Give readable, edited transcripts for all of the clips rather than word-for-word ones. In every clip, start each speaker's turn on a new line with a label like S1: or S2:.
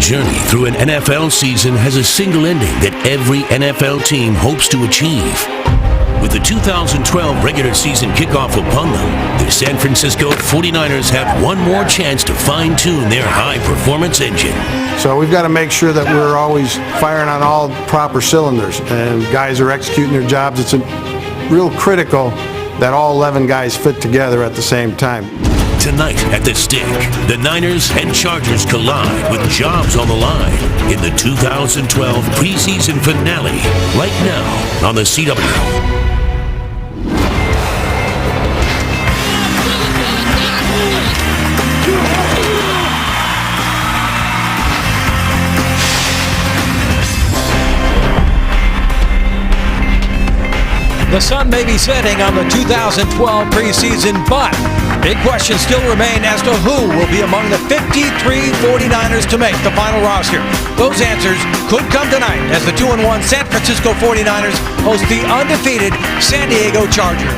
S1: journey through an NFL season has a single ending that every NFL team hopes to achieve. With the 2012 regular season kickoff upon them, the San Francisco 49ers have one more chance to fine-tune their high-performance engine.
S2: So we've got to make sure that we're always firing on all proper cylinders and guys are executing their jobs. It's real critical that all 11 guys fit together at the same time.
S1: Tonight at the Stick, the Niners and Chargers collide with jobs on the line in the 2012 preseason finale, right now on the CW.
S3: The sun may be setting on the 2012 preseason, but big questions still remain as to who will be among the 53 49ers to make the final roster. Those answers could come tonight as the 2-1 San Francisco 49ers host the undefeated San Diego Chargers.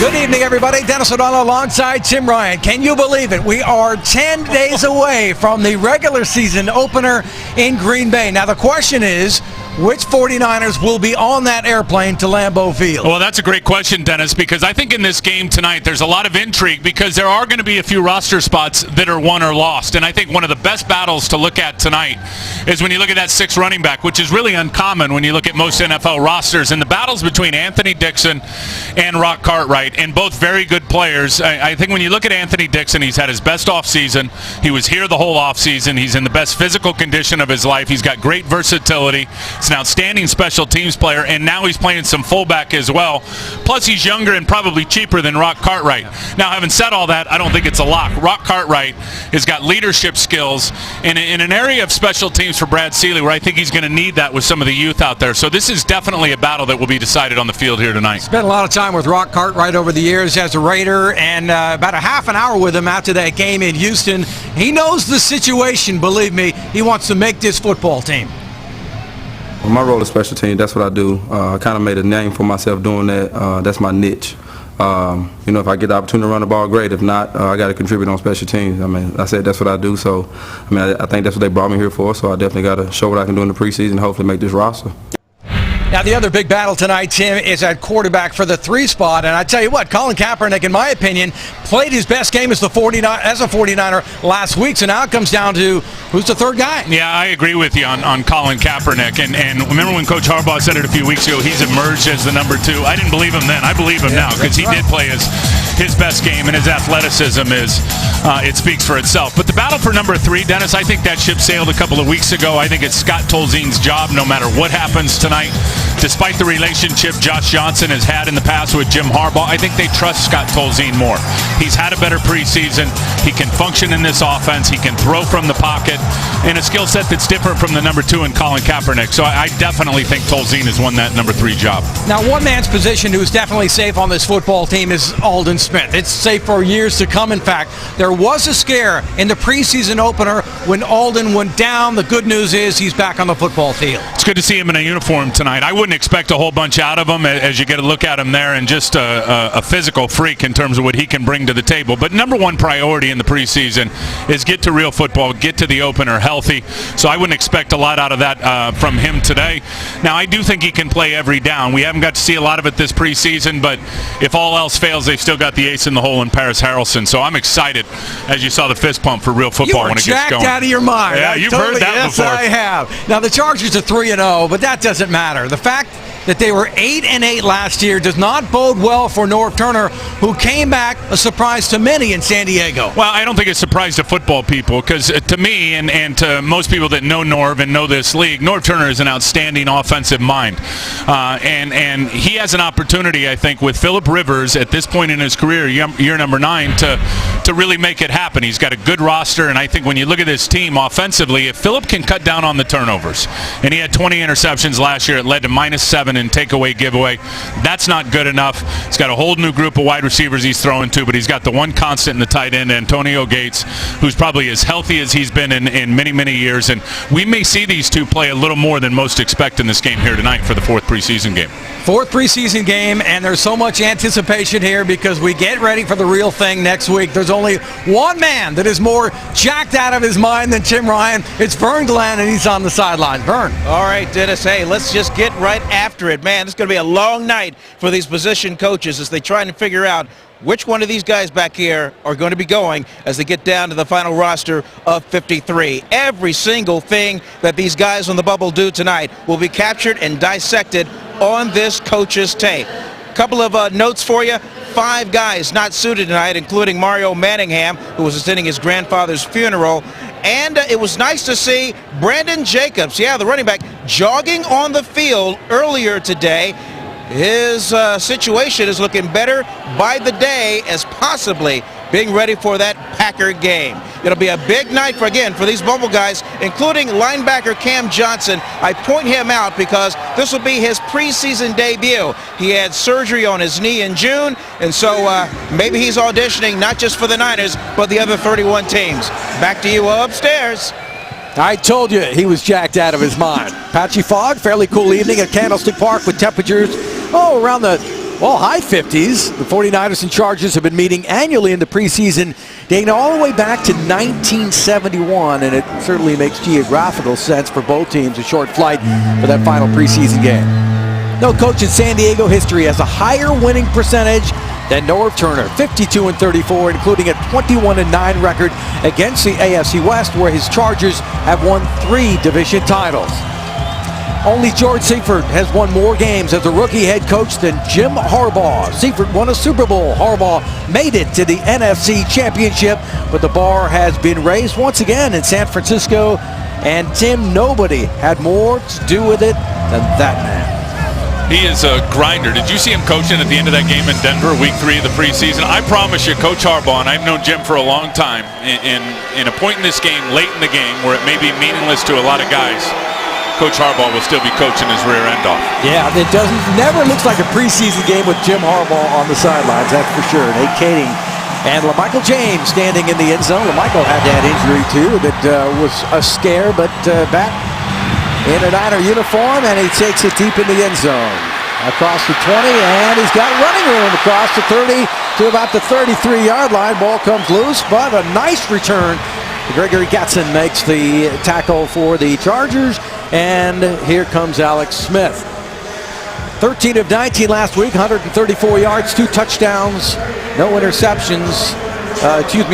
S3: Good evening, everybody. Dennis O'Donnell alongside Tim Ryan. Can you believe it? We are 10 days away from the regular season opener in Green Bay. Now, the question is, which 49ers will be on that airplane to Lambeau Field?
S4: Well, that's a great question, Dennis, because I think in this game tonight there's a lot of intrigue because there are going to be a few roster spots that are won or lost. And I think one of the best battles to look at tonight is when you look at that sixth running back, which is really uncommon when you look at most NFL rosters. And the battles between Anthony Dixon and Rock Cartwright, and both very good players. I think when you look at Anthony Dixon, he's had his best offseason. He was here the whole offseason. He's in the best physical condition of his life. He's got great versatility. He's an outstanding special teams player, and now he's playing some fullback as well. Plus, he's younger and probably cheaper than Rock Cartwright. Now, having said all that, I don't think it's a lock. Rock Cartwright has got leadership skills in an area of special teams for Brad Seeley where I think he's going to need that with some of the youth out there. So this is definitely a battle that will be decided on the field here tonight.
S3: Spent a lot of time with Rock Cartwright over the years as a Raider, and about a half an hour with him after that game in Houston. He knows the situation, believe me. He wants to make this football team.
S5: Well, my role is special team. That's what I do. I kind of made a name for myself doing that. That's my niche. If I get the opportunity to run the ball, great. If not, I got to contribute on special teams. I mean, I said that's what I do. So, I think that's what they brought me here for. So I definitely got to show what I can do in the preseason and hopefully make this roster.
S3: Now, the other big battle tonight, Tim, is at quarterback for the 3 spot. And I tell you what, Colin Kaepernick, in my opinion, played his best game as a 49er last week. So now it comes down to who's the third guy.
S4: Yeah, I agree with you on Colin Kaepernick. And remember when Coach Harbaugh said it a few weeks ago, he's emerged as the number 2. I didn't believe him then. I believe him now because he did play his best game, and his athleticism it speaks for itself. But the battle for number 3, Dennis, I think that ship sailed a couple of weeks ago. I think it's Scott Tolzien's job no matter what happens tonight. Despite the relationship Josh Johnson has had in the past with Jim Harbaugh, I think they trust Scott Tolzien more. He's had a better preseason. He can function in this offense. He can throw from the pocket in a skill set that's different from the number 2 in Colin Kaepernick. So I definitely think Tolzien has won that number 3 job.
S3: Now, one man's position who's definitely safe on this football team is Aldon Smith. It's safe for years to come. In fact, there was a scare in the preseason opener when Aldon went down. The good news is he's back on the football field.
S4: It's good to see him in a uniform tonight. I wouldn't expect a whole bunch out of him as you get a look at him there, and just a physical freak in terms of what he can bring to the table. But number 1 priority in the preseason is get to real football, get to the opener healthy. So I wouldn't expect a lot out of that from him today. Now, I do think he can play every down. We haven't got to see a lot of it this preseason, but if all else fails, they've still got the ace in the hole in Paris Harrelson. So I'm excited as you saw the fist pump for real football when it gets going.
S3: You are jacked out of your mind.
S4: Yeah, you've heard that before.
S3: Yes, I have. Now, the Chargers are 3-0, but that doesn't matter. The fact that they were 8-8 last year does not bode well for Norv Turner, who came back a surprise to many in San Diego.
S4: Well, I don't think it's a surprise to football people because to me and to most people that know Norv and know this league, Norv Turner is an outstanding offensive mind. And he has an opportunity, I think, with Phillip Rivers at this point in his career, year number 9, to really make it happen. He's got a good roster, and I think when you look at this team offensively, if Phillip can cut down on the turnovers, and he had 20 interceptions last year, it led to -7 in takeaway giveaway. That's not good enough. He's got a whole new group of wide receivers he's throwing to, but he's got the one constant in the tight end, Antonio Gates, who's probably as healthy as he's been in many, many years. And we may see these two play a little more than most expect in this game here tonight for the 4th preseason game.
S3: Fourth preseason game, and there's so much anticipation here because we get ready for the real thing next week. There's only one man that is more jacked out of his mind than Tim Ryan. It's Vern Glenn, and he's on the sideline. Vern.
S6: All right, Dennis. Hey, let's just get right after it, man. It's going to be a long night for these position coaches as they try to figure out which one of these guys back here are going to be going as they get down to the final roster of 53. Every single thing that these guys on the bubble do tonight will be captured and dissected on this coach's tape. Couple of notes for you. 5 guys not suited tonight, including Mario Manningham, who was attending his grandfather's funeral. And it was nice to see Brandon Jacobs, the running back, jogging on the field earlier today. His situation is looking better by the day as possibly being ready for that Packer game. It'll be a big night for these bubble guys, including linebacker Cam Johnson. I point him out because this will be his preseason debut. He had surgery on his knee in June, and so maybe he's auditioning not just for the Niners, but the other 31 teams. Back to you upstairs.
S3: I told you he was jacked out of his mind. Patchy fog, fairly cool evening at Candlestick Park with temperatures, around the high 50s. The 49ers and Chargers have been meeting annually in the preseason, dating all the way back to 1971, and it certainly makes geographical sense for both teams, a short flight for that final preseason game. No coach in San Diego history has a higher winning percentage than Norv Turner, 52-34, including a 21-9 record against the AFC West, where his Chargers have won 3 division titles. Only George Seifert has won more games as a rookie head coach than Jim Harbaugh. Seifert won a Super Bowl. Harbaugh made it to the NFC Championship, but the bar has been raised once again in San Francisco, and Tim, nobody had more to do with it than that man.
S4: He is a grinder. Did you see him coaching at the end of that game in Denver, week 3 of the preseason? I promise you, Coach Harbaugh, and I've known Jim for a long time, in a point in this game, late in the game, where it may be meaningless to a lot of guys, Coach Harbaugh will still be coaching his rear end off.
S3: Yeah, it never looks like a preseason game with Jim Harbaugh on the sidelines, that's for sure. Nate Kading and LaMichael James standing in the end zone. LaMichael had that injury too that was a scare, but back in a Niner uniform, and he takes it deep in the end zone. Across the 20, and he's got running room across the 30 to about the 33-yard line. Ball comes loose, but a nice return. Gregory Gatson makes the tackle for the Chargers, and here comes Alex Smith. 13 of 19 last week, 134 yards, 2 touchdowns, no interceptions,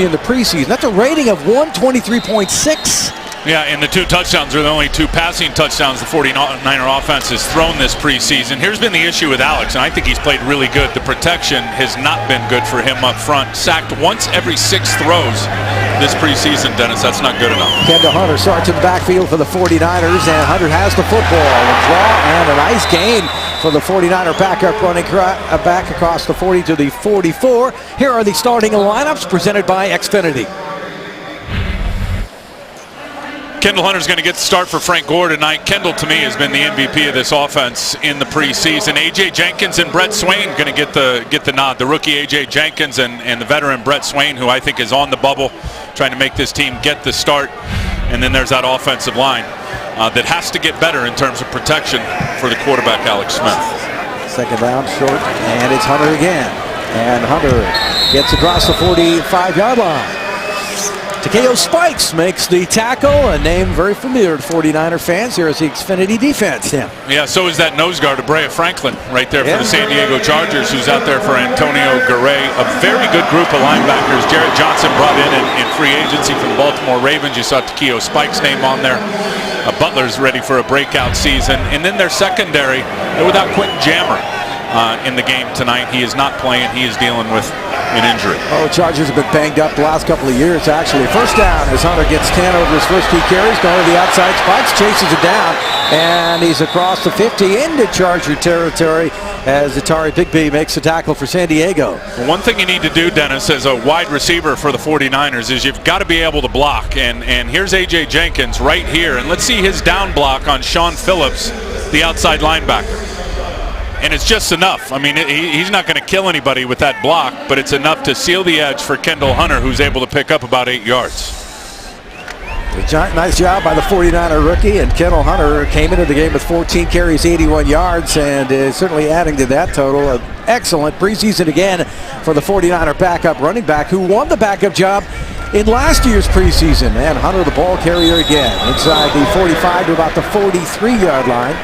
S3: in the preseason. That's a rating of 123.6.
S4: Yeah, and the 2 touchdowns are the only 2 passing touchdowns the 49er offense has thrown this preseason. Here's been the issue with Alex, and I think he's played really good. The protection has not been good for him up front. Sacked once every 6 throws this preseason, Dennis. That's not good enough.
S3: Kendall Hunter starts in the backfield for the 49ers, and Hunter has the football. A draw and a nice gain for the 49er backup, running back across the 40 to the 44. Here are the starting lineups presented by Xfinity.
S4: Kendall Hunter's going to get the start for Frank Gore tonight. Kendall, to me, has been the MVP of this offense in the preseason. A.J. Jenkins and Brett Swain going to get the nod. The rookie A.J. Jenkins and the veteran Brett Swain, who I think is on the bubble, trying to make this team get the start. And then there's that offensive line that has to get better in terms of protection for the quarterback, Alex Smith.
S3: Second down, short, and it's Hunter again. And Hunter gets across the 45-yard line. Takeo Spikes makes the tackle, a name very familiar to 49er fans. Here is the Xfinity defense, Tim.
S4: Yeah, so is that nose guard, Brea Franklin, right there for the San Diego Chargers, who's out there for Antonio Garay. A very good group of linebackers. Jarrett Johnson brought in free agency from the Baltimore Ravens. You saw Takeo Spikes' name on there. Butler's ready for a breakout season. And then their secondary, they're without Quentin Jammer in the game tonight. He is not playing. He is dealing with an injury.
S3: Oh, Chargers have been banged up the last couple of years, actually. First down as Hunter gets 10 over his first 2 carries, going to the outside. Spikes chases it down, and he's across the 50 into Charger territory as Atari Bigby makes the tackle for San Diego.
S4: Well, one thing you need to do, Dennis, as a wide receiver for the 49ers is you've got to be able to block. And here's A.J. Jenkins right here, and let's see his down block on Sean Phillips, the outside linebacker. And it's just enough. I mean, he's not going to kill anybody with that block, but it's enough to seal the edge for Kendall Hunter, who's able to pick up about 8 yards.
S3: Nice job by the 49er rookie, and Kendall Hunter came into the game with 14 carries, 81 yards, and is certainly adding to that total. An excellent preseason again for the 49er backup running back who won the backup job in last year's preseason. And Hunter, the ball carrier again, inside the 45 to about the 43-yard line.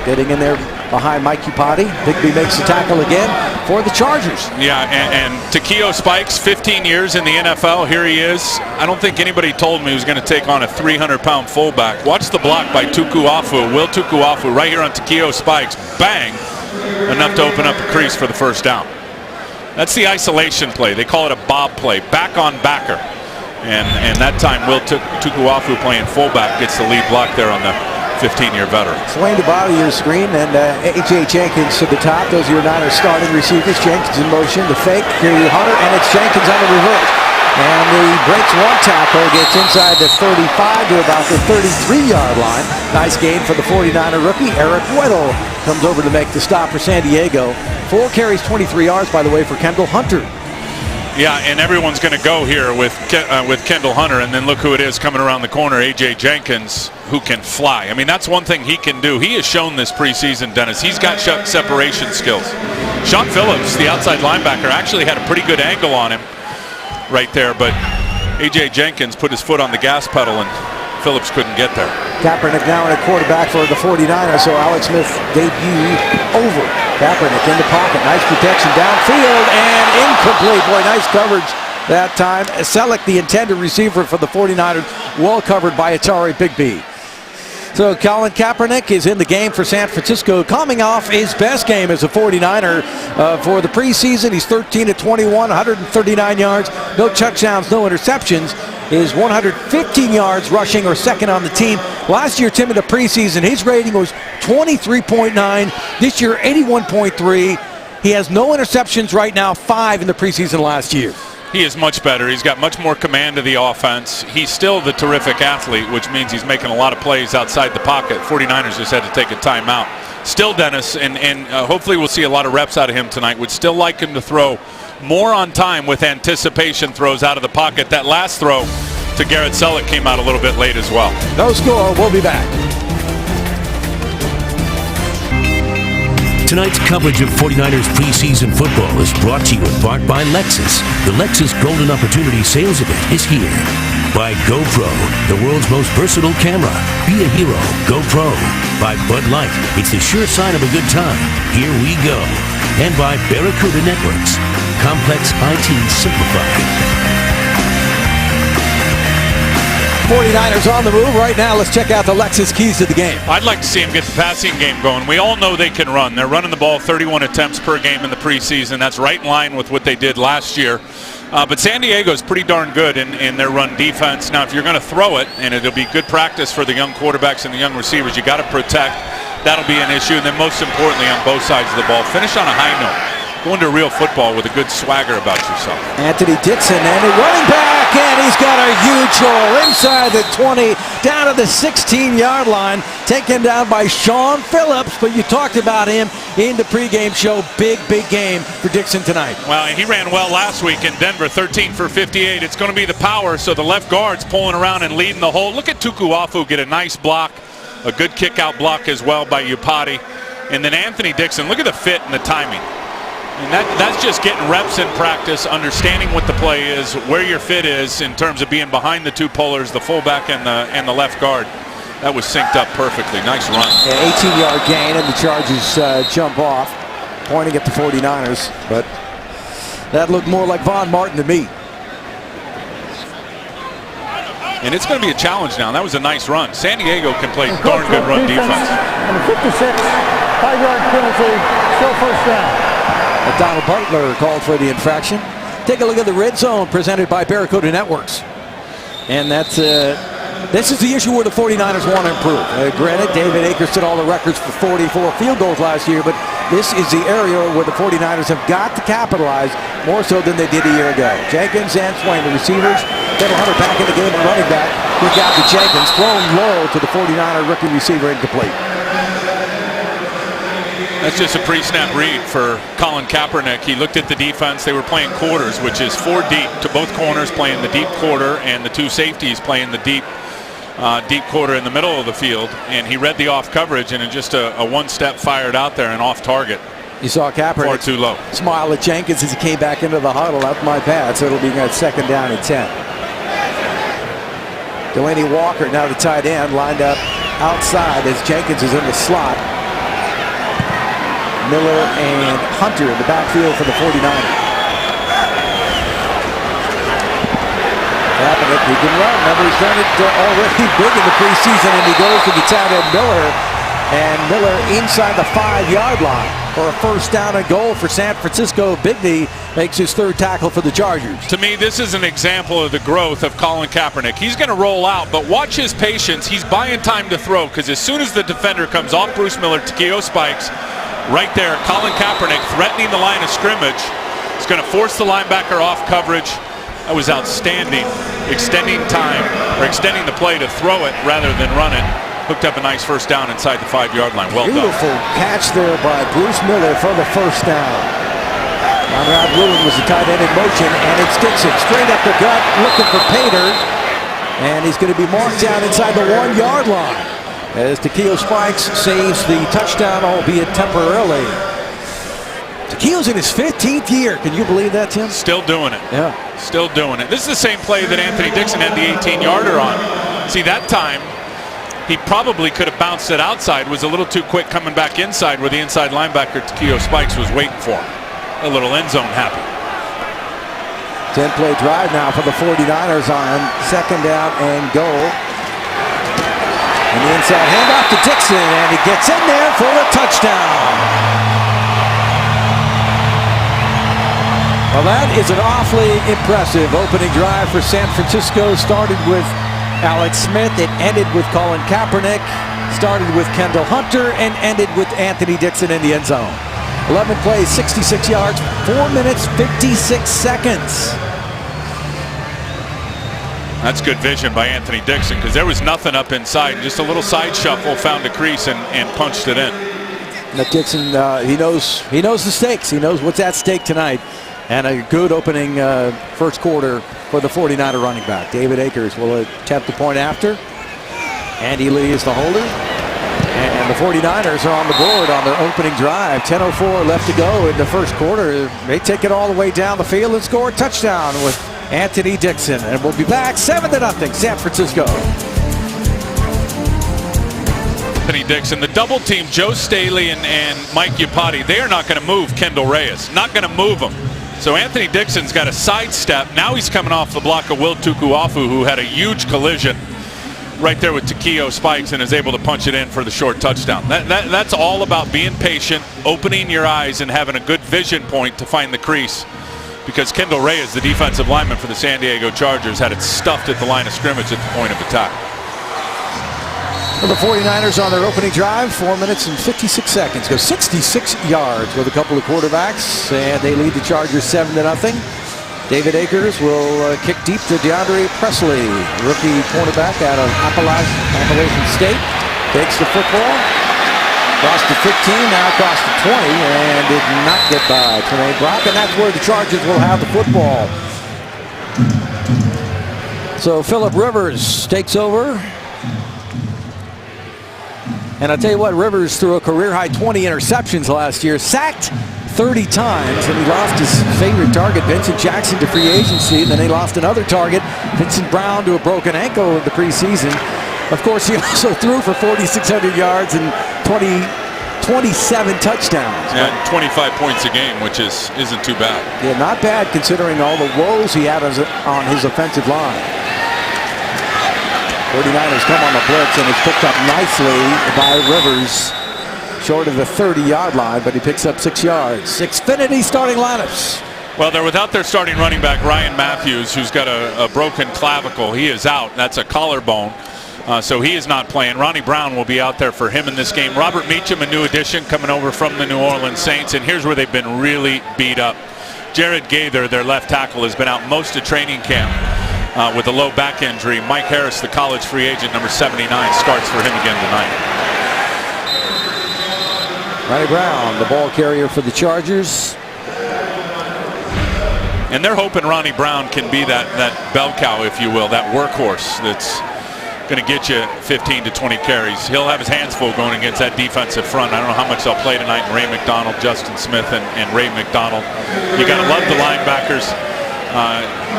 S3: Getting in there behind Mike Upati. Bigby makes the tackle again for the Chargers.
S4: Yeah, and Takeo Spikes, 15 years in the NFL. Here he is. I don't think anybody told me he was going to take on a 300-pound fullback. Watch the block by Tukuafu, Will Tukuafu, right here on Takeo Spikes. Bang! Enough to open up a crease for the first down. That's the isolation play. They call it a bob play, back on backer. And that time, Will Tukuafu playing fullback gets the lead block there on the 15-year veteran.
S3: Swain to bottom of your screen, and A.J. Jenkins to the top. Those are your Niners starting receivers. Jenkins in motion, the fake. Here you Hunter, and it's Jenkins on the reverse. And he breaks one tackle, gets inside the 35 to about the 33-yard line. Nice gain for the 49er rookie. Eric Weddle comes over to make the stop for San Diego. 4 carries, 23 yards, by the way, for Kendall Hunter.
S4: Yeah, and everyone's going to go here with Kendall Hunter, and then look who it is coming around the corner, A.J. Jenkins, who can fly. I mean, that's one thing he can do. He has shown this preseason, Dennis. He's got separation skills. Sean Phillips, the outside linebacker, actually had a pretty good angle on him right there, but A.J. Jenkins put his foot on the gas pedal, and Phillips couldn't get there.
S3: Kaepernick now in a quarterback for the 49ers, so Alex Smith debut over. Kaepernick in the pocket, nice protection downfield, and incomplete. Boy, nice coverage that time. Selleck, the intended receiver for the 49ers, well covered by Atari Bigby. So Colin Kaepernick is in the game for San Francisco, coming off his best game as a 49er for the preseason. He's 13-21, 139 yards, no touchdowns, no interceptions. Is 115 yards rushing, or second on the team. Last year, Tim, in the preseason, his rating was 23.9. This year, 81.3. He has no interceptions right now, 5 in the preseason last year.
S4: He is much better. He's got much more command of the offense. He's still the terrific athlete, which means he's making a lot of plays outside the pocket. 49ers just had to take a timeout. Still, Dennis, and hopefully we'll see a lot of reps out of him tonight. Would still like him to throw more on time with anticipation throws out of the pocket. That last throw to Garrett Selleck came out a little bit late as well.
S3: No score. We'll be back.
S1: Tonight's coverage of 49ers preseason football is brought to you in part by Lexus. The Lexus Golden Opportunity Sales Event is here. By GoPro, the world's most versatile camera. Be a hero. GoPro. By Bud Light. It's the sure sign of a good time. Here we go. And by Barracuda Networks. Complex IT simplified.
S3: 49ers on the move right now. Let's check out the Lexus keys to the game.
S4: I'd like to see him get the passing game going. We all know they can run. They're running the ball 31 attempts per game in the preseason. That's right in line with what they did last year. But San Diego's pretty darn good in their run defense. Now, if you're going to throw it, and it'll be good practice for the young quarterbacks and the young receivers, you got to protect. That'll be an issue. And then most importantly, on both sides of the ball, finish on a high note. Go into real football with a good swagger about yourself.
S3: Anthony Dixon and the running back, and he's got a huge hole inside the 20, down to the 16-yard line, taken down by Sean Phillips. But you talked about him in the pregame show. Big game for Dixon tonight.
S4: Well, he ran well last week in Denver, 13 for 58. It's going to be the power, so the left guard's pulling around and leading the hole. Look at Tukuafu get a nice block, a good kick-out block as well by Upati. And then Anthony Dixon, look at the fit and the timing. And that's just getting reps in practice, understanding what the play is, where your fit is in terms of being behind the two pullers, the fullback and the left guard. That was synced up perfectly. Nice run.
S3: An 18-yard gain, and the Chargers jump off, pointing at the 49ers. But that looked more like Von Martin to me.
S4: And it's going to be a challenge now. That was a nice run. San Diego can play darn good run defense.
S7: And a 56, 5-yard penalty, still first down.
S3: Donald Butler called for the infraction. Take a look at the red zone presented by Barracuda Networks. And that's this is the issue where the 49ers want to improve. Granted, David Akers set all the records for 44 field goals last year, but this is the area where the 49ers have got to capitalize more so than they did a year ago. Jenkins and Swain, the receivers. Kendall Hunter back in the game at running back. Look out to Jenkins, thrown low to the 49er rookie receiver, incomplete.
S4: That's just a pre-snap read for Colin Kaepernick. He looked at the defense. They were playing quarters, which is 4 deep, to both corners playing the deep quarter and the two safeties playing the deep deep quarter in the middle of the field, and he read the off coverage and in just a one-step fired out there and off target.
S3: You saw Kaepernick
S4: Far too low.
S3: Smile at Jenkins as he came back into the huddle. That's my bad. So it'll be a second down and 10. Delaney Walker, now the tight end, lined up outside as Jenkins is in the slot. Miller and Hunter in the backfield for the 49ers. Kaepernick, he can run. Remember, he's done it already big in the preseason, and he goes to the tight end Miller. And Miller inside the 5-yard line for a first down and goal for San Francisco. Bigney makes his third tackle for the Chargers.
S4: To me, this is an example of the growth of Colin Kaepernick. He's going to roll out, but watch his patience. He's buying time to throw, because as soon as the defender comes off Bruce Miller, Takeo spikes right there. Colin Kaepernick threatening the line of scrimmage. He's going to force the linebacker off coverage. That was outstanding. Extending time, or extending the play to throw it rather than run it. Hooked up a nice first down inside the 5-yard line. Well done.
S3: Beautiful catch there by Bruce Miller for the first down. Conrad Lewin was the tight end in motion, and it's Dixon straight up the gut looking for Pater. And he's going to be marked down inside the 1-yard line as Takeo Spikes saves the touchdown, albeit temporarily. Takeo's in his 15th year. Can you believe that, Tim?
S4: Still doing it.
S3: Yeah.
S4: Still doing it. This is the same play that Anthony Dixon had the 18-yarder on. See, that time, he probably could have bounced it outside, was a little too quick coming back inside where the inside linebacker, Takeo Spikes, was waiting for him. A little end zone happy.
S3: 10-play drive now for the 49ers on second down and goal. And the inside handoff to Dixon, and he gets in there for the touchdown. Well, that is an awfully impressive opening drive for San Francisco. Started with Alex Smith. It ended with Colin Kaepernick. Started with Kendall Hunter and ended with Anthony Dixon in the end zone. 11 plays, 66 yards, 4 minutes, 56 seconds.
S4: That's good vision by Anthony Dixon, because there was nothing up inside. Just a little side shuffle, found a crease and punched it in.
S3: Now Dixon, he knows the stakes. He knows what's at stake tonight. And a good opening first quarter for the 49er running back. David Akers will attempt the point after. Andy Lee is the holder. And the 49ers are on the board on their opening drive. 10:04 left to go in the first quarter. They take it all the way down the field and score a touchdown with Anthony Dixon. And we'll be back 7-0 San Francisco.
S4: Anthony Dixon, the double team, Joe Staley and Mike Iupati, they are not going to move Kendall Reyes. Not going to move him. So Anthony Dixon's got a sidestep. Now he's coming off the block of Will Tukuafu, who had a huge collision right there with Takeo Spikes and is able to punch it in for the short touchdown. That's all about being patient, opening your eyes, and having a good vision point to find the crease. Because Kendall Reyes, the defensive lineman for the San Diego Chargers, had it stuffed at the line of scrimmage at the point of attack.
S3: Well, the 49ers on their opening drive, 4 minutes and 56 seconds. Go 66 yards with a couple of quarterbacks, and they lead the Chargers 7-0. David Akers will kick deep to DeAndre Presley, rookie cornerback out of Appalachian State. Takes the football, crossed to 15, now across to 20, and did not get by Tremaine Brock, and that's where the Chargers will have the football. So Phillip Rivers takes over. And I'll tell you what, Rivers threw a career-high 20 interceptions last year, sacked 30 times, and he lost his favorite target, Vincent Jackson, to free agency. And then he lost another target, Vincent Brown, to a broken ankle in the preseason. Of course, he also threw for 4,600 yards and 27 touchdowns.
S4: Yeah, 25 points a game, which isn't too bad.
S3: Yeah, not bad considering all the woes he had on his offensive line. 49ers come on the blitz, and it's picked up nicely by Rivers, short of the 30-yard line, but he picks up 6 yards. Xfinity starting lineups.
S4: Well, they're without their starting running back, Ryan Matthews, who's got a broken clavicle. He is out. That's a collarbone, so he is not playing. Ronnie Brown will be out there for him in this game. Robert Meacham, a new addition, coming over from the New Orleans Saints, and here's where they've been really beat up. Jared Gaither, their left tackle, has been out most of training camp with a low back injury. Mike Harris, the college free agent, number 79, starts for him again tonight.
S3: Ronnie Brown, the ball carrier for the Chargers.
S4: And they're hoping Ronnie Brown can be that bell cow, if you will, that workhorse that's going to get you 15 to 20 carries. He'll have his hands full going against that defensive front. I don't know how much they'll play tonight. Ray McDonald, Justin Smith, and Ray McDonald. You got to love the linebackers.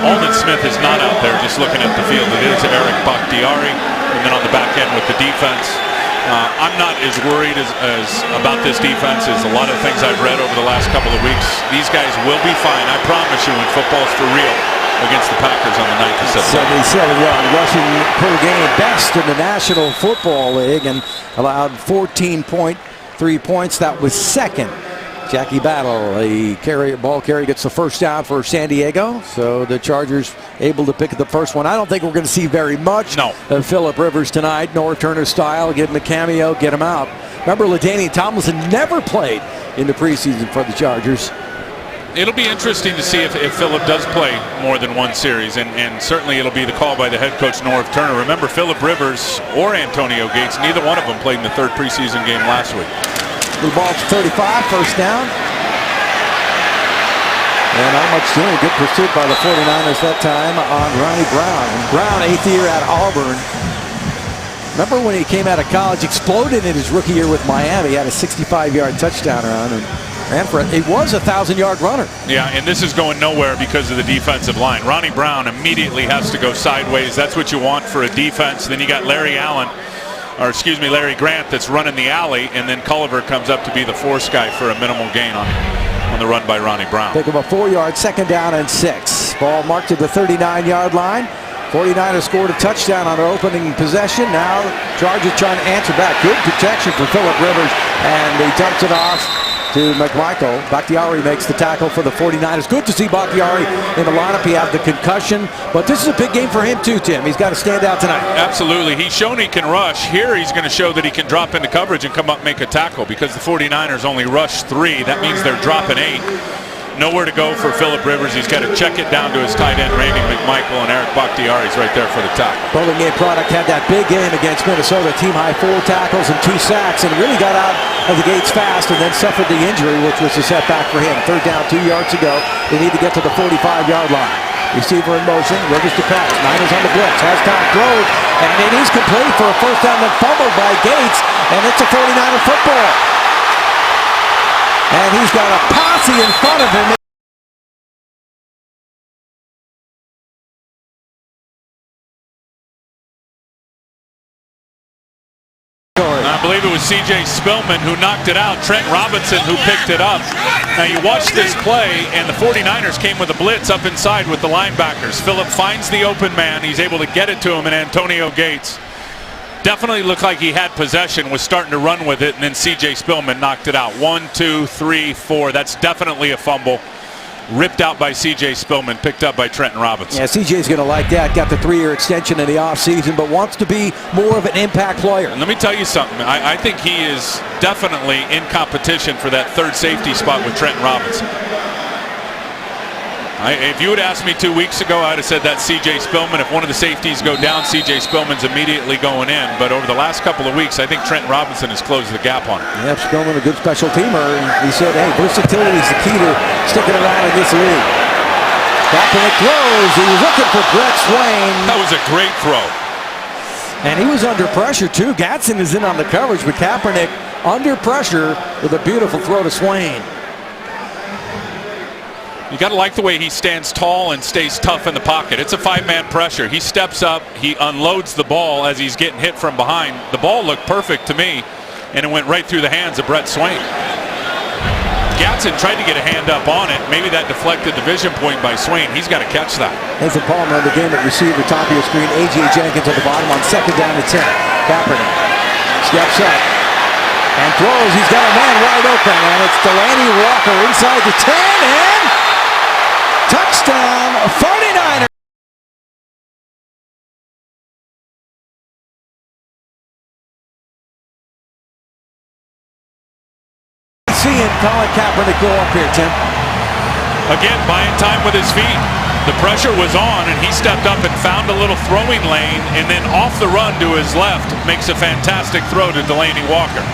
S4: Alden Smith is not out there just looking at the field. It is Eric Bakhtiari, and then on the back end with the defense. I'm not as worried as about this defense as a lot of things I've read over the last couple of weeks. These guys will be fine. I promise you, when football's for real against the Packers on the 9th of September.
S3: 77-yard rushing per game, best in the National Football League, and allowed 14.3 points. That was second. Jackie Battle, a ball carry, gets the first down for San Diego. So the Chargers able to pick the first one. I don't think we're going to see very much of Phillip Rivers tonight. North Turner style, give him a cameo, get him out. Remember, LaDainian Tomlinson never played in the preseason for the Chargers.
S4: It'll be interesting to see if Phillip does play more than one series, and certainly it'll be the call by the head coach, North Turner. Remember, Phillip Rivers or Antonio Gates, neither one of them played in the third preseason game last week.
S3: The ball to 35, first down. And not much doing. Good pursuit by the 49ers that time on Ronnie Brown. Brown, 8th year at Auburn. Remember when he came out of college, exploded in his rookie year with Miami, had a 65-yard touchdown run, and ran for it. He was a 1,000-yard runner.
S4: Yeah, and this is going nowhere because of the defensive line. Ronnie Brown immediately has to go sideways. That's what you want for a defense. Then you got Larry Grant that's running the alley, and then Culliver comes up to be the force guy for a minimal gain on the run by Ronnie Brown.
S3: Take him a 4-yard, second down and 6. Ball marked to the 39-yard line. 49ers scored a touchdown on their opening possession. Now Chargers trying to answer back. Good protection for Phillip Rivers, and he dumps it off to McMichael. Bakhtiari makes the tackle for the 49ers. Good to see Bakhtiari in the lineup. He had the concussion, but this is a big game for him too, Tim. He's got to stand out tonight.
S4: Absolutely. He's shown he can rush. Here he's going to show that he can drop into coverage and come up and make a tackle, because the 49ers only rushed 3. That means they're dropping 8. Nowhere to go for Phillip Rivers. He's got to check it down to his tight end, Randy McMichael, and Eric Bakhtiari's right there for the tackle.
S3: Bowling Game product had that big game against Minnesota. Team high 4 tackles and 2 sacks, and really got out of the gates fast and then suffered the injury, which was a setback for him. Third down, 2 yards to go. They need to get to the 45-yard line. Receiver in motion, Rivers to pass. Niners on the blitz, has time, throws, and it is complete for a first down, then fumbled by Gates, and it's a 49er football. And he's got a posse in front of him.
S4: I believe it was C.J. Spillman who knocked it out. Trent Robinson who picked it up. Now you watch this play, and the 49ers came with a blitz up inside with the linebackers. Phillip finds the open man. He's able to get it to him, and Antonio Gates definitely looked like he had possession, was starting to run with it, and then C.J. Spillman knocked it out. 1, 2, 3, 4. That's definitely a fumble. Ripped out by C.J. Spillman, picked up by Trenton Robinson.
S3: Yeah, C.J.'s going to like that. Got the 3-year extension in the offseason, but wants to be more of an impact player.
S4: And let me tell you something. I think he is definitely in competition for that third safety spot with Trenton Robinson. If you had asked me 2 weeks ago, I'd have said that's C.J. Spillman. If one of the safeties go down, C.J. Spillman's immediately going in. But over the last couple of weeks, I think Trenton Robinson has closed the gap on him.
S3: Yep, Spillman a good special teamer. He said, hey, versatility is the key to sticking around in this league. Kaepernick throws. He was looking for Brett Swain.
S4: That was a great throw.
S3: And he was under pressure, too. Gatson is in on the coverage, but Kaepernick under pressure with a beautiful throw to Swain.
S4: You got to like the way he stands tall and stays tough in the pocket. It's a 5-man pressure. He steps up, he unloads the ball as he's getting hit from behind. The ball looked perfect to me, and it went right through the hands of Brett Swain. Gatson tried to get a hand up on it. Maybe that deflected the vision point by Swain. He's got to catch that.
S3: Nathan Palmer in the game at receiver, top of your screen. A.J. Jenkins at the bottom on second down and 10. Kaepernick steps up and throws. He's got a man wide open, and it's Delaney Walker inside the 10, and touchdown, 49ers. Seeing Colin Kaepernick go up here, Tim.
S4: Again, buying time with his feet. The pressure was on, and he stepped up and found a little throwing lane, and then off the run to his left makes a fantastic throw to Delaney Walker.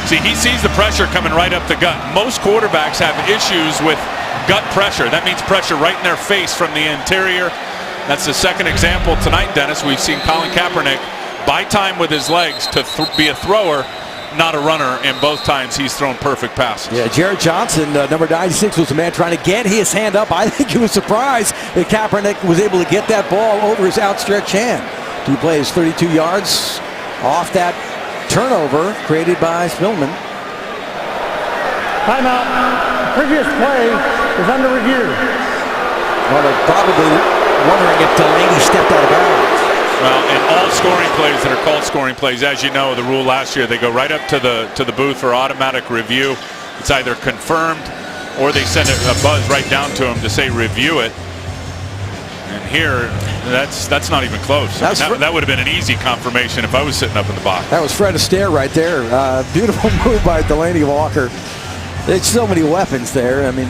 S4: See, he sees the pressure coming right up the gut. Most quarterbacks have issues with gut pressure. That means pressure right in their face from the interior. That's the second example tonight, Dennis. We've seen Colin Kaepernick buy time with his legs to be a thrower, not a runner, and both times he's thrown perfect passes.
S3: Yeah, Jared Johnson, number 96, was the man trying to get his hand up. I think he was surprised that Kaepernick was able to get that ball over his outstretched hand. 2 plays, 32 yards off that turnover created by Spillman.
S7: Timeout. Previous play is under review.
S3: Well, they're probably wondering if Delaney stepped out of bounds.
S4: Well, and all scoring plays that are called scoring plays, as you know, the rule last year, they go right up to the booth for automatic review. It's either confirmed or they send a buzz right down to him to say review it. And here, that's not even close. That would have been an easy confirmation if I was sitting up in the box.
S3: That was Fred Astaire right there. Beautiful move by Delaney Walker. There's so many weapons there. I mean,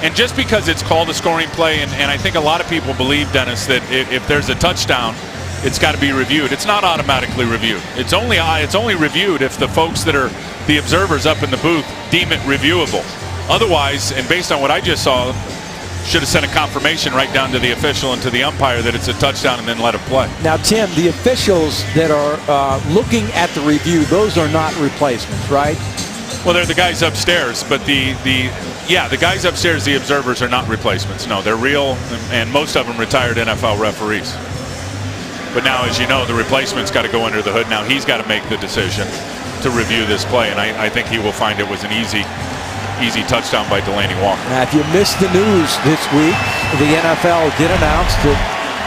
S4: and just because it's called a scoring play, and I think a lot of people believe, Dennis, that if there's a touchdown, it's got to be reviewed. It's not automatically reviewed. It's only reviewed if the folks that are the observers up in the booth deem it reviewable. Otherwise, and based on what I just saw, should have sent a confirmation right down to the official and to the umpire that it's a touchdown and then let it play.
S3: Now, Tim, the officials that are looking at the review, those are not replacements, right?
S4: Well, they're the guys upstairs, but the guys upstairs, the observers, are not replacements. No, they're real, and most of them retired NFL referees. But now, as you know, the replacement's got to go under the hood. Now he's got to make the decision to review this play, and I think he will find it was an easy touchdown by Delaney Walker.
S3: Now, if you missed the news this week, the NFL did announce that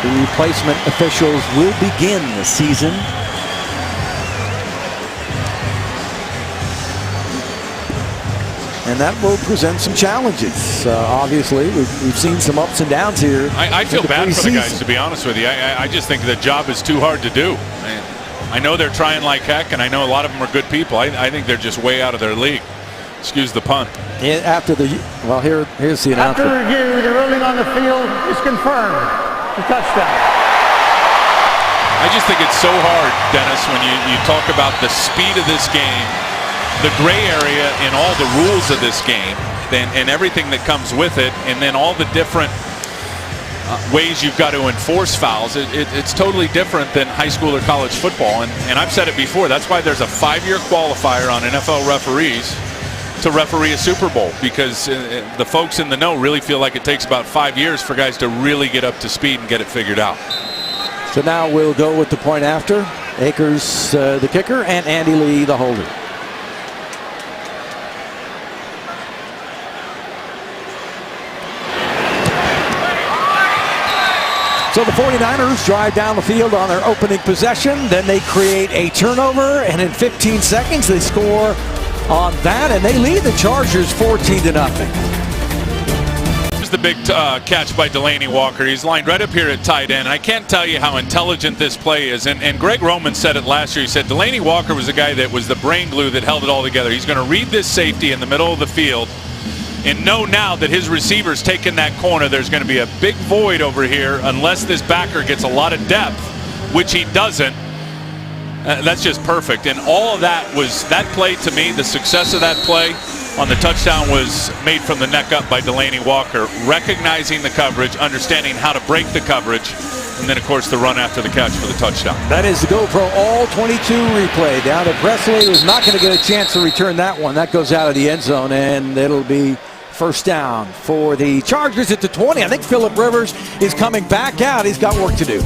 S3: the replacement officials will begin the season. And that will present some challenges. Obviously, we've seen some ups and downs here.
S4: I feel bad for the guys, to be honest with you. I just think the job is too hard to do. I know they're trying like heck, and I know a lot of them are good people. I think they're just way out of their league. Excuse the pun.
S3: Here's the announcement.
S7: After review, the ruling on the field is confirmed. The touchdown.
S4: I just think it's so hard, Dennis, when you talk about the speed of this game, the gray area in all the rules of this game, and everything that comes with it, and then all the different ways you've got to enforce fouls. It's totally different than high school or college football, and I've said it before. That's why there's a 5-year qualifier on NFL referees to referee a Super Bowl, because the folks in the know really feel like it takes about 5 years for guys to really get up to speed and get it figured out.
S3: So now we'll go with the point after. Akers, the kicker, and Andy Lee, the holder. So the 49ers drive down the field on their opening possession. Then they create a turnover, and in 15 seconds they score on that, and they lead the Chargers 14-0.
S4: Here's the big catch by Delaney Walker. He's lined right up here at tight end. I can't tell you how intelligent this play is. And Greg Roman said it last year. He said Delaney Walker was the guy that was the brain glue that held it all together. He's going to read this safety in the middle of the field and know now that his receiver's taking that corner. There's going to be a big void over here unless this backer gets a lot of depth, which he doesn't. That's just perfect. And all of that play to me, the success of that play on the touchdown was made from the neck up by Delaney Walker, recognizing the coverage, understanding how to break the coverage, and then, of course, the run after the catch for the touchdown.
S3: That is the GoPro All-22 replay. Down to Presley, who's not going to get a chance to return that one. That goes out of the end zone, and it'll be first down for the Chargers at the 20. I think Phillip Rivers is coming back out. He's got work to do.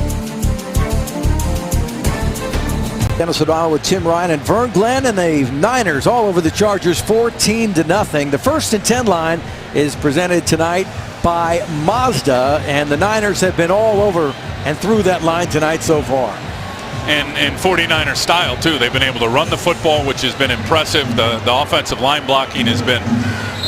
S3: Dennis O'Donnell with Tim Ryan and Vern Glenn, and the Niners all over the Chargers 14-0. The 1st and 10 line is presented tonight by Mazda, and the Niners have been all over and through that line tonight so far.
S4: And 49er style, too. They've been able to run the football, which has been impressive. The offensive line blocking has been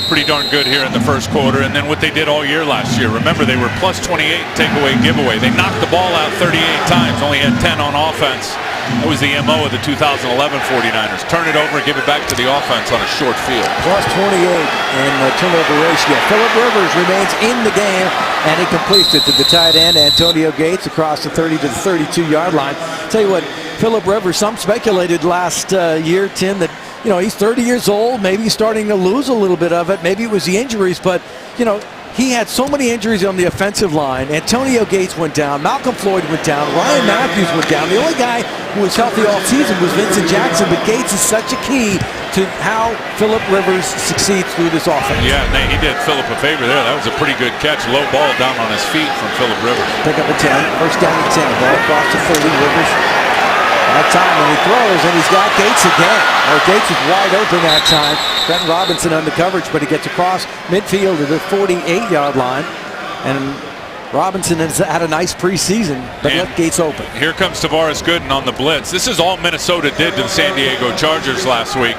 S4: pretty darn good here in the first quarter. And then what they did all year last year. Remember, they were plus 28 takeaway giveaway. They knocked the ball out 38 times, only had 10 on offense. That was the MO of the 2011 49ers. Turn it over and give it back to the offense on a short field.
S3: Plus 28 in the turnover ratio. Phillip Rivers remains in the game, and he completes it to the tight end, Antonio Gates, across the 30 to the 32-yard line. Tell you what, Phillip Rivers, some speculated last year, Tim, that, he's 30 years old. Maybe he's starting to lose a little bit of it. Maybe it was the injuries, but, he had so many injuries on the offensive line. Antonio Gates went down. Malcolm Floyd went down. Ryan Matthews went down. The only guy who was healthy all season was Vincent Jackson, but Gates is such a key to how Phillip Rivers succeeds through this offense.
S4: Yeah, Nate, he did Phillip a favor there. That was a pretty good catch. Low ball down on his feet from Phillip Rivers.
S3: Pick up a 10. First down at 10. Ball across to 30. Rivers. That time when he throws, and he's got Gates again. Gates is wide open that time. Trenton Robinson under coverage, but he gets across midfield to the 48-yard line. And Robinson has had a nice preseason, but left Gates open.
S4: Here comes Tavares Gooden on the blitz. This is all Minnesota did to the San Diego Chargers last week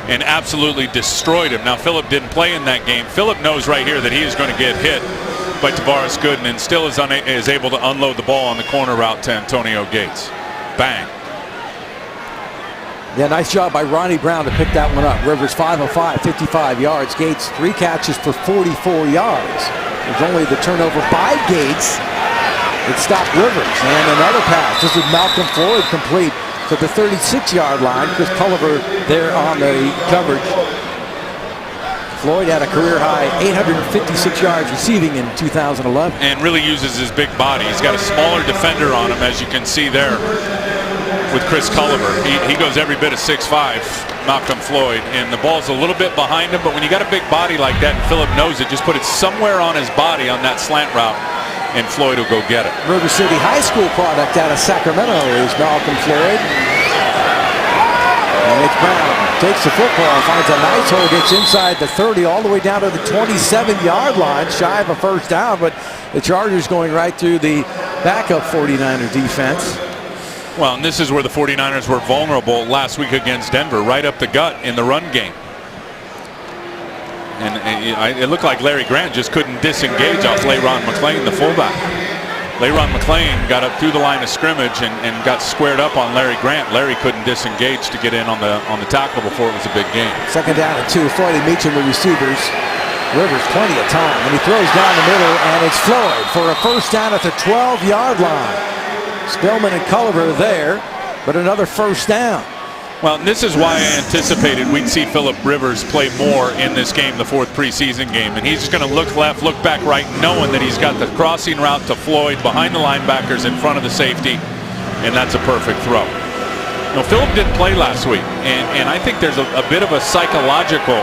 S4: and absolutely destroyed him. Now, Phillip didn't play in that game. Phillip knows right here that he is going to get hit by Tavares Gooden and still is able to unload the ball on the corner route to Antonio Gates. Bang.
S3: Yeah, nice job by Ronnie Brown to pick that one up. Rivers 5 of 5, 55 yards. Gates 3 catches for 44 yards. There's only the turnover by Gates that stopped Rivers. And another pass. This is Malcolm Floyd complete to the 36-yard line. Chris Culliver there on the coverage. Floyd had a career-high 856 yards receiving in 2011.
S4: And really uses his big body. He's got a smaller defender on him, as you can see there with Chris Culliver. He goes every bit of 6'5", Malcolm Floyd, and the ball's a little bit behind him, but when you got a big body like that, and Phillip knows it, just put it somewhere on his body on that slant route, and Floyd will go get it.
S3: River City High School product out of Sacramento is Malcolm Floyd. And it's Brown. Takes the football, finds a nice hole, gets inside the 30, all the way down to the 27-yard line, shy of a first down, but the Chargers going right through the backup 49er defense.
S4: Well, and this is where the 49ers were vulnerable last week against Denver, right up the gut in the run game. And it looked like Larry Grant just couldn't disengage off LaRon McClain, the fullback. LaRon McClain got up through the line of scrimmage and got squared up on Larry Grant. Larry couldn't disengage to get in on the tackle before it was a big game.
S3: Second down and 2. Floyd and Meacham, the receivers. Rivers plenty of time, and he throws down the middle, and it's Floyd for a first down at the 12-yard line. Spillman and Culliver there, but another first down.
S4: Well, this is why I anticipated we'd see Phillip Rivers play more in this game, the 4th preseason game. And he's just going to look left, look back right, knowing that he's got the crossing route to Floyd behind the linebackers in front of the safety, and that's a perfect throw. You know, Phillip didn't play last week, and I think there's a bit of a psychological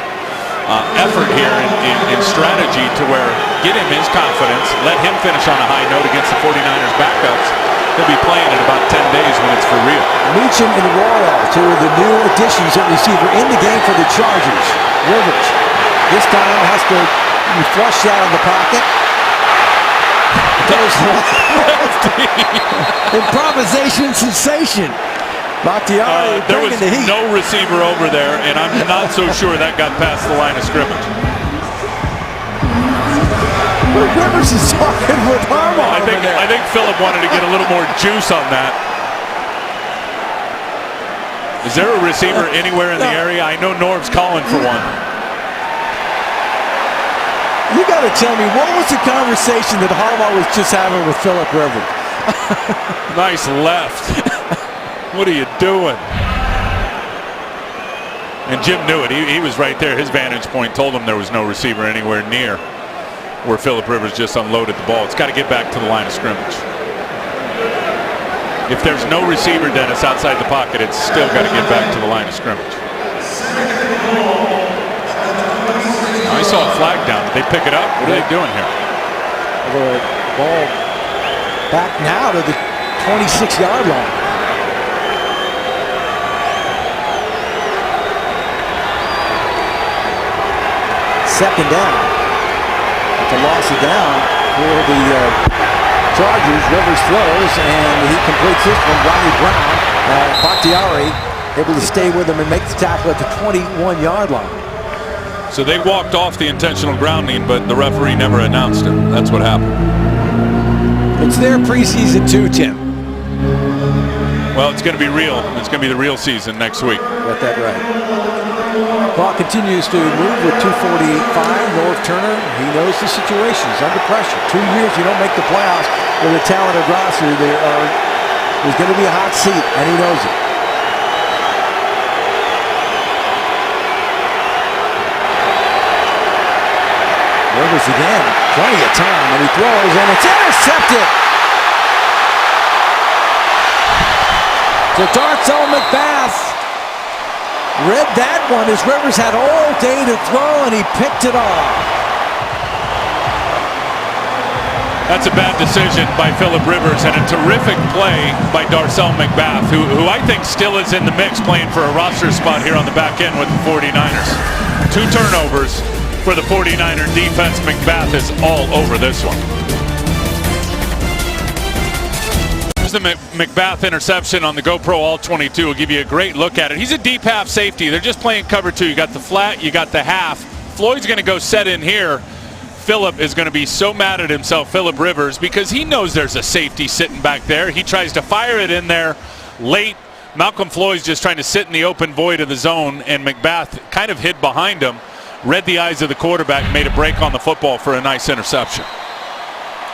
S4: effort here in strategy to where get him his confidence, let him finish on a high note against the 49ers backups. He'll be playing in about 10 days when it's for real. Meacham
S3: and Royal, two of the new additions at receiver in the game for the Chargers. Rivers this time has to be flushed out of the pocket. Goes improvisation sensation. Bakhtiari
S4: there was
S3: the heat.
S4: No receiver over there, and I'm not so sure that got past the line of scrimmage.
S3: Rivers is talking with Harbaugh.
S4: I think Phillip wanted to get a little more juice on that. Is there a receiver anywhere in the area? I know Norm's calling for one.
S3: You got to tell me, what was the conversation that Harbaugh was just having with Phillip Rivers?
S4: Nice left. What are you doing? And Jim knew it. He was right there. His vantage point told him there was no receiver anywhere near where Phillip Rivers just unloaded the ball. It's got to get back to the line of scrimmage. If there's no receiver, Dennis, outside the pocket, it's still got to get back to the line of scrimmage. I saw a flag down. Did they pick it up? What are they doing here?
S3: The ball back now to the 26-yard line. Second down. To loss it down for the Chargers. Rivers throws, and he completes this one. Ronnie Brown. Bakhtiari able to stay with him and make the tackle at the 21-yard line.
S4: So they walked off the intentional grounding, but the referee never announced it. That's what happened.
S3: It's their preseason too, Tim.
S4: Well, it's going to be real. It's going to be the real season next week.
S3: Got that right. Clock continues to move with 2:45. North Turner, he knows the situation. He's under pressure. 2 years you don't make the playoffs with a talented roster. There's going to be a hot seat, and he knows it. Rivers throws again. Plenty of time, and he throws, and it's intercepted. So Darcel McBath read that one as Rivers had all day to throw, and he picked it off.
S4: That's a bad decision by Phillip Rivers and a terrific play by Darcel McBath, who I think still is in the mix playing for a roster spot here on the back end with the 49ers. 2 turnovers for the 49er defense. McBath is all over this one. Here's the McBath interception on the GoPro All-22. We'll give you a great look at it. He's a deep half safety. They're just playing cover 2. You got the flat, you got the half. Floyd's going to go set in here. Phillip is going to be so mad at himself, Phillip Rivers, because he knows there's a safety sitting back there. He tries to fire it in there late. Malcolm Floyd's just trying to sit in the open void of the zone, and McBath kind of hid behind him, read the eyes of the quarterback, made a break on the football for a nice interception.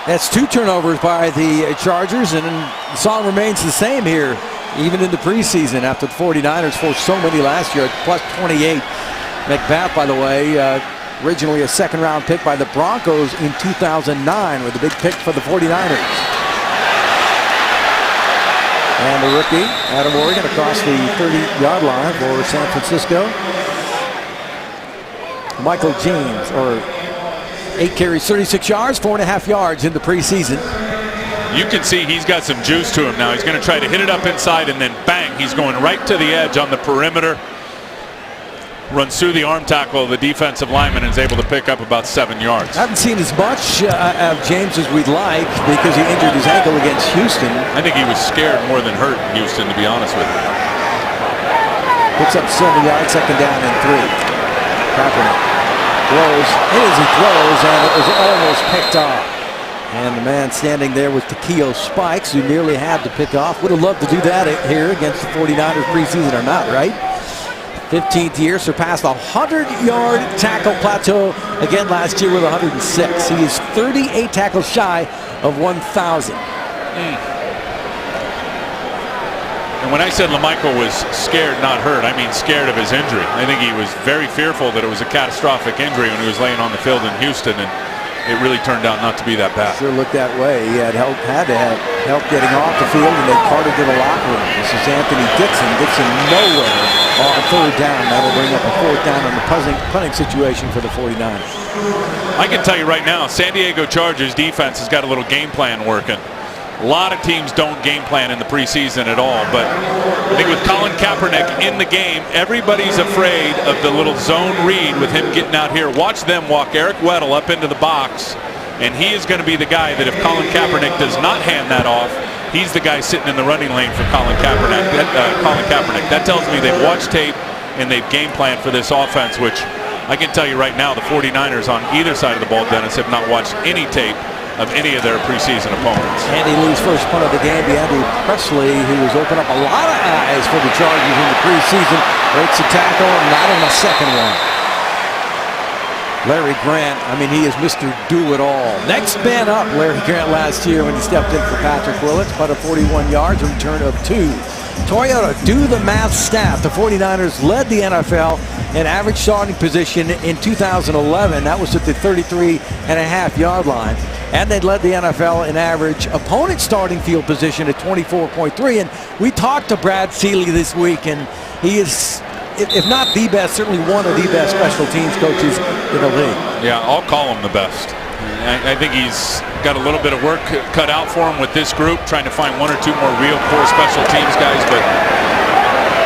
S3: That's 2 turnovers by the Chargers, and the song remains the same here, even in the preseason after the 49ers forced so many last year at plus 28. McBath, by the way, originally a second-round pick by the Broncos in 2009 with a big pick for the 49ers. And the rookie out of Oregon across the 30-yard line for San Francisco. Michael James, or 8 carries, 36 yards, 4.5 yards in the preseason.
S4: You can see he's got some juice to him now. He's going to try to hit it up inside, and then bang, he's going right to the edge on the perimeter. Runs through the arm tackle of the defensive lineman and is able to pick up about 7 yards.
S3: I haven't seen as much of James as we'd like because he injured his ankle against Houston.
S4: I think he was scared more than hurt in Houston, to be honest with you.
S3: Picks up 7 yards, second down and 3. Kaepernick throws, as he throws, and it was almost picked off. And the man standing there was Takeo Spikes, who nearly had to pick off. Would have loved to do that here against the 49ers preseason or not, right? 15th year, surpassed the 100-yard tackle plateau again last year with 106. He is 38 tackles shy of 1,000.
S4: And when I said LaMichael was scared, not hurt, I mean scared of his injury. I think he was very fearful that it was a catastrophic injury when he was laying on the field in Houston, and it really turned out not to be that bad.
S3: Sure looked that way. He had to have help getting off the field, and they carted to the locker room. This is Anthony Dixon. Dixon nowhere on 3rd down. That'll bring up a 4th down on the punting situation for the 49ers.
S4: I can tell you right now, San Diego Chargers defense has got a little game plan working. A lot of teams don't game plan in the preseason at all, but I think with Colin Kaepernick in the game, everybody's afraid of the little zone read with him getting out here. Watch them walk Eric Weddle up into the box, and he is going to be the guy that if Colin Kaepernick does not hand that off, he's the guy sitting in the running lane for Colin Kaepernick. That tells me they've watched tape and they've game planned for this offense, which I can tell you right now, the 49ers on either side of the ball, Dennis, have not watched any tape of any of their preseason opponents.
S3: Andy Lee's first punt of the game, Andrew Presley, who has opened up a lot of eyes for the Chargers in the preseason, breaks a tackle, not on the second one. Larry Grant, I mean, he is Mr. Do-It-All. Next man up, Larry Grant last year when he stepped in for Patrick Willis, but a 41 yards, a return of 2. Toyota, do the math stat. The 49ers led the NFL in average starting position in 2011. That was at the 33.5-yard line. And they led the NFL in average opponent starting field position at 24.3. And we talked to Brad Seeley this week, and he is, if not the best, certainly one of the best special teams coaches in the league.
S4: Yeah, I'll call him the best. I think he's got a little bit of work cut out for him with this group, trying to find 1 or 2 more real core special teams guys, but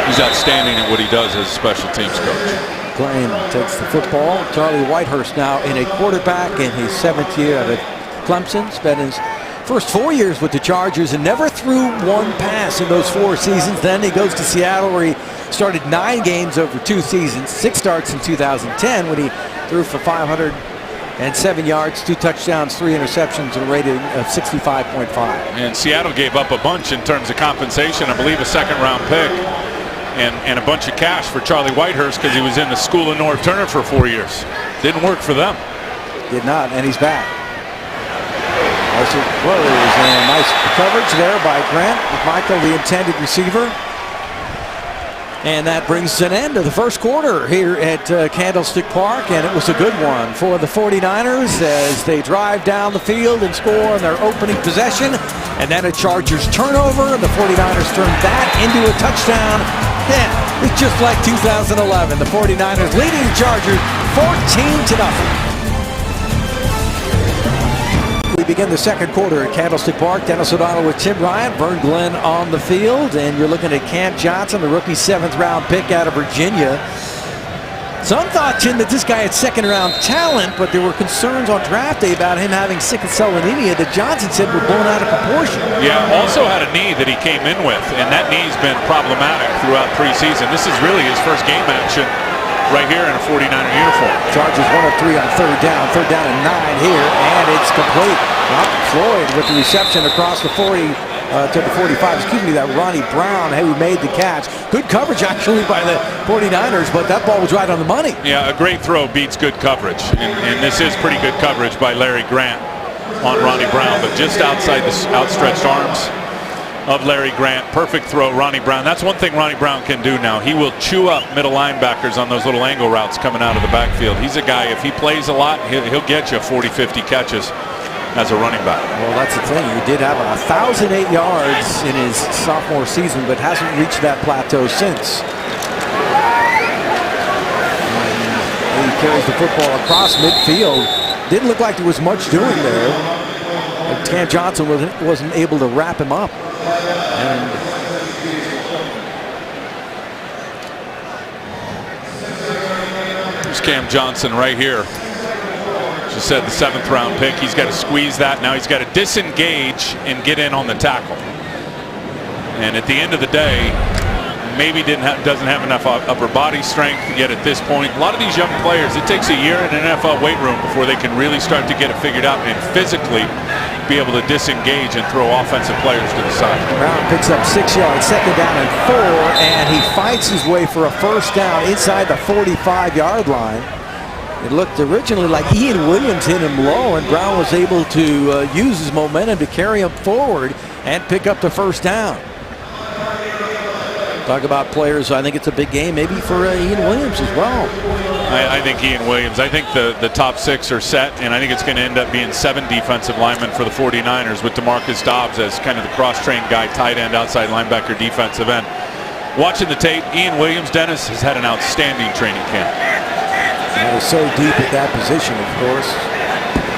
S4: he's outstanding at what he does as a special teams coach.
S3: Klein takes the football. Charlie Whitehurst now in a quarterback in his 7th year at Clemson. Spent his first 4 years with the Chargers and never threw 1 pass in those 4 seasons. Then he goes to Seattle, where he started 9 games over 2 seasons, 6 starts in 2010 when he threw for 507 yards, 2 touchdowns, 3 interceptions, and a rating of 65.5.
S4: And Seattle gave up a bunch in terms of compensation. I believe a 2nd-round pick and a bunch of cash for Charlie Whitehurst because he was in the School of North Turner for 4 years. Didn't work for them.
S3: Did not, and he's back. Nice coverage there by Grant. Michael, the intended receiver. And that brings an end to the first quarter here at Candlestick Park, and it was a good one for the 49ers as they drive down the field and score on their opening possession. And then a Chargers turnover, and the 49ers turn that into a touchdown. Then, it's just like 2011. The 49ers leading the Chargers 14-0. We begin the second quarter at Candlestick Park. Dennis O'Donnell with Tim Ryan, Vern Glenn on the field, and you're looking at Cam Johnson, the rookie 7th-round pick out of Virginia. Some thought, Tim, that this guy had 2nd-round talent, but there were concerns on draft day about him having sickle cell anemia that Johnson said were blown out of proportion.
S4: Yeah, also had a knee that he came in with, and that knee's been problematic throughout preseason. This is really his first game action right here in a 49er uniform.
S3: Chargers 1 of 3 on 3rd down and 9 here, and it's complete. Floyd with the reception across the 40 to the 45. Excuse me, that Ronnie Brown who made the catch. Good coverage actually by the 49ers, but that ball was right on the money.
S4: Yeah, a great throw beats good coverage, and this is pretty good coverage by Larry Grant on Ronnie Brown, but just outside the outstretched arms of Larry Grant. Perfect throw, Ronnie Brown. That's one thing Ronnie Brown can do now. He will chew up middle linebackers on those little angle routes coming out of the backfield. He's a guy, if he plays a lot, he'll get you 40, 50 catches as a running back. Well,
S3: that's the thing. He did have 1,008 yards in his sophomore season, but hasn't reached that plateau since. And he carries the football across midfield. Didn't look like there was much doing there. But Cam Johnson wasn't able to wrap him up. And
S4: there's Cam Johnson right here. Just said the 7th-round pick. He's got to squeeze that. Now he's got to disengage and get in on the tackle. And at the end of the day, maybe doesn't have enough upper body strength yet at this point. A lot of these young players, it takes a year in an NFL weight room before they can really start to get it figured out and physically be able to disengage and throw offensive players to the side.
S3: Brown picks up 6 yards, 2nd down and 4, and he fights his way for a 1st down inside the 45-yard line. It looked originally like Ian Williams hit him low, and Brown was able to use his momentum to carry him forward and pick up the 1st down. Talk about players, I think it's a big game maybe for Ian Williams as well.
S4: I think Ian Williams, I think the top 6 are set, and I think it's going to end up being 7 defensive linemen for the 49ers with DeMarcus Dobbs as kind of the cross-trained guy, tight end, outside linebacker, defensive end. Watching the tape, Ian Williams, Dennis, has had an outstanding training camp.
S3: He was so deep at that position, of course.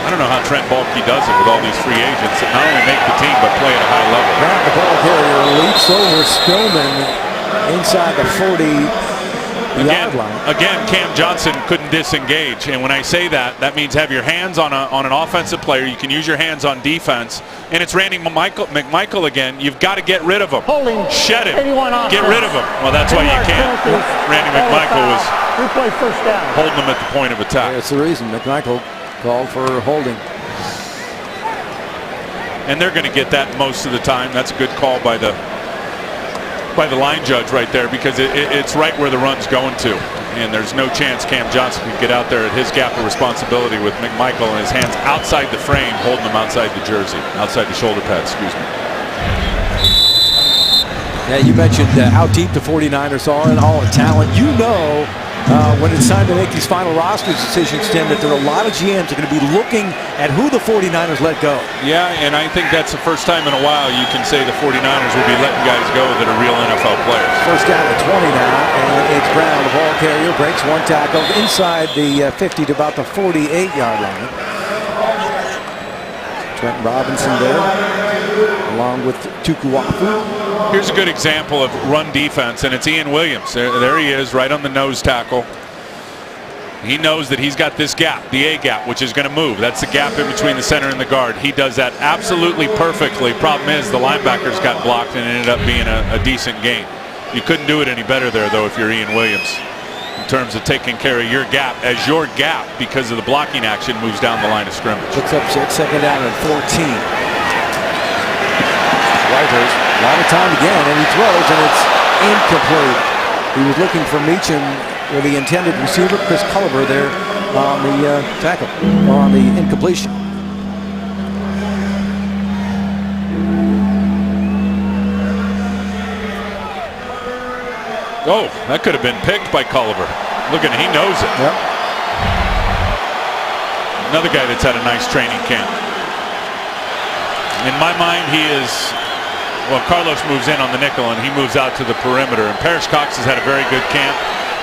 S4: I don't know how Trent Baalke does it with all these free agents that not only make the team but play at a high level.
S3: Now the ball carrier leaps over Spillman inside the 40-yard line.
S4: Again, Cam Johnson couldn't disengage, and when I say that, that means have your hands on an offensive player. You can use your hands on defense, and it's Randy McMichael again. You've got to get rid of him. Shed him. Get rid of him. Well, that's why you can't. Randy McMichael was holding him at the point of attack.
S3: That's the reason McMichael called for holding.
S4: And they're going to get that most of the time. That's a good call by the line judge right there, because it's right where the run's going to, and there's no chance Cam Johnson can get out there at his gap of responsibility with McMichael and his hands outside the frame, holding him outside the jersey, outside the shoulder pad, excuse me.
S3: Yeah, you mentioned how deep the 49ers are and all the talent. You know, when it's time to make these final roster decisions, Tim, that there are a lot of GMs that are going to be looking at who the 49ers let go.
S4: Yeah, and I think that's the first time in a while you can say the 49ers will be letting guys go that are real NFL players.
S3: 1st down at 20 now, and it's Brown, the ball carrier, breaks 1 tackle inside the 50 to about the 48-yard line. Trent Robinson there, along with Tukuafu.
S4: Here's a good example of run defense, and it's Ian Williams. There he is, right on the nose tackle. He knows that he's got this gap, the A gap, which is going to move. That's the gap in between the center and the guard. He does that absolutely perfectly. Problem is the linebackers got blocked and it ended up being a decent gain. You couldn't do it any better there, though, if you're Ian Williams, in terms of taking care of your gap, as your gap, because of the blocking action, moves down the line of scrimmage.
S3: Picks up 6, 2nd down and 14. Whitehurst, a lot of time again, and he throws, and it's incomplete. He was looking for Meacham, or the intended receiver, Chris Culliver, there on the tackle, on the incompletion.
S4: Oh, that could have been picked by Culliver. Look at him, he knows it.
S3: Yep.
S4: Another guy that's had a nice training camp. In my mind, he is, well, Carlos moves in on the nickel and he moves out to the perimeter. And Parrish Cox has had a very good camp.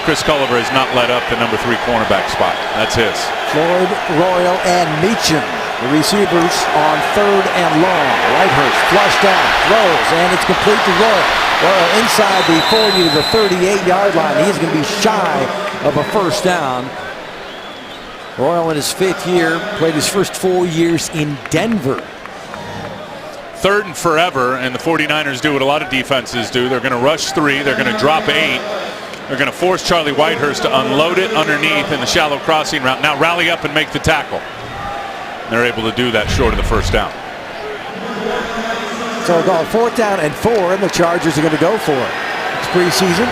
S4: Chris Culliver has not let up the number 3 cornerback spot. That's his.
S3: Floyd, Royal, and Meacham, the receivers on 3rd and long. Whitehurst flushed out, throws, and it's complete to Royal. Royal inside the 40 to the 38-yard line. He's going to be shy of a first down. Royal in his 5th year, played his first 4 years in Denver.
S4: 3rd and forever, and the 49ers do what a lot of defenses do. They're going to rush 3. They're going to drop 8. They're going to force Charlie Whitehurst to unload it underneath in the shallow crossing route. Now rally up and make the tackle. They're able to do that short of the first down.
S3: So we're going 4th down and 4, and the Chargers are going to go for it. It's preseason.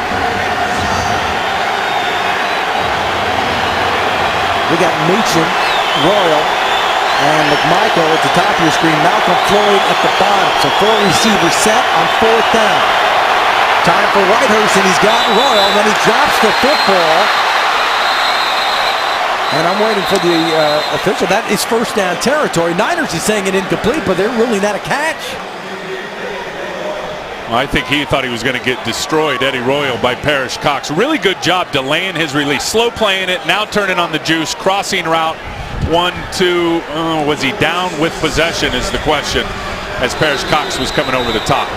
S3: We got Meacham, Royal, and McMichael at the top of your screen. Malcolm Floyd at the bottom. So 4 receivers set on 4th down. Time for Whitehurst, and he's got Royal. Then he drops the football. And I'm waiting for the official. That is first down territory. Niners is saying it incomplete, but they're ruling that a catch.
S4: Well, I think he thought he was going to get destroyed, Eddie Royal, by Parrish Cox. Really good job delaying his release. Slow playing it, now turning on the juice. Crossing route, 1, 2. Was he down with possession is the question as Parrish Cox was coming over the top.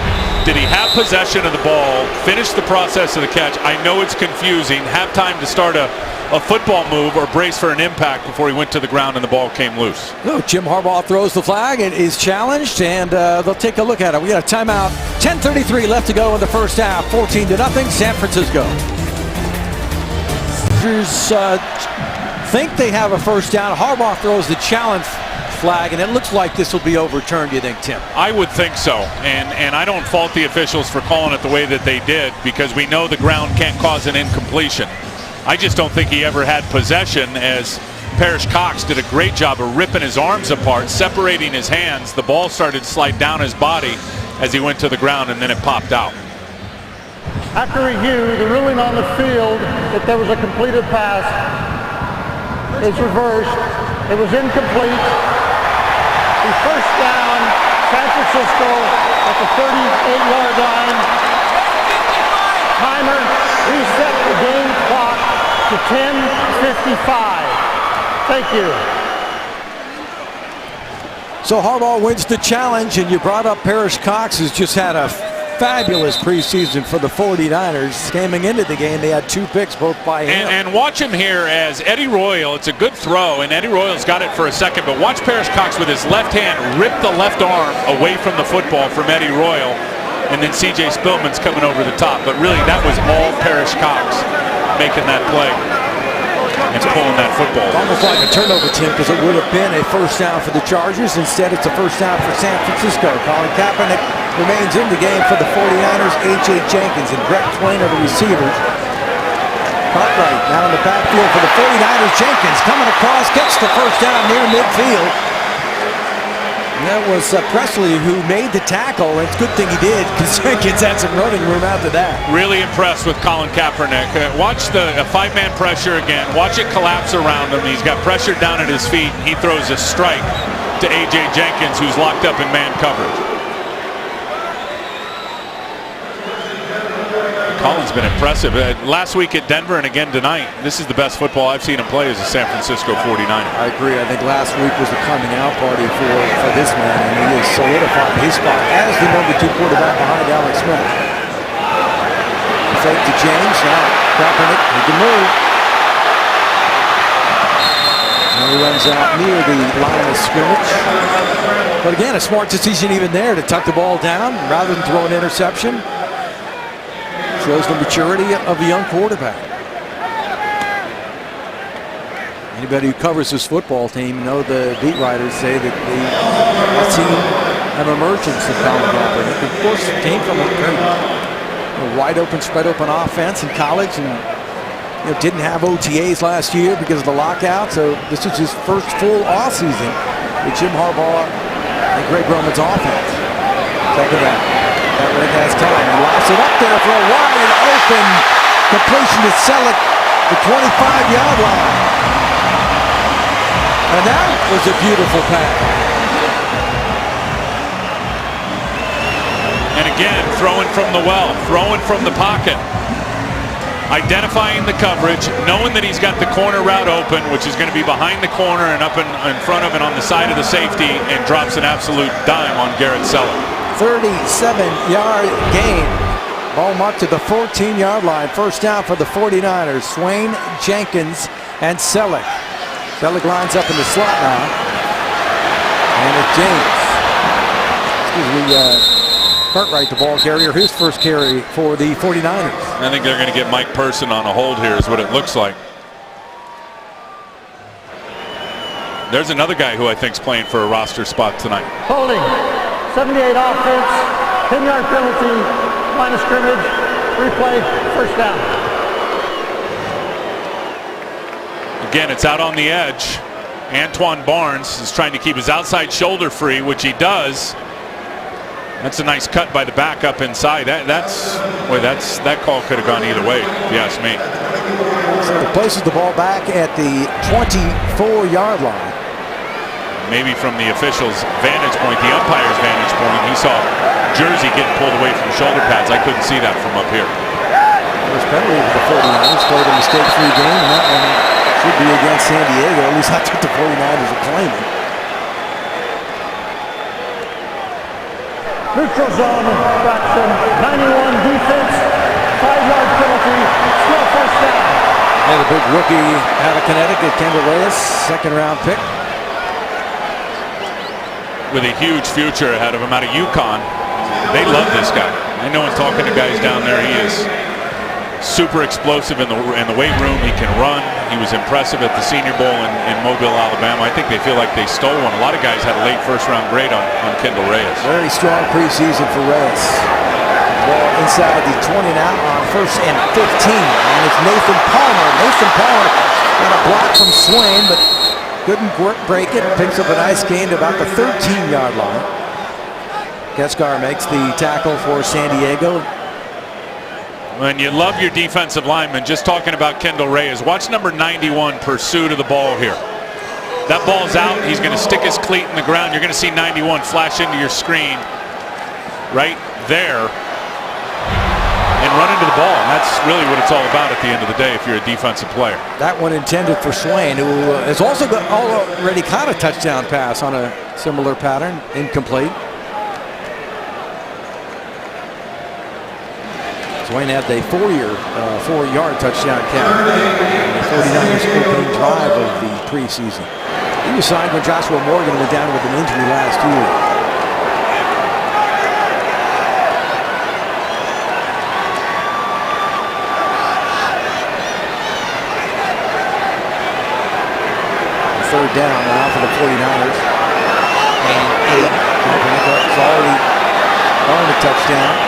S4: Did he have possession of the ball, finish the process of the catch? I know it's confusing. Have time to start a football move or brace for an impact before he went to the ground and the ball came loose.
S3: No, Jim Harbaugh throws the flag. It is challenged, and they'll take a look at it. We got a timeout. 10:33 left to go in the first half. 14-0, San Francisco. Think they have a first down. Harbaugh throws the challenge flag, and it looks like this will be overturned, you think, Tim?
S4: I would think so, and I don't fault the officials for calling it the way that they did, because we know the ground can't cause an incompletion. I just don't think he ever had possession, as Parrish Cox did a great job of ripping his arms apart, separating his hands. The ball started to slide down his body as he went to the ground, and then it popped out.
S7: After review, the ruling on the field that there was a completed pass is reversed. It was incomplete. The first down, San Francisco at the 38-yard line. Timer reset the game clock to 10:55. Thank you.
S3: So Harbaugh wins the challenge, and you brought up Parrish Cox, who's just had a fabulous preseason for the 49ers. Coming into the game, they had 2 picks, both by him.
S4: And watch him here as Eddie Royal. It's a good throw, and Eddie Royal's got it for a second, but watch Parrish Cox with his left hand rip the left arm away from the football from Eddie Royal, and then C.J. Spillman's coming over the top. But really, that was all Parrish Cox making that play and pulling that football.
S3: Almost like a turnover, Tim, because it would have been a first down for the Chargers. Instead, it's a first down for San Francisco. Colin Kaepernick remains in the game for the 49ers. A.J. Jenkins and Brett Twain are the receivers. Cartwright down in the backfield for the 49ers. Jenkins coming across, gets the first down near midfield. And that was Presley who made the tackle. It's a good thing he did, because Jenkins had some running room after that.
S4: Really impressed with Colin Kaepernick. Watch the 5-man pressure again. Watch it collapse around him. He's got pressure down at his feet. He throws a strike to A.J. Jenkins, who's locked up in man coverage. Colin's been impressive. Last week at Denver and again tonight, this is the best football I've seen him play as a San Francisco 49er.
S3: I agree. I think last week was the coming out party for this man, and he has solidified his spot as the number 2 quarterback behind Alex Smith. Fake to James. Now Kaepernick, he can move. And he runs out near the line of scrimmage. But again, a smart decision even there to tuck the ball down rather than throw an interception. Shows the maturity of a young quarterback. Anybody who covers this football team know the beat writers say that they've seen an emergence of Colin Kaepernick. Of course, it came from a very wide open, spread open offense in college, and didn't have OTAs last year because of the lockout. So this is his first full off season with Jim Harbaugh and Greg Roman's offense. Second down. Kaepernick has time. He lofts it up there for a wide open Completion to Selleck, the 25-yard line. And that was a beautiful pass.
S4: And again, throwing from the well, throwing from the pocket. Identifying the coverage, knowing that he's got the corner route open, which is going to be behind the corner and up in front of and on the side of the safety, and drops an absolute dime on Garrett Selleck.
S3: 37-yard gain. Ball marked to the 14-yard line. First down for the 49ers. Swain, Jenkins, and Selleck. Selleck lines up in the slot now. And it's James. Cartwright, the ball carrier, his first carry for the 49ers.
S4: I think they're going to get Mike Person on a hold here is what it looks like. There's another guy who I think is playing for a roster spot tonight.
S7: Holding, 78 offense, 10-yard penalty, line of scrimmage, replay, first down.
S4: Again, it's out on the edge. Antoine Barnes is trying to keep his outside shoulder free, which he does. That's a nice cut by the back up inside. That call could have gone either way, if you ask me.
S3: So it places the ball back at the 24-yard line.
S4: Maybe from the official's vantage point, the umpire's vantage point, he saw Jersey getting pulled away from shoulder pads. I couldn't see that from up here.
S3: First penalty with the 49ers, played a mistake-free game, and that one should be against San Diego. At least that's what the 49ers are claiming.
S7: Neutral zone infraction, 91 defense, 5-yard penalty, still first down.
S3: And the big rookie out of Connecticut, Kendall Reyes, second-round pick.
S4: With a huge future ahead of him out of UConn. They love this guy. I know in talking to guys down there, he is super explosive in the weight room. He can run. He was impressive at the Senior Bowl in Mobile, Alabama. I think they feel like they stole one. A lot of guys had a late first-round grade on Kendall Reyes.
S3: Very strong preseason for Reyes. Ball inside the 20 now on 1st and 15. And it's Nathan Palmer. Nathan Palmer got a block from Swain, but couldn't break it. Picks up a nice gain to about the 13-yard line. Keskar makes the tackle for San Diego.
S4: When you love your defensive lineman, just talking about Kendall Reyes, watch number 91 pursue to the ball here. That ball's out. He's going to stick his cleat in the ground. You're going to see 91 flash into your screen right there and run into the ball. And that's really what it's all about at the end of the day if you're a defensive player. That
S3: one intended for Swain, who has also already caught a touchdown pass on a similar pattern, incomplete. Swain had a 4-yard touchdown catch. The 49ers opening drive of the preseason. He was signed when Joshua Morgan went down with an injury last year. Third down now for the 49ers. And 8. It's already on the touchdown.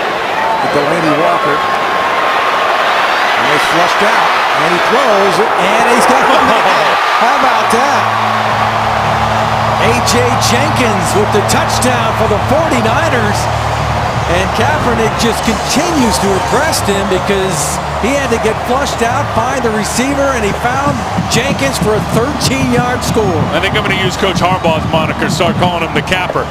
S3: Delaney Walker. And it's flushed out. And he throws it. And he's got one. How about that? A.J. Jenkins with the touchdown for the 49ers. And Kaepernick just continues to impress him because he had to get flushed out, find the receiver, and he found Jenkins for a 13-yard score.
S4: I think I'm going to use Coach Harbaugh's moniker, start calling him the capper.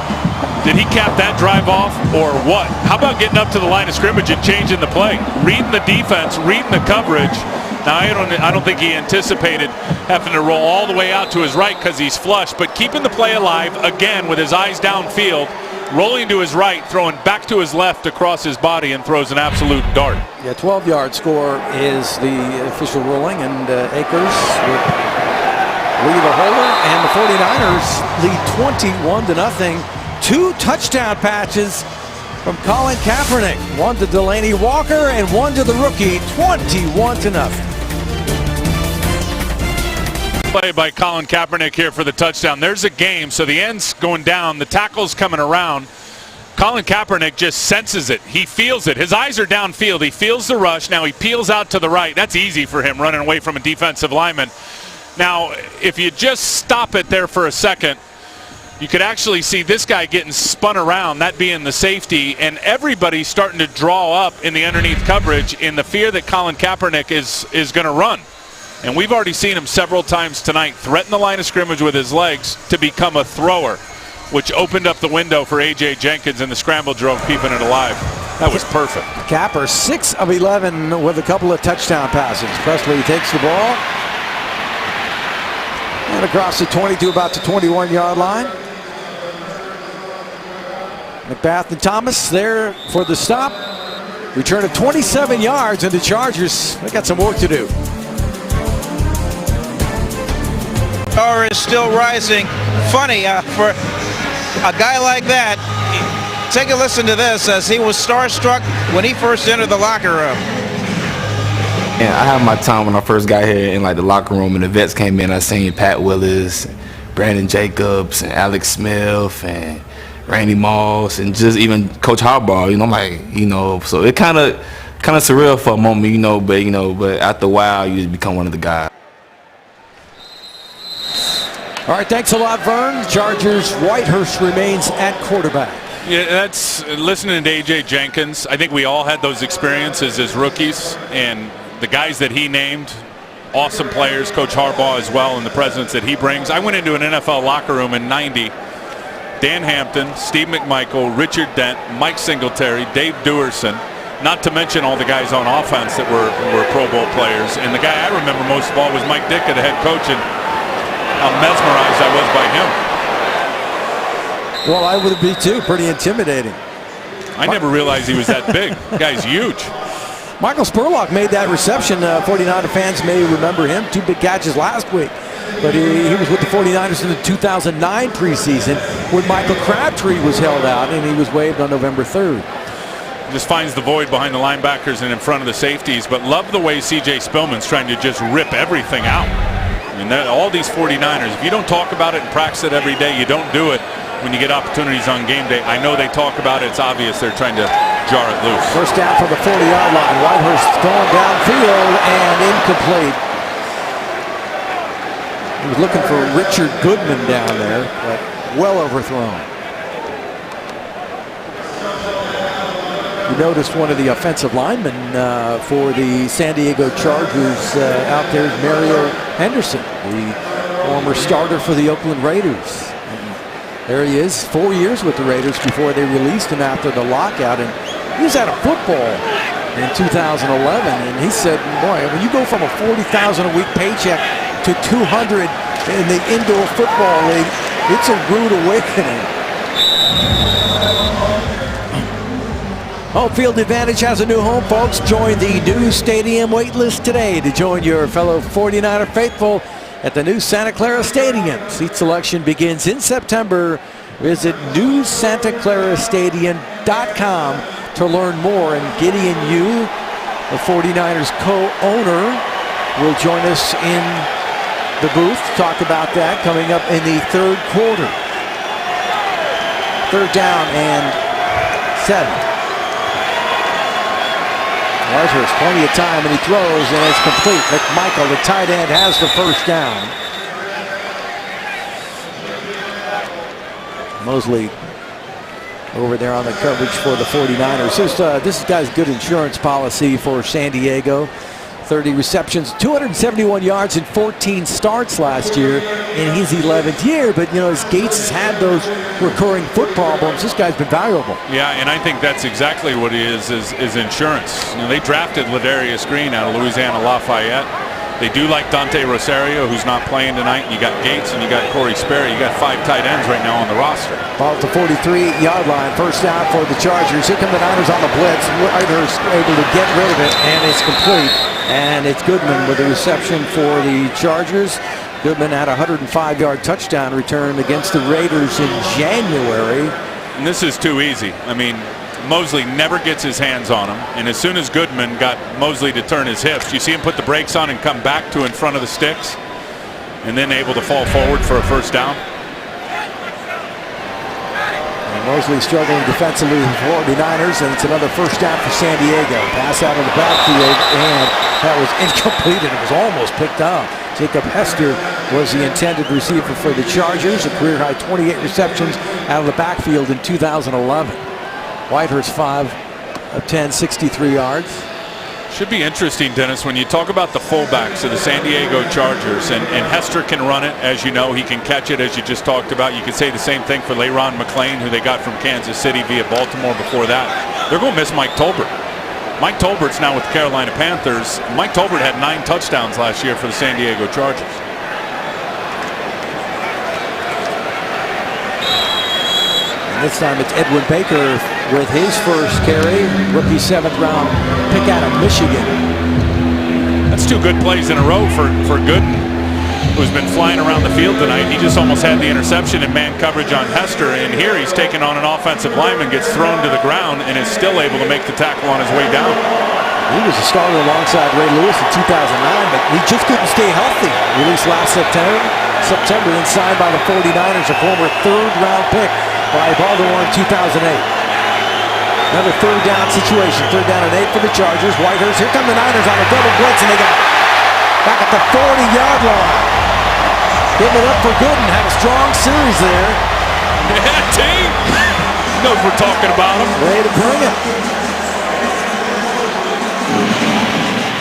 S4: Did he cap that drive off or what? How about getting up to the line of scrimmage and changing the play? Reading the defense, reading the coverage. Now, I don't think he anticipated having to roll all the way out to his right because he's flush, but keeping the play alive, again, with his eyes downfield, rolling to his right, throwing back to his left across his body, and throws an absolute dart.
S3: Yeah, 12-yard score is the official ruling, and Akers would lead the holder, and the 49ers lead 21-0. 2 touchdown passes from Colin Kaepernick. One to Delaney Walker and one to the rookie, 21-0.
S4: Play by Colin Kaepernick here for the touchdown. There's a game, so the end's going down, the tackle's coming around. Colin Kaepernick just senses it. He feels it. His eyes are downfield. He feels the rush. Now he peels out to the right. That's easy for him, running away from a defensive lineman. Now, if you just stop it there for a second, you could actually see this guy getting spun around, that being the safety, and everybody starting to draw up in the underneath coverage in the fear that Colin Kaepernick is going to run. And we've already seen him several times tonight threaten the line of scrimmage with his legs to become a thrower, which opened up the window for A.J. Jenkins, and the scramble drove keeping it alive. That was perfect.
S3: Capper, 6 of 11 with a couple of touchdown passes. Presley takes the ball. And across the 22, about the 21-yard line. McBath and Thomas there for the stop. Return of 27 yards, and the Chargers, they got some work to do.
S6: Power is still rising. Funny, for a guy like that, take a listen to this as he was starstruck when he first entered the locker room.
S8: Yeah, I had my time when I first got here in like the locker room, and the vets came in. I seen Pat Willis, Brandon Jacobs, and Alex Smith, and Randy Moss, and just even Coach Harbaugh. I'm like, so it kind of surreal for a moment, but after a while, you just become one of the guys.
S3: All right, thanks a lot, Vern. Chargers, Whitehurst remains at quarterback.
S4: Yeah, that's listening to A.J. Jenkins. I think we all had those experiences as rookies, and the guys that he named, awesome players, Coach Harbaugh as well, and the presence that he brings. I went into an NFL locker room in '90. Dan Hampton, Steve McMichael, Richard Dent, Mike Singletary, Dave Duerson, not to mention all the guys on offense that were Pro Bowl players. And the guy I remember most of all was Mike Ditka, the head coach, and how mesmerized I was by him.
S3: Well, I would be too. Pretty intimidating.
S4: I never realized he was that big. The guy's huge.
S3: Michael Spurlock made that reception. 49er fans may remember him. 2 big catches last week. But he was with the 49ers in the 2009 preseason when Michael Crabtree was held out, and he was waived on November 3rd.
S4: Just finds the void behind the linebackers and in front of the safeties. But love the way C.J. Spillman's trying to just rip everything out. I mean, all these 49ers, if you don't talk about it and practice it every day, you don't do it when you get opportunities on game day. I know they talk about it. It's obvious they're trying to jar it loose.
S3: First down from the 40-yard line. Whitehurst going downfield and incomplete. He was looking for Richard Goodman down there, but well overthrown. You noticed one of the offensive linemen for the San Diego Chargers out there is Mario Henderson, the former starter for the Oakland Raiders. And there he is, 4 years with the Raiders before they released him after the lockout. And he was out of football in 2011. And he said, boy, when you go from a $40,000 a week paycheck to 200 in the indoor football league, it's a rude awakening. Home Field Advantage has a new home, folks. Join the new stadium wait list today to join your fellow 49er faithful at the new Santa Clara Stadium. Seat selection begins in September. Visit newsantaclarastadium.com to learn more. And Gideon Yu, the 49ers co-owner, will join us in the booth to talk about that coming up in the third quarter. 3rd down and 7. Whitehurst, plenty of time, and he throws, and it's complete. McMichael, the tight end, has the first down. Mosley over there on the coverage for the 49ers. This guy's good insurance policy for San Diego. 30 receptions, 271 yards, and 14 starts last year in his 11th year. But, as Gates has had those recurring foot problems, this guy's been valuable.
S4: Yeah, and I think that's exactly what he is insurance. They drafted Ladarius Green out of Louisiana Lafayette. They do like Dante Rosario, who's not playing tonight. You got Gates and you got Corey Sperry. You got 5 tight ends right now on the roster.
S3: Ball at the 43-yard line. First down for the Chargers. Here come the Niners on the blitz. Whitehurst able to get rid of it, and it's complete. And it's Goodman with the reception for the Chargers. Goodman had a 105-yard touchdown return against the Raiders in January.
S4: And this is too easy. I mean, Mosley never gets his hands on him, and as soon as Goodman got Mosley to turn his hips, you see him put the brakes on and come back to in front of the sticks, and then able to fall forward for a first down.
S3: And Mosley struggling defensively with the 49ers, and it's another first down for San Diego. Pass out of the backfield, and that was incomplete, and it was almost picked up. Jacob Hester was the intended receiver for the Chargers, a career-high 28 receptions out of the backfield in 2011. Whitehurst 5 of 10, 63 yards.
S4: Should be interesting, Dennis, when you talk about the fullbacks of the San Diego Chargers, and Hester can run it, as you know. He can catch it, as you just talked about. You could say the same thing for Le'Ron McClain, who they got from Kansas City via Baltimore before that. They're going to miss Mike Tolbert. Mike Tolbert's now with the Carolina Panthers. Mike Tolbert had 9 touchdowns last year for the San Diego Chargers.
S3: And this time it's Edwin Baker with his first carry, rookie 7th round pick out of Michigan.
S4: That's 2 good plays in a row for Gooden, who's been flying around the field tonight. He just almost had the interception in man coverage on Hester, and here he's taking on an offensive lineman, gets thrown to the ground, and is still able to make the tackle on his way down.
S3: He was a starter alongside Ray Lewis in 2009, but he just couldn't stay healthy. Released last September, then signed by the 49ers, a former 3rd round pick by Baltimore in 2008. Another 3rd down situation, 3rd down and 8 for the Chargers. Whitehurst, here come the Niners on a double blitz, and they got back at the 40-yard line. Giving it up for Gooden, had a strong series there.
S4: Yeah, team knows we're talking about him.
S3: Way to bring it.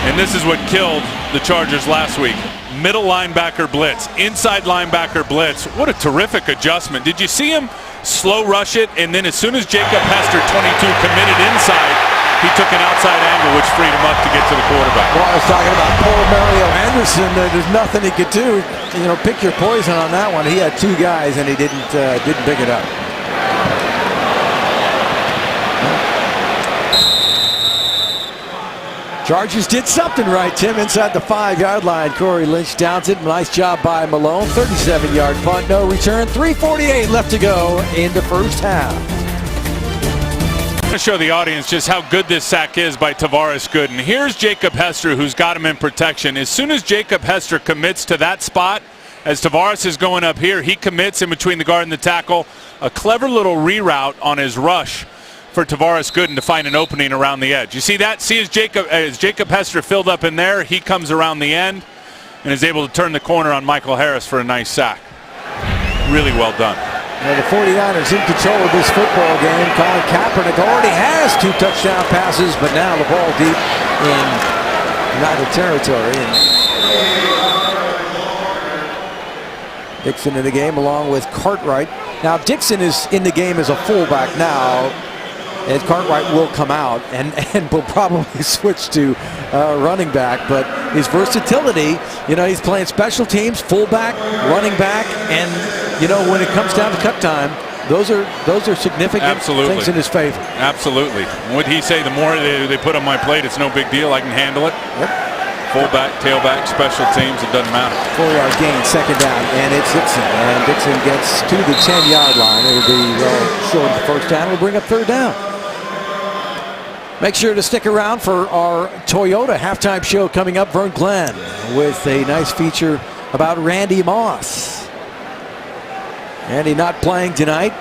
S4: And this is what killed the Chargers last week. Middle linebacker blitz, inside linebacker blitz. What a terrific adjustment. Did you see him slow rush it, and then as soon as Jacob Hester, 22, committed inside, he took an outside angle, which freed him up to get to the quarterback.
S3: Well, I was talking about poor Mario Henderson. There's nothing he could do. You know, pick your poison on that one. He had 2 guys, and he didn't pick it up. Chargers did something right, Tim, inside the 5-yard line. Corey Lynch downs it. Nice job by Malone. 37-yard punt, no return. 3:48 left to go in the first half.
S4: I'm going to show the audience just how good this sack is by Tavares Gooden. Here's Jacob Hester, who's got him in protection. As soon as Jacob Hester commits to that spot, as Tavares is going up here, he commits in between the guard and the tackle. A clever little reroute on his rush for Tavares Gooden to find an opening around the edge. You see that? See as Jacob Hester filled up in there, he comes around the end and is able to turn the corner on Michael Harris for a nice sack. Really well done.
S3: Now the 49ers in control of this football game. Colin Kaepernick already has 2 touchdown passes, but now the ball deep in United territory. And Dixon in the game along with Cartwright. Now Dixon is in the game as a fullback now. Ed Cartwright will come out and will probably switch to running back, but his versatility, you know, he's playing special teams, fullback, running back, and you know, when it comes down to cut time, those are significant things in his favor.
S4: Absolutely. Would he say the more they put on my plate, it's no big deal, I can handle it?
S3: Yep.
S4: Fullback, tailback, special teams, it doesn't matter.
S3: 4-yard gain, 2nd down, and it's Dixon. And Dixon gets to the 10-yard line. It'll be short the first down. We'll bring up 3rd down. Make sure to stick around for our Toyota halftime show coming up. Vern Glenn with a nice feature about Randy Moss. Randy not playing tonight.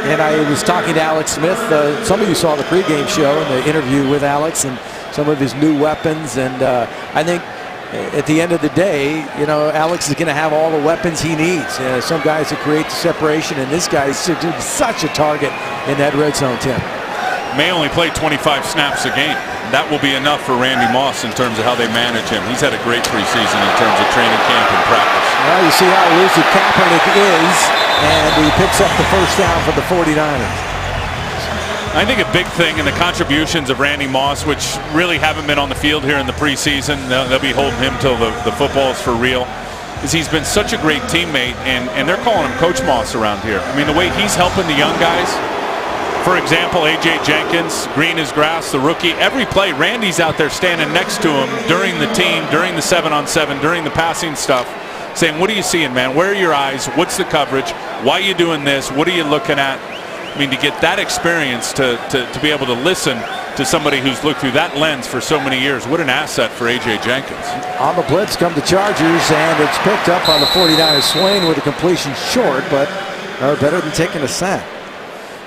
S3: And I was talking to Alex Smith. Some of you saw the pregame show and the interview with Alex and some of his new weapons. And I think at the end of the day, you know, Alex is going to have all the weapons he needs. Some guys that create the separation, and this guy is such a target in that red zone, Tim.
S4: May only play 25 snaps a game. That will be enough for Randy Moss in terms of how they manage him. He's had a great preseason in terms of training camp and practice.
S3: Well, you see how elusive Kaepernick is, and he picks up the first down for the 49ers.
S4: I think a big thing in the contributions of Randy Moss, which really haven't been on the field here in the preseason, they'll be holding him till the football is for real, is he's been such a great teammate, and they're calling him Coach Moss around here. I mean, the way he's helping the young guys. For example, A.J. Jenkins, green as grass, the rookie. Every play, Randy's out there standing next to him during the team, during the 7-on-7, during the passing stuff, saying, what are you seeing, man? Where are your eyes? What's the coverage? Why are you doing this? What are you looking at? I mean, to get that experience, to be able to listen to somebody who's looked through that lens for so many years, what an asset for A.J. Jenkins.
S3: On the blitz come the Chargers, and it's picked up on the 49ers. Swain with a completion short, but better than taking a sack.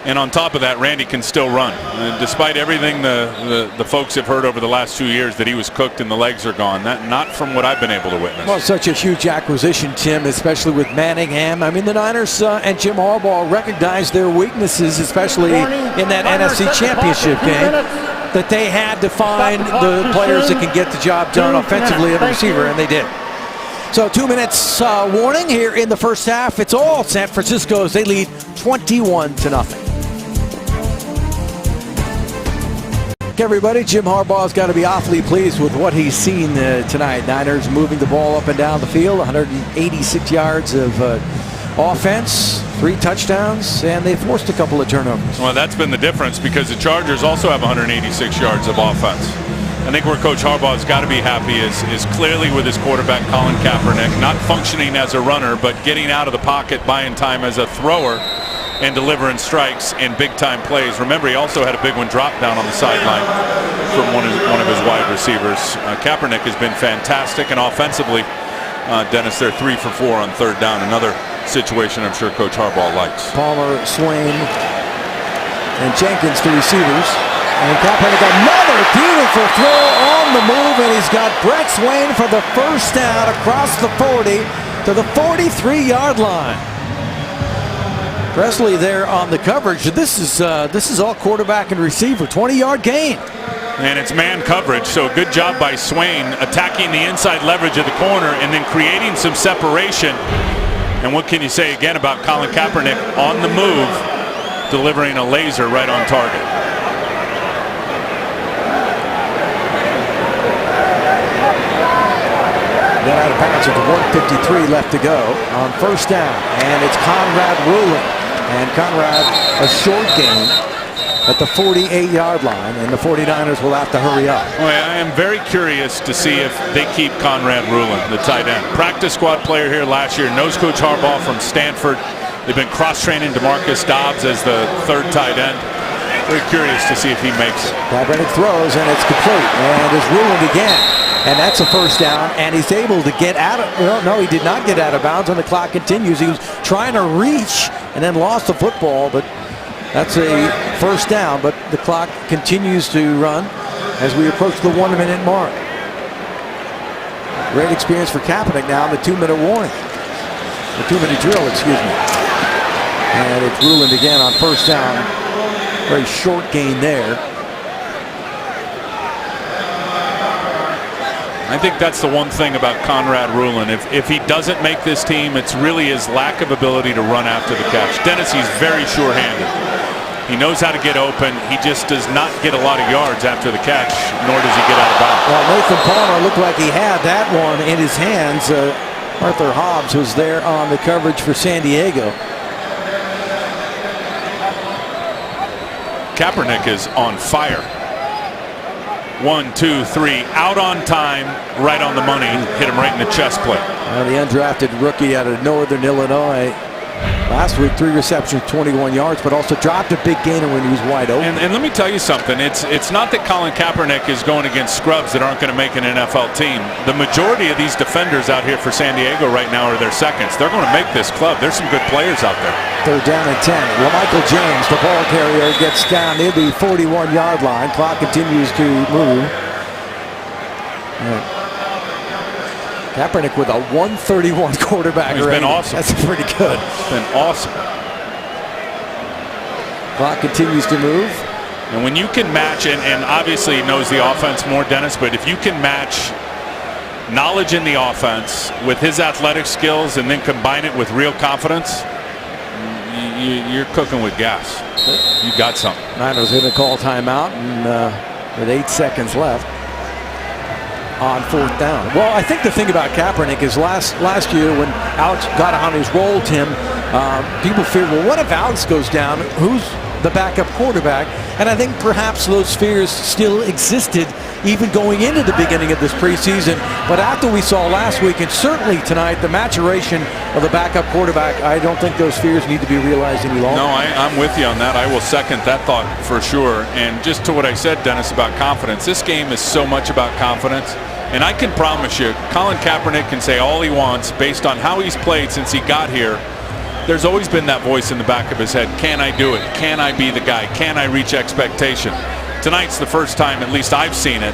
S4: And on top of that, Randy can still run. Despite everything the folks have heard over the last 2 years that he was cooked and the legs are gone. Not from what I've been able to witness.
S3: Well, such a huge acquisition, Tim, especially with Manningham. I mean, the Niners and Jim Harbaugh recognized their weaknesses, especially in that NFC Championship game, that they had to find the players that can get the job done offensively at the receiver, and they did. So 2 minutes warning here in the first half. It's all San Francisco as they lead 21-0. Everybody, Jim Harbaugh's got to be awfully pleased with what he's seen tonight. Niners moving the ball up and down the field, 186 yards of offense, 3 touchdowns, and they forced a couple of turnovers.
S4: Well, that's been the difference because the Chargers also have 186 yards of offense. I think where Coach Harbaugh's got to be happy is clearly with his quarterback, Colin Kaepernick, not functioning as a runner, but getting out of the pocket, buying time as a thrower, and delivering strikes in big-time plays. Remember, he also had a big one drop down on the sideline from one of his wide receivers. Kaepernick has been fantastic, and offensively, Dennis, they're 3 for 4 on 3rd down. Another situation I'm sure Coach Harbaugh likes.
S3: Palmer, Swain, and Jenkins, the receivers. And Kaepernick, another beautiful throw on the move, and he's got Brett Swain for the first down across the 40 to the 43-yard line. Presley there on the coverage. This is all quarterback and receiver. 20-yard gain.
S4: And it's man coverage, so a good job by Swain attacking the inside leverage of the corner and then creating some separation. And what can you say again about Colin Kaepernick on the move, delivering a laser right on target.
S3: Then out of bounds with 1:53 left to go on 1st down. And it's Conrad Rulin. And Conrad, a short gain at the 48-yard line, and the 49ers will have to hurry up.
S4: Well, I am very curious to see if they keep Conrad Rulin, the tight end. Practice squad player here last year, knows Coach Harbaugh from Stanford. They've been cross-training DeMarcus Dobbs as the 3rd tight end. Very curious to see if he makes it.
S3: Kaepernick throws, and it's complete. And it's Rulin again. And that's a 1st down, and he's able to get out of, well, no, he did not get out of bounds, and the clock continues. He was trying to reach and then lost the football, but that's a 1st down, but the clock continues to run as we approach the 1-minute mark. Great experience for Kaepernick now in the 2-minute warning. The 2-minute drill, excuse me. And it's Rulin again on 1st down. Very short gain there.
S4: I think that's the one thing about Conrad Rulin. If he doesn't make this team, it's really his lack of ability to run after the catch. Dennis, he's very sure-handed. He knows how to get open. He just does not get a lot of yards after the catch, nor does he get out of bounds.
S3: Well, Nathan Palmer looked like he had that one in his hands. Arthur Hobbs was there on the coverage for San Diego.
S4: Kaepernick is on fire. 1, 2, 3, out on time, right on the money, hit him right in the chest plate.
S3: The undrafted rookie out of Northern Illinois. Last week, 3 receptions, 21 yards, but also dropped a big gainer when he was wide open.
S4: And let me tell you something. It's not that Colin Kaepernick is going against scrubs that aren't going to make an NFL team. The majority of these defenders out here for San Diego right now are their seconds. They're going to make this club. There's some good players out there.
S3: 3rd down and 10. LaMichael James, the ball carrier, gets down near the 41-yard line. Clock continues to move. Kaepernick with a 131 quarterback rating.
S4: He's been awesome.
S3: That's pretty good.
S4: It's been awesome.
S3: Clock continues to move.
S4: And when you can match, and obviously he knows the offense more, Dennis, but if you can match knowledge in the offense with his athletic skills and then combine it with real confidence, you're cooking with gas. You got something.
S3: Niners going to call timeout, and with 8 seconds left on 4th down. Well, I think the thing about Kaepernick is last year when Alex got on his roll, Tim, people feared, well, what if Alex goes down? Who's the backup quarterback? And I think perhaps those fears still existed even going into the beginning of this preseason. But after we saw last week, and certainly tonight, the maturation of the backup quarterback, I don't think those fears need to be realized any longer.
S4: No, I'm with you on that. I will second that thought for sure. And just to what I said, Dennis, about confidence, this game is so much about confidence. And I can promise you, Colin Kaepernick can say all he wants based on how he's played since he got here. there's always been that voice in the back of his head. Can I do it? Can I be the guy? Can I reach expectation? Tonight's the first time, at least I've seen it,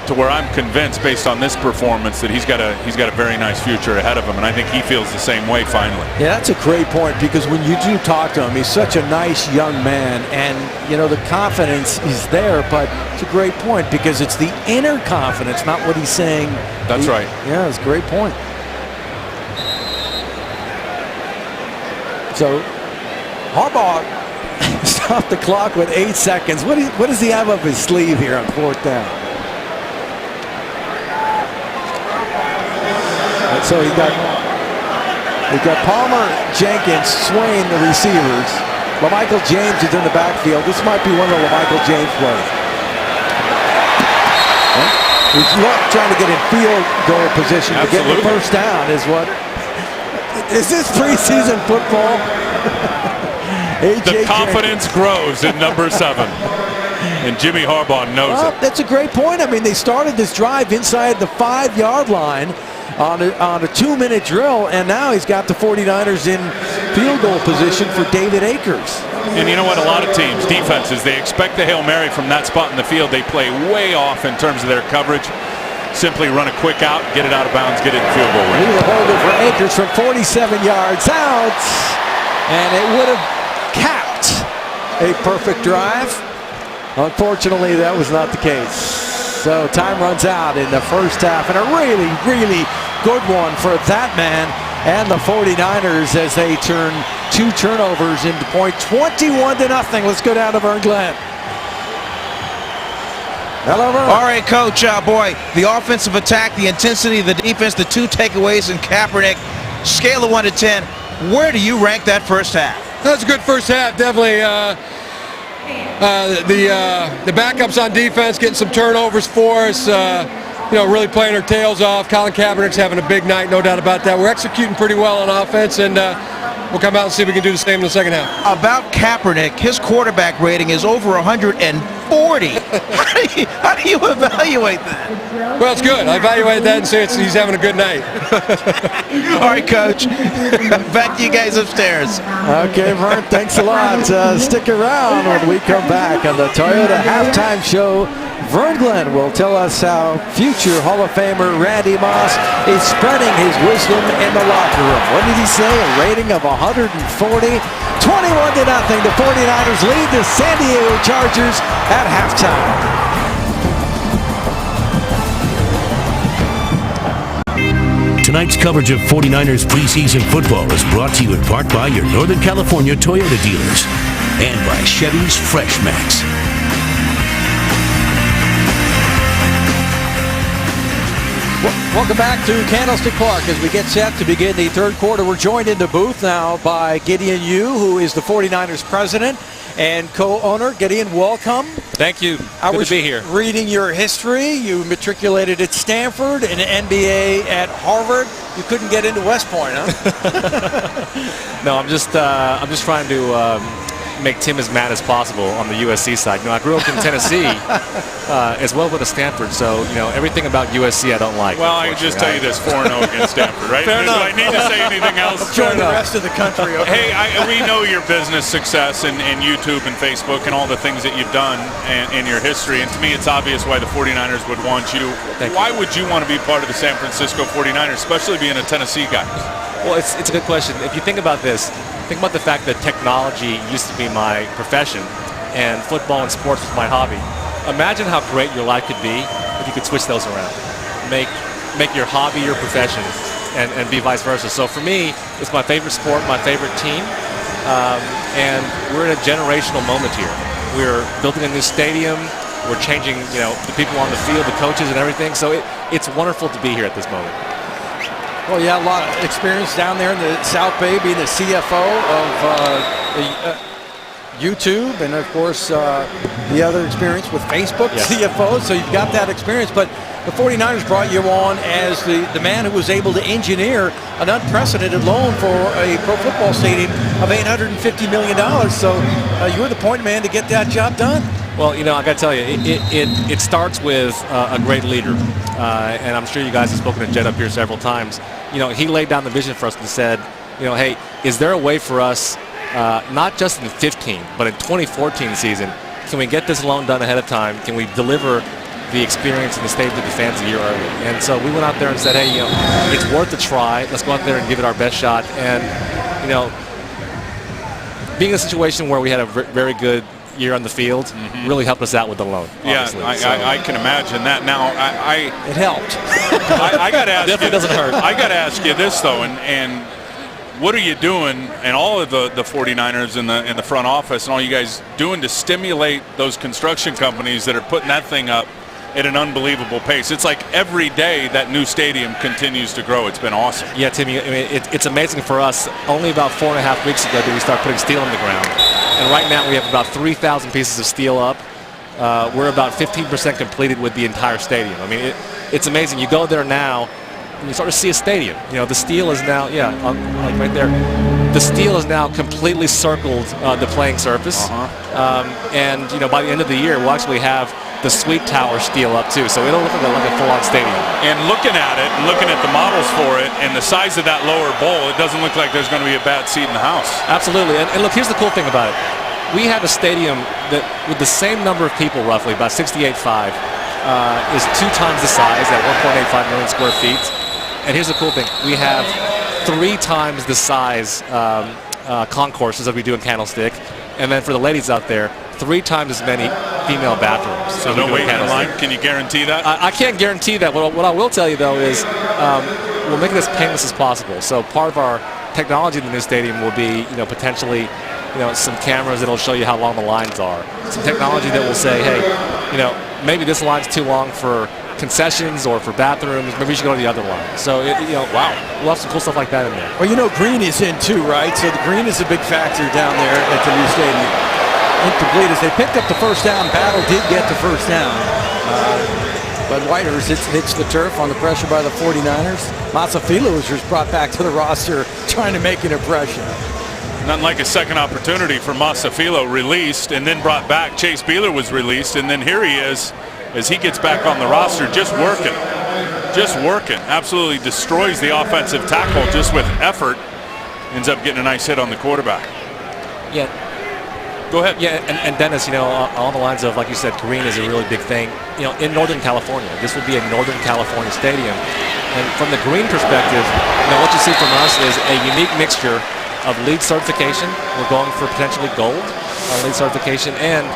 S4: to where I'm convinced, based on this performance, that he's got a very nice future ahead of him, and I think he feels the same way finally.
S3: Yeah, that's a great point, because when you do talk to him, he's such a nice young man, and the confidence is there. But it's a great point, because it's the inner confidence, not what he's saying.
S4: That's right.
S3: Yeah, it's a great point. So Harbaugh stopped the clock with 8 seconds. What does he have up his sleeve here on 4th down? So we've got Palmer, Jenkins, Swain, the receivers. LaMichael James is in the backfield. This might be one of the LaMichael James plays. He's trying to get in field goal position to get the first down. Is this preseason football?
S4: The confidence grows in number 7. And Jimmy Harbaugh knows it.
S3: That's a great point. I mean, they started this drive inside the 5-yard line on a 2-minute drill, and now he's got the 49ers in field goal position for David Akers.
S4: And you know what? A lot of teams, defenses, they expect the Hail Mary from that spot in the field. They play way off in terms of their coverage. Simply run a quick out, get it out of bounds, get it in field goal range.
S3: He's a holder for Akers from 47 yards out, and it would have capped a perfect drive. Unfortunately, that was not the case. So time runs out in the first half, and a really, really good one for that man and the 49ers as they turn 2 turnovers into point. 21-0. Let's go down to Vern Glenn. Hello, Vern.
S6: All right, Coach. Boy, the offensive attack, the intensity of the defense, the 2 takeaways in Kaepernick. Scale of 1 to 10. Where do you rank that first half?
S9: That's a good first half, definitely. The backups on defense getting some turnovers for us, really playing our tails off. Colin Kaepernick's having a big night, no doubt about that. We're executing pretty well on offense, and we'll come out and see if we can do the same in the second half.
S6: About Kaepernick, his quarterback rating is over 140. How do you evaluate that?
S9: Well, it's good. I evaluate that and say he's having a good night.
S6: All right, Coach. Back to you guys upstairs.
S3: Okay, Vern, thanks a lot. Stick around when we come back on the Toyota Halftime Show. Vern Glenn will tell us how future Hall of Famer Randy Moss is spreading his wisdom in the locker room. What did he say? A rating of 140. 21-0. The 49ers lead the San Diego Chargers at halftime.
S1: Tonight's coverage of 49ers preseason football is brought to you in part by your Northern California Toyota dealers and by Chevy's Fresh Max.
S3: Welcome back to Candlestick Park as we get set to begin the third quarter. We're joined in the booth now by Gideon Yu, who is the 49ers president and co-owner. Gideon, welcome.
S10: Thank you. Good to be here.
S3: Reading your history, you matriculated at Stanford, an MBA at Harvard. You couldn't get into West Point, huh?
S10: No, I'm just trying to make Tim as mad as possible on the USC side. I grew up in Tennessee as well with Stanford, so everything about USC I don't like.
S4: Well, I can just tell you this: 4-0 against Stanford, right?
S3: Fair enough.
S4: Do I need to say anything else?
S3: Join the rest of the country. Okay.
S4: Hey, we know your business success and YouTube and Facebook and all the things that you've done in your history, and to me it's obvious why the 49ers would want you. Why would you want to be part of the San Francisco 49ers, especially being a Tennessee guy?
S10: Well, it's a good question. If you think about this, think about the fact that technology used to be my profession and football and sports was my hobby. Imagine how great your life could be if you could switch those around. Make your hobby your profession and be vice versa. So for me, it's my favorite sport, my favorite team, and we're in a generational moment here. We're building a new stadium. We're changing, the people on the field, the coaches and everything. So it's wonderful to be here at this moment.
S3: Well, yeah, a lot of experience down there in the South Bay, being the CFO of YouTube, and of course the other experience with Facebook, yes. CFO, so you've got that experience. But the 49ers brought you on as the man who was able to engineer an unprecedented loan for a pro football stadium of $850 million. So you were the point man to get that job done.
S10: Well, I got to tell you, it starts with a great leader, and I'm sure you guys have spoken to Jed up here several times. He laid down the vision for us and said, hey, is there a way for us, not just in 15, but in 2014 season, can we get this loan done ahead of time? Can we deliver the experience and the stadium to the fans a year early? And so we went out there and said, hey, it's worth a try. Let's go out there and give it our best shot. And, being in a situation where we had a very good year on the field really helped us out with the loan. Obviously.
S11: Yeah, I can imagine that. Now,
S3: it helped.
S11: I got to ask
S10: Definitely doesn't hurt.
S11: I got to ask you this though, and what are you doing, and all of the 49ers in the front office, and all you guys doing to stimulate those construction companies that are putting that thing up at an unbelievable pace? It's like every day that new stadium continues to grow. It's been awesome.
S10: Yeah, Timmy, it's amazing for us. Only about 4.5 weeks ago did we start putting steel in the ground. And right now we have about 3,000 pieces of steel up. We're about 15% completed with the entire stadium. I mean, it's amazing. You go there now, and you start to see a stadium. The steel is now, like right there, the steel is now completely circled the playing surface. And, by the end of the year, we'll actually have the suite tower steel up too, so it'll look like a full-on stadium.
S11: And looking at it, and looking at the models for it, and the size of that lower bowl, it doesn't look like there's going to be a bad seat in the house.
S10: Absolutely, and look, here's the cool thing about it. We have a stadium that, with the same number of people roughly, about 68.5, is 2 times the size at 1.85 million square feet. And here's the cool thing: we have 3 times the size concourses that we do in Candlestick, and then for the ladies out there, 3 times as many female bathrooms.
S11: So no waiting in line? Can you guarantee that?
S10: I can't guarantee that. What I will tell you, though, is we'll make it as painless as possible. So part of our technology in the new stadium will be, potentially, some cameras that'll show you how long the lines are. Some technology that will say, hey, maybe this line's too long for concessions or for bathrooms. Maybe you should go to the other line. So, wow, we'll have some cool stuff like that in there.
S3: Well, green is in too, right? So the green is a big factor down there at the new stadium. Incomplete as they picked up the first down. Battle did get the first down. But Whitehurst hits the turf on the pressure by the 49ers. Masafilo was just brought back to the roster trying to make an impression.
S11: Nothing like a second opportunity for Masafilo, released and then brought back. Chase Beeler was released, and then here he is as he gets back on the roster, just working. Absolutely destroys the offensive tackle just with effort. Ends up getting a nice hit on the quarterback.
S10: Yeah.
S11: Go ahead.
S10: Yeah, and Dennis, along the lines of, like you said, green is a really big thing. In Northern California, this would be a Northern California stadium. And from the green perspective, what you see from us is a unique mixture of LEED certification. We're going for potentially gold on LEED certification. And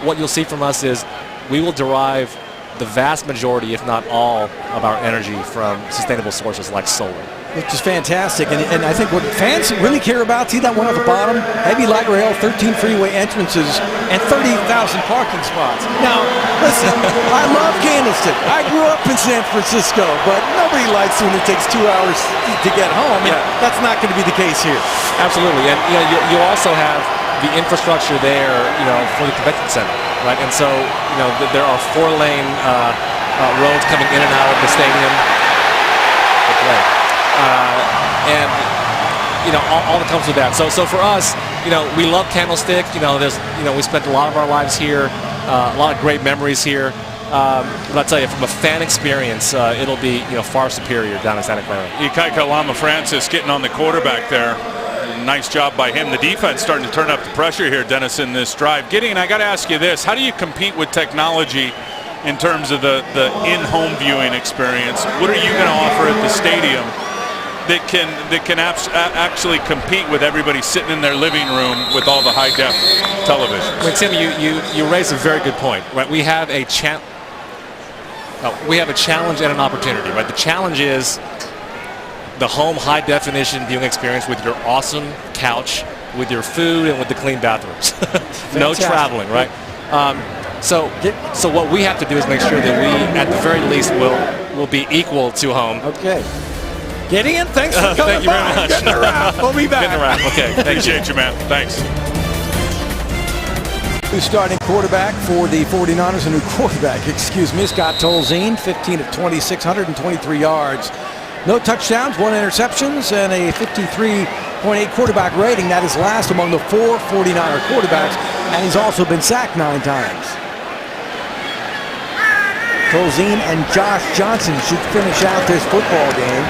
S10: what you'll see from us is we will derive the vast majority, if not all, of our energy from sustainable sources like solar.
S3: Which is fantastic, and I think what fans really care about, see that one at the bottom? Heavy light rail, 13 freeway entrances, and 30,000 parking spots. Now, listen, I love Candlestick. I grew up in San Francisco, but nobody likes when it takes 2 hours to get home. Yeah. That's not going to be the case here.
S10: Absolutely, and you also have the infrastructure there, for the convention center, right? And so, there are 4-lane roads coming in and out of the stadium. Okay. And all that comes with that. So for us, we love Candlestick. We spent a lot of our lives here, a lot of great memories here. But I'll tell you, from a fan experience, it'll be far superior down in Santa Clara.
S11: Ikaika Lama Francis getting on the quarterback there. Nice job by him. The defense starting to turn up the pressure here, Dennis, in this drive. Gideon, I got to ask you this: how do you compete with technology in terms of the in-home viewing experience? What are you going to offer at the stadium that can actually compete with everybody sitting in their living room with all the high-def televisions?
S10: Well, Tim, you raise a very good point. Right, we have a challenge and an opportunity. Right, the challenge is the home high-definition viewing experience with your awesome couch, with your food, and with the clean bathrooms. No traveling, right? So what we have to do is make sure that we, at the very least, will be equal to home.
S3: Okay. Gideon, thanks for coming
S10: Thank you very much.
S3: Getting a wrap. We'll be back.
S10: Getting a wrap. Okay.
S11: Appreciate you, man. Thanks.
S3: New starting quarterback for the 49ers, a new quarterback, Scott Tolzien, 15 of 26, 123 yards. No touchdowns, 1 interceptions, and a 53.8 quarterback rating. That is last among the 4 49er quarterbacks, and he's also been sacked 9 times. Tolzien and Josh Johnson should finish out this football game.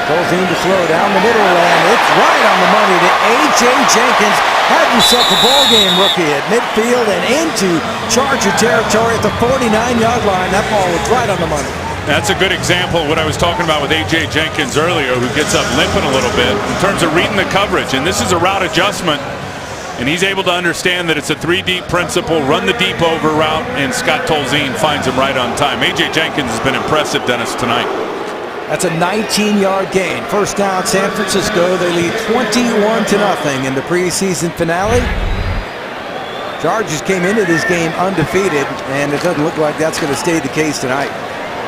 S3: Tolzien to throw down the middle, and it's right on the money to A.J. Jenkins. Had himself a ball game, rookie, at midfield and into Charger territory at the 49-yard line. That ball was right on the money.
S11: That's a good example of what I was talking about with A.J. Jenkins earlier, who gets up limping a little bit in terms of reading the coverage. And this is a route adjustment, and he's able to understand that it's a 3-deep principle, run the deep over route, and Scott Tolzien finds him right on time. A.J. Jenkins has been impressive, Dennis, tonight.
S3: That's a 19-yard gain. First down, San Francisco. They lead 21-0 in the preseason finale. Chargers came into this game undefeated, and it doesn't look like that's going to stay the case tonight.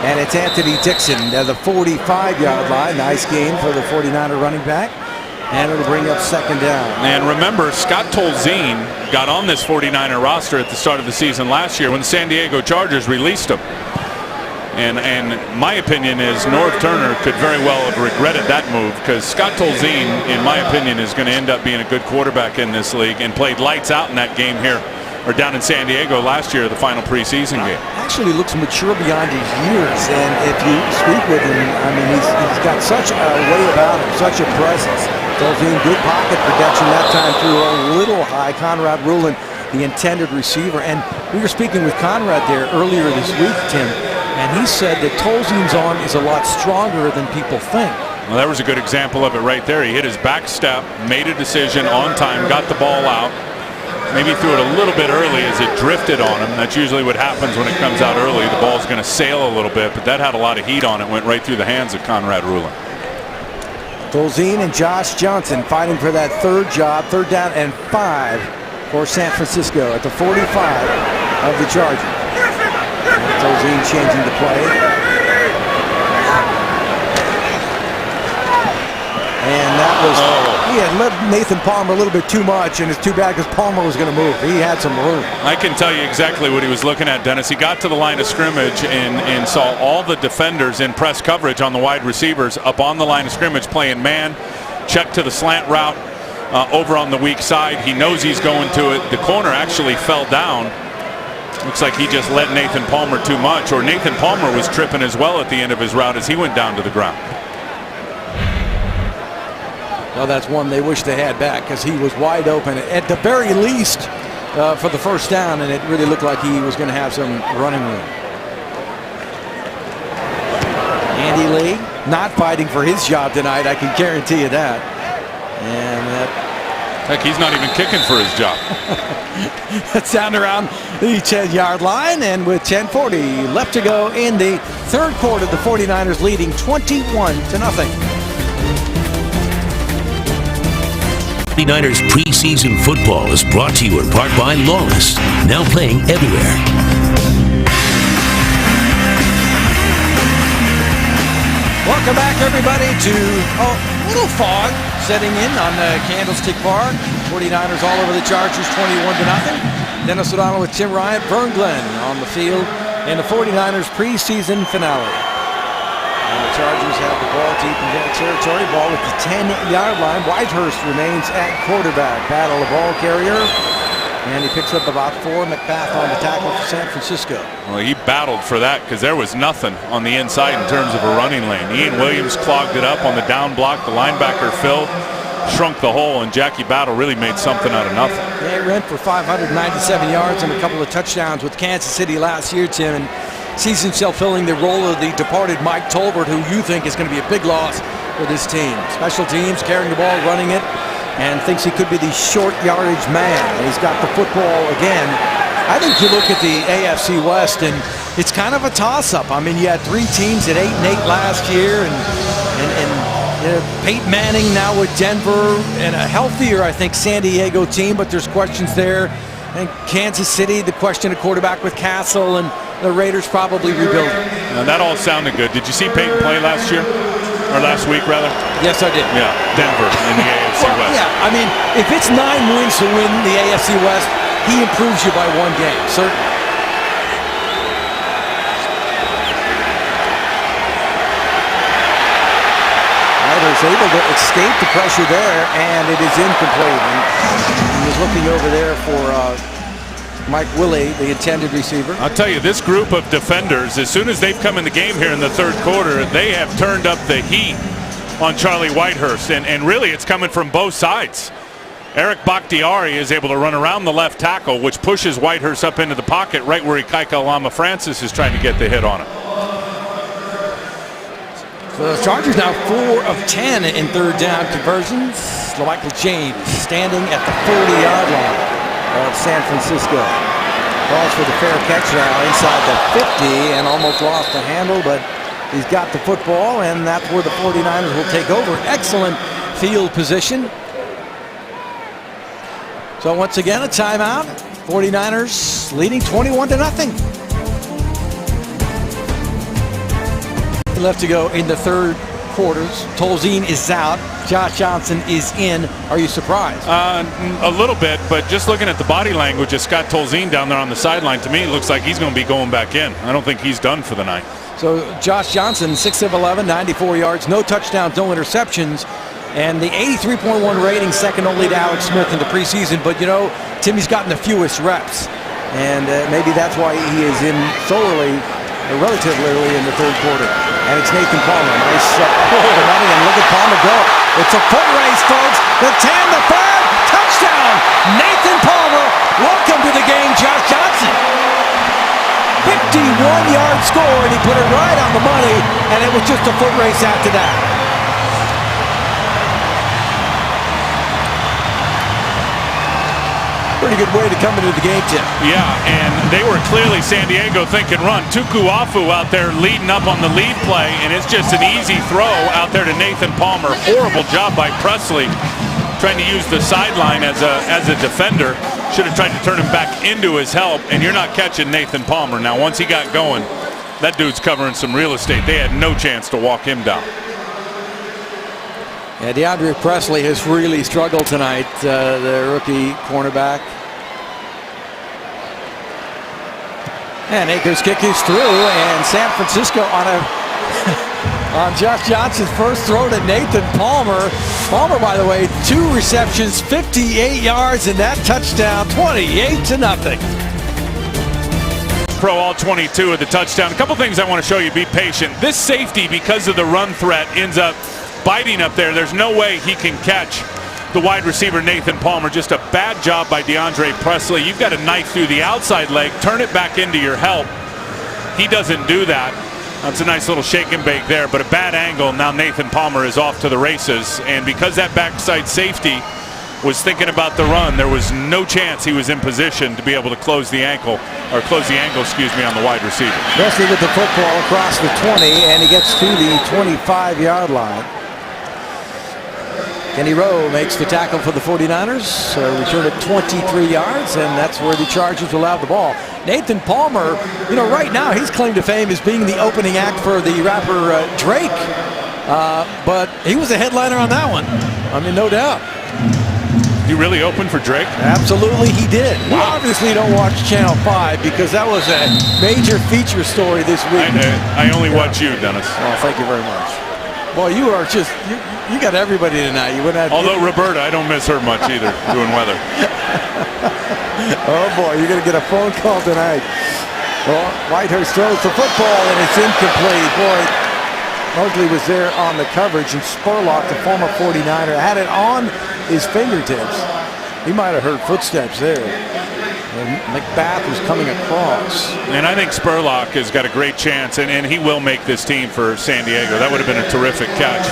S3: And it's Anthony Dixon at the 45-yard line. Nice game for the 49er running back. And it'll bring up second down.
S11: And remember, Scott Tolzien got on this 49er roster at the start of the season last year when the San Diego Chargers released him. And my opinion is Norv Turner could very well have regretted that move, because Scott Tolzien, in my opinion, is going to end up being a good quarterback in this league, and played lights out in that game here, or down in San Diego last year, the final preseason game.
S3: Actually looks mature beyond his years, and if you speak with him, I mean, he's got such a way about him, such a presence. Tolzien, good pocket protection that time, threw a little high. Conrad Rulin, the intended receiver, and we were speaking with Conrad there earlier this week, Tim, and he said that Tolzien's arm is a lot stronger than people think.
S11: Well, that was a good example of it right there. He hit his back step, made a decision on time, got the ball out. Maybe threw it a little bit early as it drifted on him. That's usually what happens when it comes out early. The ball's going to sail a little bit, but that had a lot of heat on it. Went right through the hands of Conrad Rulin.
S3: Tolzien and Josh Johnson fighting for that third job, 3rd down and 5 for San Francisco at the 45 of the Chargers. Tolzien changing the play. And that was, he had led Nathan Palmer a little bit too much, and it's too bad because Palmer was going to move. He had some room.
S11: I can tell you exactly what he was looking at, Dennis. He got to the line of scrimmage and saw all the defenders in press coverage on the wide receivers up on the line of scrimmage playing man, check to the slant route over on the weak side. He knows he's going to it. The corner actually fell down. Looks like he just let Nathan Palmer too much, or Nathan Palmer was tripping as well at the end of his route as he went down to the ground.
S3: Well, that's one they wish they had back, because he was wide open at the very least for the first down, and it really looked like he was going to have some running room. Andy Lee not fighting for his job tonight, I can guarantee you that. And that,
S11: heck, he's not even kicking for his job.
S3: That's down around the 10-yard line, and with 10:40 left to go in the third quarter, the 49ers leading 21-0.
S1: 49ers preseason football is brought to you in part by Lawless, now playing everywhere.
S3: Welcome back, everybody, to a little fog setting in on Candlestick Park. 49ers all over the Chargers, 21-0. Dennis O'Donnell with Tim Ryan, Vern Glenn on the field in the 49ers preseason finale. And the Chargers have the ball deep in their territory. Ball at the 10-yard line. Whitehurst remains at quarterback. Battle of ball carrier. And he picks up about 4. McBath on the tackle for San Francisco.
S11: Well, he battled for that because there was nothing on the inside in terms of a running lane. Ian Williams clogged it up on the down block. The linebacker, Phil, shrunk the hole, and Jackie Battle really made something out of nothing.
S3: Yeah, he ran for 597 yards and a couple of touchdowns with Kansas City last year, Tim, and sees himself filling the role of the departed Mike Tolbert, who you think is going to be a big loss for this team. Special teams, carrying the ball, running it, and thinks he could be the short yardage man. And he's got the football again. I think you look at the AFC West, and it's kind of a toss-up. I mean, you had 3 teams at 8-8 last year, and Peyton Manning now with Denver, and a healthier, I think, San Diego team, but there's questions there. And Kansas City, the question of quarterback with Castle, and the Raiders probably rebuilding.
S11: Now, that all sounded good. Did you see Peyton play last year? Or last week, rather?
S3: Yes, I did.
S11: Yeah, Denver in the AFC West.
S3: Yeah, I mean, if it's 9 wins to win the AFC West, he improves you by 1 game, certainly. Riders able to escape the pressure there, and it is incomplete. And he was looking over there for Mike Willie, the intended receiver.
S11: I'll tell you, this group of defenders, as soon as they've come in the game here in the third quarter, they have turned up the heat on Charlie Whitehurst, and really it's coming from both sides. Eric Bakhtiari is able to run around the left tackle, which pushes Whitehurst up into the pocket right where Ikaika Lama Francis is trying to get the hit on it.
S3: So the Chargers now 4 of 10 in third down conversions. LaMichael James standing at the 40-yard line of San Francisco. Calls for the fair catch now inside the 50 and almost lost the handle, but he's got the football, and that's where the 49ers will take over. Excellent field position. So once again, a timeout. 49ers leading 21-0. Left to go in the third quarters. Tolzien is out. Josh Johnson is in. Are you surprised?
S11: A little bit, but just looking at the body language of Scott Tolzien down there on the sideline, to me it looks like he's going to be going back in. I don't think he's done for the night.
S3: So Josh Johnson, 6 of 11, 94 yards, no touchdowns, no interceptions, and the 83.1 rating, second only to Alex Smith in the preseason. But you know, Timmy's gotten the fewest reps, and maybe that's why he is in so early, relatively early in the third quarter. And it's Nathan Palmer. Nice running, and look at Palmer go. It's a foot race, folks. The 10, the 5, touchdown. Nathan Palmer. Welcome to the game, Josh Johnson. 51-yard score, and he put it right on the money, and it was just a foot race after that. Pretty good way to come into the game, Tim.
S11: Yeah, and they were clearly San Diego thinking run. Tuku Afu out there leading up on the lead play, and it's just an easy throw out there to Nathan Palmer. Horrible job by Presley trying to use the sideline as a defender. Should have tried to turn him back into his help, and you're not catching Nathan Palmer. Now, once he got going, that dude's covering some real estate. They had no chance to walk him down.
S3: Yeah, DeAndre Presley has really struggled tonight, the rookie cornerback. And Akers' kick is through, and San Francisco on on Josh Johnson's first throw to Nathan Palmer. Palmer, by the way, 2 receptions, 58 yards, and that touchdown, 28-0.
S11: Pro all 22 at the touchdown. A couple things I want to show you. Be patient. This safety, because of the run threat, ends up biting up there. There's no way he can catch the wide receiver Nathan Palmer. Just a bad job by DeAndre Presley. You've got a knife through the outside leg, turn it back into your help. He doesn't do that. That's a nice little shake and bake there, but a bad angle. Now Nathan Palmer is off to the races, and because that backside safety was thinking about the run, there was no chance he was in position to be able to close the angle, excuse me, on the wide receiver.
S3: Presley with the football across the 20, and he gets to the 25-yard line. Kenny Rowe makes the tackle for the 49ers, return at 23 yards, and that's where the Chargers will have the ball. Nathan Palmer, you know, right now he's claimed to fame as being the opening act for the rapper Drake, but he was a headliner on that one. I mean, no doubt.
S11: You really opened for Drake?
S3: Absolutely, he did. Wow. You obviously don't watch Channel 5 because that was a major feature story this week.
S11: I only watch you, Dennis.
S3: Well, thank you very much. Boy, you are just, you got everybody tonight. You wouldn't have.
S11: Although Roberta, I don't miss her much either, doing weather.
S3: Oh boy, you're going to get a phone call tonight. Well, Whitehurst throws the football and it's incomplete. Boy, Mosley was there on the coverage, and Spurlock, the former 49er, had it on his fingertips. He might have heard footsteps there. And McBath was coming across.
S11: And I think Spurlock has got a great chance, and he will make this team for San Diego. That would have been a terrific catch.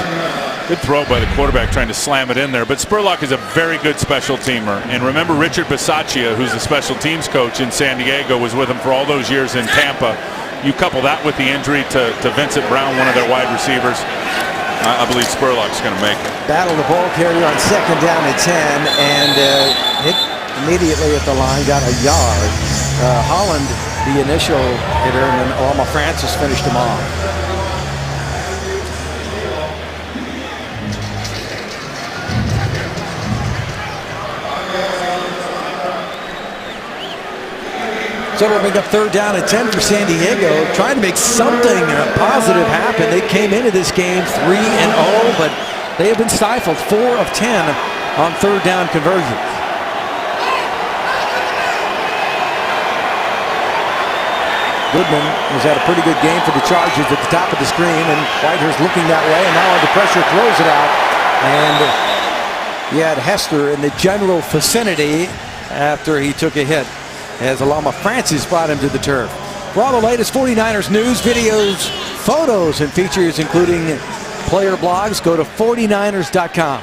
S11: Good throw by the quarterback trying to slam it in there. But Spurlock is a very good special teamer. And remember, Richard Bisaccia, who's the special teams coach in San Diego, was with him for all those years in Tampa. You couple that with the injury to Vincent Brown, one of their wide receivers, I believe Spurlock's going to make it.
S3: Battle the ball carrier on second down at 10, and hit immediately at the line, got a yard. Holland, the initial hitter, and then Alma Francis finished him off. So we'll make up third down at 10 for San Diego, trying to make something positive happen. They came into this game 3-0, but they have been stifled. 4 of 10 on third down conversions. Goodman was at a pretty good game for the Chargers at the top of the screen, and Whitehurst looking that way, and now under pressure throws it out. And he had Hester in the general vicinity after he took a hit, as Alama Francis brought him to the turf. For all the latest 49ers news, videos, photos, and features, including player blogs, go to 49ers.com.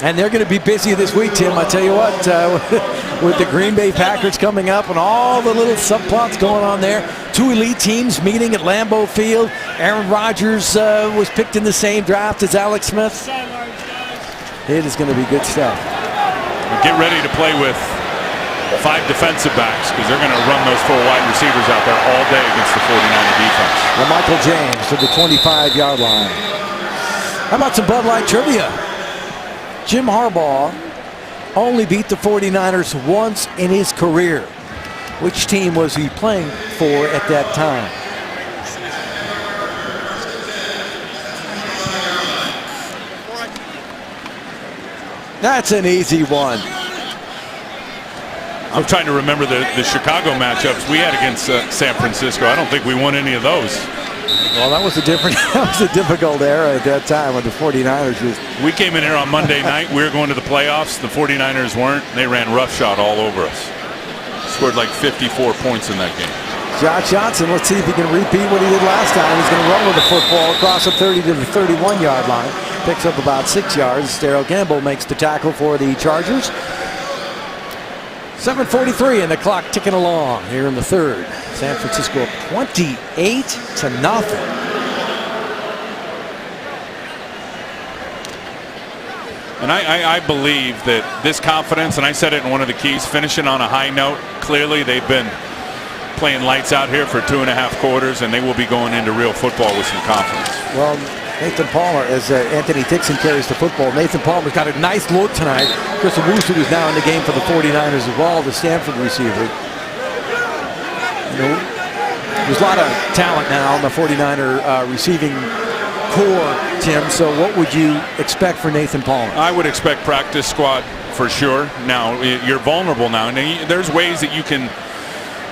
S3: And they're going to be busy this week, Tim. I tell you what, with the Green Bay Packers coming up and all the little subplots going on there. Two elite teams meeting at Lambeau Field. Aaron Rodgers was picked in the same draft as Alex Smith. It is going to be good stuff.
S11: Get ready to play with 5 defensive backs, because they're going to run those 4 wide receivers out there all day against the 49er defense.
S3: Well, Michael James to the 25-yard line. How about some Bud Light trivia? Jim Harbaugh only beat the 49ers once in his career. Which team was he playing for at that time? That's an easy one.
S11: I'm trying to remember the Chicago matchups we had against San Francisco. I don't think we won any of those.
S3: Well, that was a difficult era at that time when the 49ers was...
S11: We came in here on Monday night. We were going to the playoffs. The 49ers weren't. They ran roughshod all over us. Scored like 54 points in that game.
S3: Josh Johnson, let's see if he can repeat what he did last time. He's going to run with the football across the 30 to the 31-yard line. Picks up about 6 yards. Darrell Gamble makes the tackle for the Chargers. 7:43 and the clock ticking along here in the third. San Francisco 28-0.
S11: And I believe that this confidence, and I said it in one of the keys, finishing on a high note. Clearly they've been playing lights out here for 2.5 quarters, and they will be going into real football with some confidence.
S3: Well, Nathan Palmer, as Anthony Dixon carries the football. Nathan Palmer's got a nice look tonight. Chris Owusu is now in the game for the 49ers as well, the Stanford receiver. You know, there's a lot of talent now on the 49er receiving core, Tim. So what would you expect for Nathan Palmer?
S11: I would expect practice squad for sure. Now, you're vulnerable now. And there's ways that you can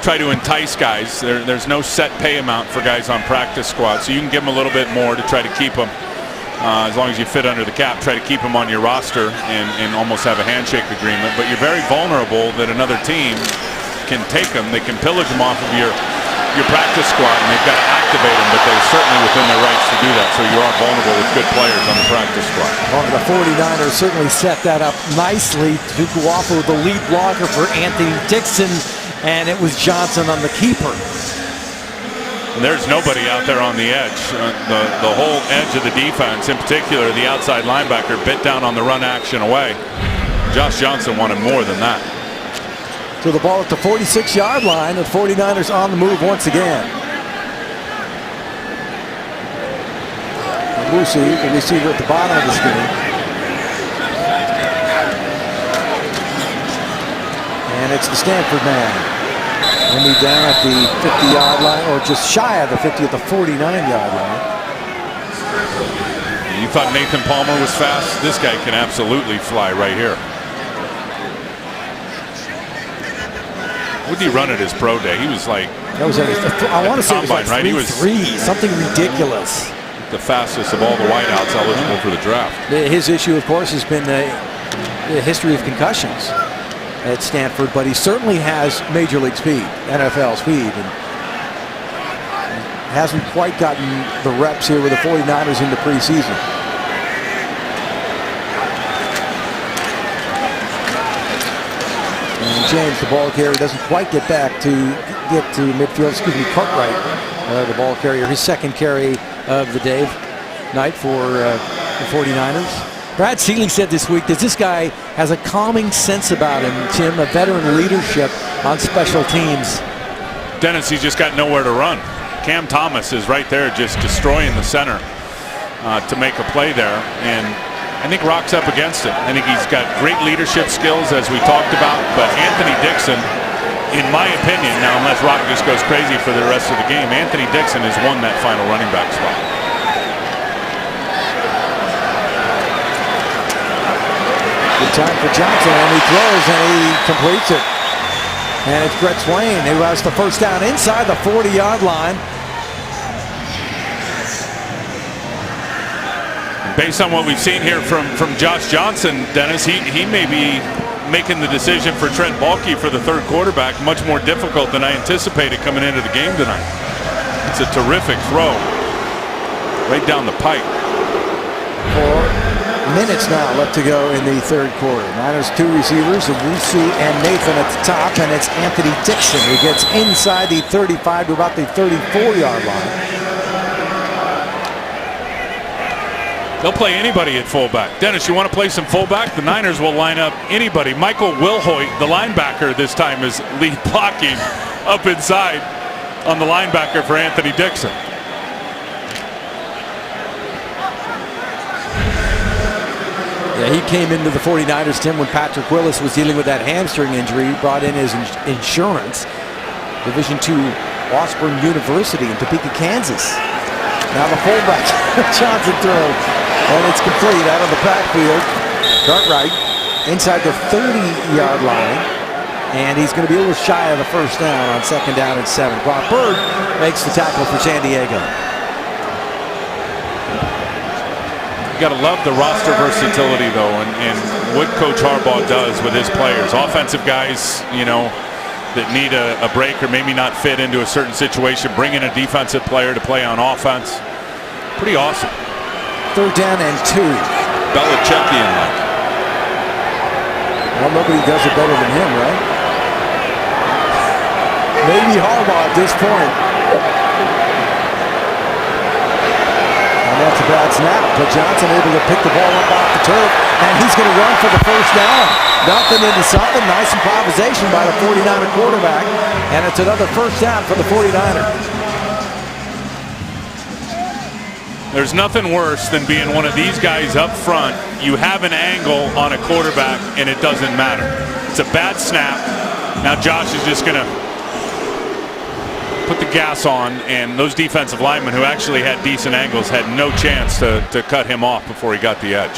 S11: try to entice guys. There's no set pay amount for guys on practice squad, so you can give them a little bit more to try to keep them, as long as you fit under the cap, try to keep them on your roster and almost have a handshake agreement. But you're very vulnerable that another team can take them. They can pillage them off of your practice squad, and they've got to activate them, but they're certainly within their rights to do that. So you are vulnerable with good players on the practice squad.
S3: Well, the 49ers certainly set that up nicely. Tukuafu, the lead blocker for Anthony Dixon, and it was Johnson on the keeper.
S11: And there's nobody out there on the edge. The whole edge of the defense, in particular the outside linebacker, bit down on the run action away. Josh Johnson wanted more than that.
S3: So the ball at the 46-yard line. The 49ers on the move once again. Musi, the receiver at the bottom of the screen. And it's the Stanford man. Only down at the 50-yard line, or just shy of the 50 at the 49-yard line.
S11: You thought Nathan Palmer was fast? This guy can absolutely fly right here. What did he run at his pro day? He was like,
S3: that was I want to say it was like
S11: right?
S3: 3-3, something ridiculous.
S11: The fastest of all the wideouts eligible for the draft.
S3: His issue, of course, has been the history of concussions at Stanford, but he certainly has major league speed, NFL speed, and hasn't quite gotten the reps here with the 49ers in the preseason. And James, the ball carrier, doesn't quite get to midfield. Excuse me, Cartwright, the ball carrier, his second carry of the day night for the 49ers. Brad Seeley said this week that this guy has a calming sense about him, Tim, a veteran leadership on special teams.
S11: Dennis, he's just got nowhere to run. Cam Thomas is right there just destroying the center to make a play there. And I think Rock's up against it. I think he's got great leadership skills, as we talked about. But Anthony Dixon, in my opinion, now unless Rock just goes crazy for the rest of the game, Anthony Dixon has won that final running back spot.
S3: Good time for Johnson, and he throws and he completes it. And it's Brett Swain who has the first down inside the 40-yard line.
S11: Based on what we've seen here from Josh Johnson, Dennis, he may be making the decision for Trent Baalke for the third quarterback much more difficult than I anticipated coming into the game tonight. It's a terrific throw right down the pipe.
S3: 4 minutes now left to go in the third quarter. Niners 2 receivers, Owusu and Nathan at the top, and it's Anthony Dixon who gets inside the 35 to about the 34-yard line.
S11: They'll play anybody at fullback. Dennis, you want to play some fullback? The Niners will line up anybody. Michael Wilhoit, the linebacker this time, is lead blocking up inside on the linebacker for Anthony Dixon.
S3: Yeah, he came into the 49ers, Tim, when Patrick Willis was dealing with that hamstring injury. He brought in his insurance. Division II Washburn University in Topeka, Kansas. Now the fullback, Johnson throws. And it's complete out of the backfield. Cartwright inside the 30-yard line. And he's going to be a little shy of the first down on 2nd down and 7. Bob Bird makes the tackle for San Diego.
S11: You got to love the roster versatility, though, and what Coach Harbaugh does with his players. Offensive guys, you know, that need a break or maybe not fit into a certain situation, bring in a defensive player to play on offense. Pretty awesome.
S3: 3rd down and 2.
S11: Belichickian-like.
S3: Well, nobody does it better than him, right? Maybe Harbaugh at this point. And that's a bad snap, but Johnson able to pick the ball up off the turf, and he's going to run for the first down. Nothing into something. Nice improvisation by the 49er quarterback, and it's another first down for the 49ers.
S11: There's nothing worse than being one of these guys up front. You have an angle on a quarterback, and it doesn't matter. It's a bad snap. Now Josh is just going to put the gas on, and those defensive linemen who actually had decent angles had no chance to cut him off before he got the edge.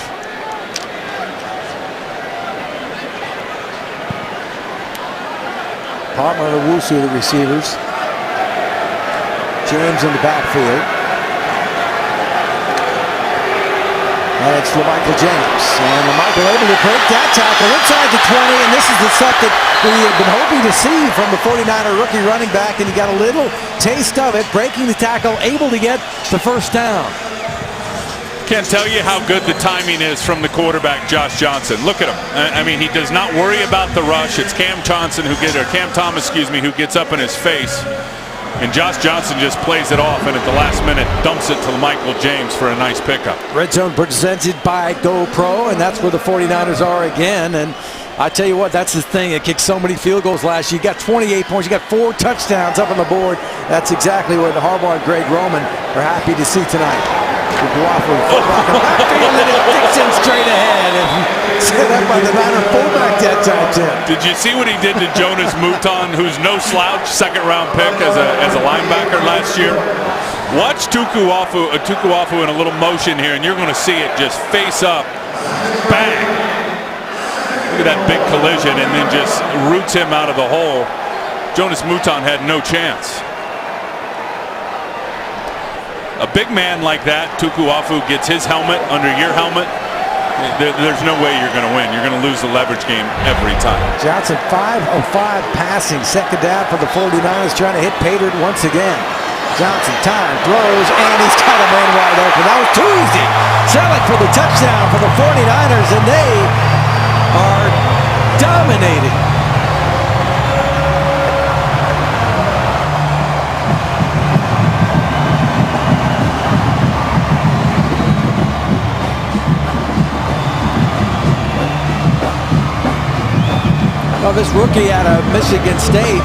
S3: Palmer and Owusu, the receivers. James in the backfield. And it's LaMichael James. And LaMichael able to break that tackle inside the 20. And this is the stuff that we have been hoping to see from the 49er rookie running back. And he got a little taste of it, breaking the tackle, able to get the first down.
S11: Can't tell you how good the timing is from the quarterback, Josh Johnson. Look at him. I mean, he does not worry about the rush. It's Cam Thomas, who gets up in his face. And Josh Johnson just plays it off, and at the last minute dumps it to Michael James for a nice pickup.
S3: Red Zone presented by GoPro, and that's where the 49ers are again. And I tell you what, that's the thing. It kicked so many field goals last year. You got 28 points. You got 4 touchdowns up on the board. That's exactly what Harbaugh and Greg Roman are happy to see tonight. Dixon straight ahead and set up by the Niner fullback that time, Tim.
S11: Did you see what he did to Jonas Mouton, who's no slouch, 2nd-round pick as a linebacker last year? Watch Tuku Afu in a little motion here, and you're going to see it just face up, bang. Look at that big collision, and then just roots him out of the hole. Jonas Mouton had no chance. A big man like that, Tuku Afu, gets his helmet under your helmet. There's no way you're going to win. You're going to lose the leverage game every time.
S3: Johnson 5 of 5 passing. 2nd down for the 49ers, trying to hit Pater once again. Johnson time throws, and he's got a man wide open. That was too easy. Selleck for the touchdown for the 49ers, and they are dominating. Well, this rookie out of Michigan State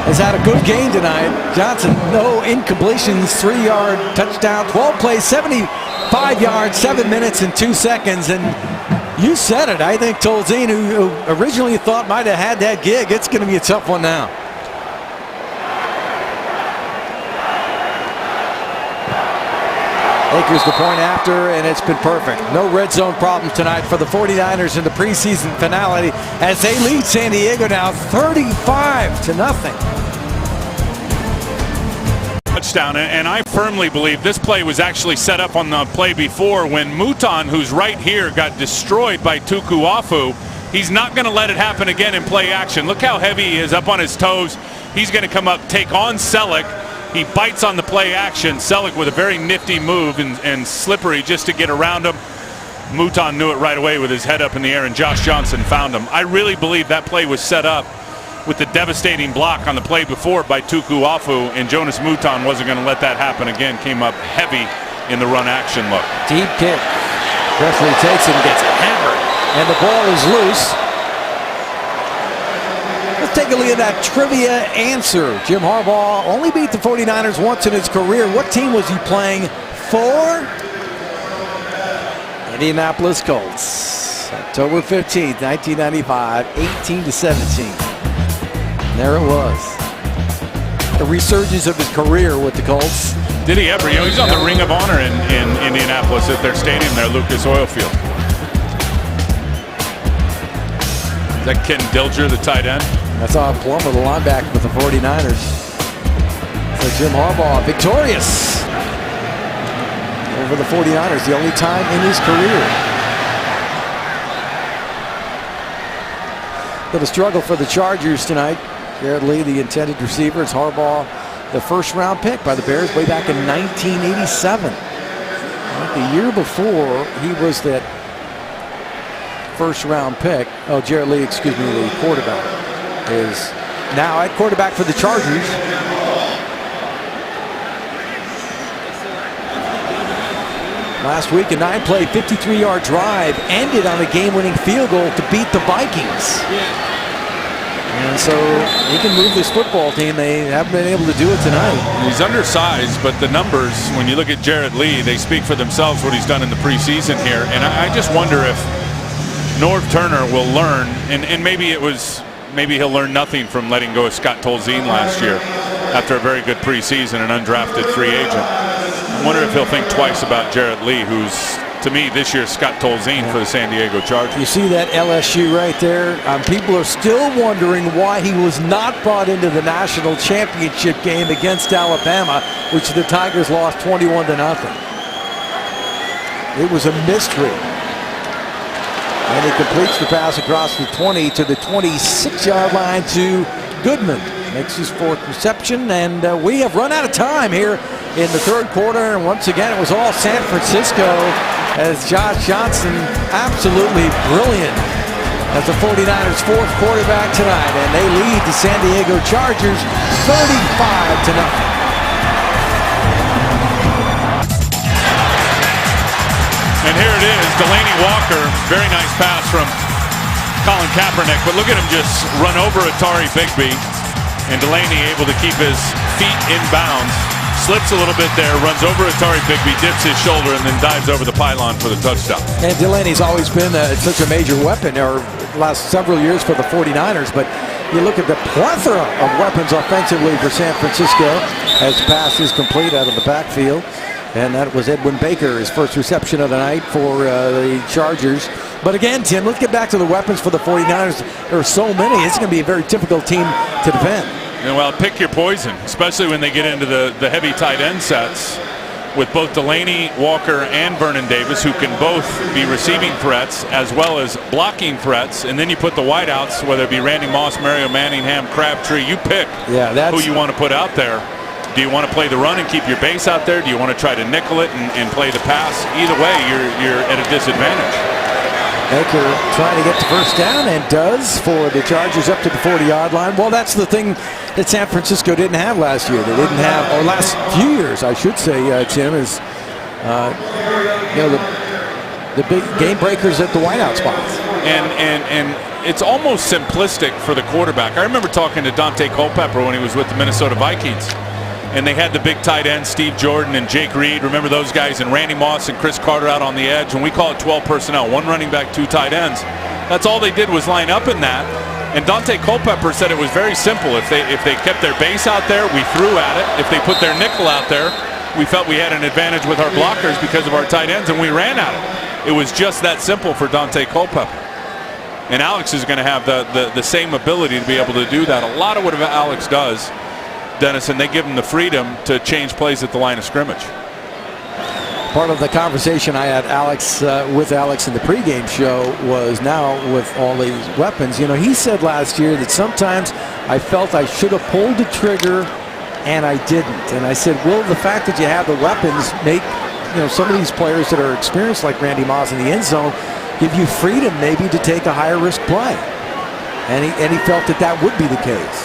S3: has had a good game tonight. Johnson, no incompletions, 3-yard touchdown, 12 plays, 75 yards, 7 minutes and 2 seconds. And you said it, I think Tolzien, who originally thought might have had that gig, it's going to be a tough one now. Akers the point after, and it's been perfect. No red zone problems tonight for the 49ers in the preseason finale as they lead San Diego now 35-0.
S11: Touchdown, and I firmly believe this play was actually set up on the play before when Mouton, who's right here, got destroyed by Tukuafu. He's not going to let it happen again in play action. Look how heavy he is up on his toes. He's going to come up, take on Selleck. He bites on the play action. Selleck with a very nifty move and slippery just to get around him. Mouton knew it right away with his head up in the air, and Josh Johnson found him. I really believe that play was set up with the devastating block on the play before by Tukuafu, and Jonas Mouton wasn't going to let that happen again. Came up heavy in the run action look.
S3: Deep kick. Presley takes it and gets hammered, and the ball is loose. Let's take a look at that trivia answer. Jim Harbaugh only beat the 49ers once in his career. What team was he playing for? Indianapolis Colts. October 15th, 1995, 18-17. There it was. The resurgence of his career with the Colts.
S11: Did he ever? You know, he's on the Ring of Honor in Indianapolis at their stadium there, Lucas Oil Field. Is that Ken Dilger, the tight end?
S3: That's Odd Plummer, the linebacker with the 49ers. So Jim Harbaugh victorious over the 49ers, the only time in his career. Bit of struggle for the Chargers tonight. Garrett Lee, the intended receiver. It's Harbaugh, the first-round pick by the Bears way back in 1987. The year before, he was that first-round pick. Oh, Garrett Lee, excuse me, the quarterback, is now at quarterback for the Chargers. Last week, a 9-play, 53-yard drive ended on a game-winning field goal to beat the Vikings. And so he can move this football team. They haven't been able to do it tonight.
S11: He's undersized, but the numbers, when you look at Jarrett Lee, they speak for themselves what he's done in the preseason here. And I just wonder if Norv Turner will learn, and maybe he'll learn nothing from letting go of Scott Tolzien last year after a very good preseason, an undrafted free agent. I wonder if he'll think twice about Jarrett Lee, who's, to me, this year's Scott Tolzien for the San Diego Chargers.
S3: You see that LSU right there? People are still wondering why he was not brought into the national championship game against Alabama, which the Tigers lost 21-0. It was a mystery. And he completes the pass across the 20 to the 26-yard line to Goodman. Makes his fourth reception, and we have run out of time here in the third quarter. And once again, it was all San Francisco as Josh Johnson absolutely brilliant as the 49ers' fourth quarterback tonight. And they lead the San Diego Chargers 35-0.
S11: And here it is, Delaney Walker, very nice pass from Colin Kaepernick, but look at him just run over Atari Bigby, and Delaney able to keep his feet in bounds, slips a little bit there, runs over Atari Bigby, dips his shoulder, and then dives over the pylon for the touchdown.
S3: And Delaney's always been such a major weapon or last several years for the 49ers, but you look at the plethora of weapons offensively for San Francisco as the pass is complete out of the backfield. And that was Edwin Baker, his first reception of the night for the Chargers. But again, Tim, let's get back to the weapons for the 49ers. There are so many. It's going to be a very difficult team to defend.
S11: And well, pick your poison, especially when they get into the heavy tight end sets with both Delaney, Walker, and Vernon Davis, who can both be receiving threats as well as blocking threats. And then you put the wideouts, whether it be Randy Moss, Mario Manningham, Crabtree, you pick who you want to put out there. Do you want to play the run and keep your base out there? Do you want to try to nickel it and play the pass? Either way, you're at a disadvantage.
S3: Baker trying to get the first down and does for the Chargers up to the 40-yard line. Well, that's the thing that San Francisco didn't have last year. They didn't have, or last few years, I should say, Tim, is the big game breakers at the wideout spots.
S11: And it's almost simplistic for the quarterback. I remember talking to Dante Culpepper when he was with the Minnesota Vikings. And they had the big tight ends, Steve Jordan and Jake Reed. Remember those guys? And Randy Moss and Chris Carter out on the edge. And we call it 12 personnel, one running back, two tight ends. That's all they did was line up in that. And Dante Culpepper said it was very simple. If they kept their base out there, we threw at it. If they put their nickel out there, we felt we had an advantage with our blockers because of our tight ends, and we ran at it. It was just that simple for Dante Culpepper. And Alex is going to have the same ability to be able to do that. A lot of what Alex does, Dennis, and they give him the freedom to change plays at the line of scrimmage.
S3: Part of the conversation I had with Alex in the pregame show was now with all these weapons. You know, he said last year that sometimes I felt I should have pulled the trigger and I didn't. And I said, well, the fact that you have the weapons make, you know, some of these players that are experienced like Randy Moss in the end zone give you freedom maybe to take a higher risk play. And he felt that that would be the case.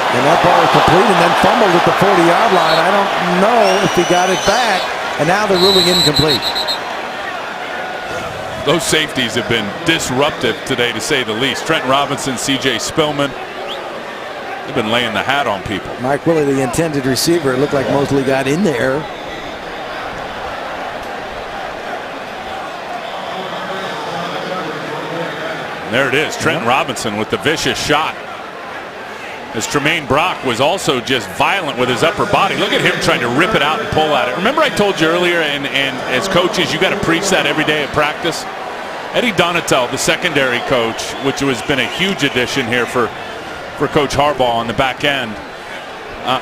S3: And that ball was complete and then fumbled at the 40-yard line. I don't know if he got it back. And now they're ruling incomplete.
S11: Those safeties have been disruptive today, to say the least. Trent Robinson, C.J. Spillman, they've been laying the hat on people.
S3: Mike Willie, the intended receiver, it looked like Mosley got in there.
S11: And there it is, Trent Robinson with the vicious shot. As Tremaine Brock was also just violent with his upper body. Look at him trying to rip it out and pull at it. Remember I told you earlier, and as coaches, you got to preach that every day at practice. Eddie Donatel, the secondary coach, which has been a huge addition here for Coach Harbaugh on the back end.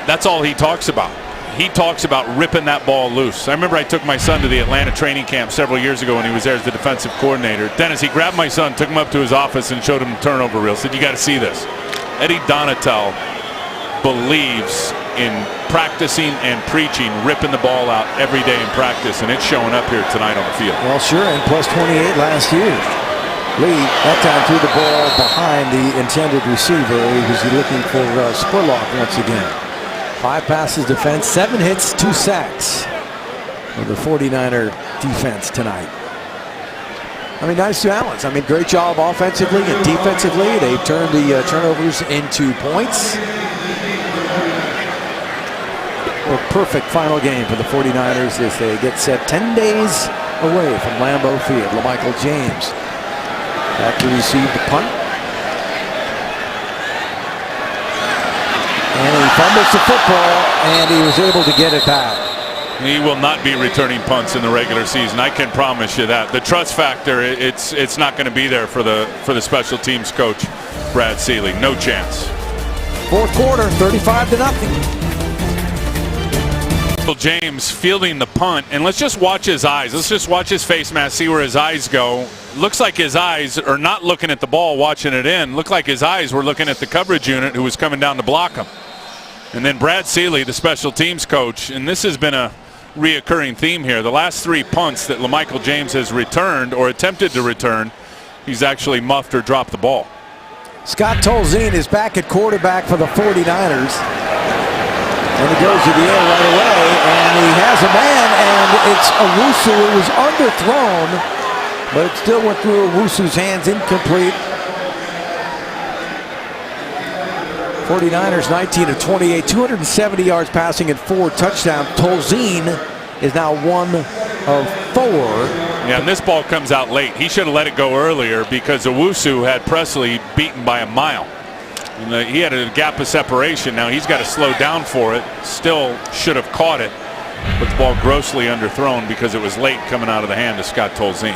S11: That's all he talks about. He talks about ripping that ball loose. I remember I took my son to the Atlanta training camp several years ago when he was there as the defensive coordinator. Dennis, he grabbed my son, took him up to his office, and showed him the turnover reel. Said, you got to see this. Eddie Donatel believes in practicing and preaching, ripping the ball out every day in practice, and it's showing up here tonight on the field.
S3: Well, sure, and plus 28 last year. Lee, that time, threw the ball behind the intended receiver. He was looking for Spurlock once again. 5 passes defense, 7 hits, 2 sacks for the 49er defense tonight. I mean, nice balance. I mean, great job offensively and defensively. They've turned the turnovers into points. A perfect final game for the 49ers as they get set 10 days away from Lambeau Field. LaMichael James back to receive the punt. And he fumbles the football, and he was able to get it back.
S11: He will not be returning punts in the regular season. I can promise you that. The trust factor, it's not going to be there for the special teams coach, Brad Seeley. No chance.
S3: Fourth quarter, 35-0.
S11: James fielding the punt, and let's just watch his eyes. Let's just watch his face mask, see where his eyes go. Looks like his eyes are not looking at the ball, watching it in. Looked like his eyes were looking at the coverage unit who was coming down to block him. And then Brad Seeley, the special teams coach, and this has been a reoccurring theme here. The last 3 punts that LaMichael James has returned or attempted to return, he's actually muffed or dropped the ball.
S3: Scott Tolzien is back at quarterback for the 49ers. And he goes to the air right away, and he has a man, and it's Owusu. It was underthrown, but it still went through Owusu's hands, incomplete. 49ers 19 of 28, 270 yards passing and 4 touchdowns. Tolzien is now 1 of 4.
S11: Yeah, and this ball comes out late. He should have let it go earlier because Owusu had Presley beaten by a mile. And he had a gap of separation. Now he's got to slow down for it. Still should have caught it, but the ball grossly underthrown because it was late coming out of the hand of Scott Tolzien.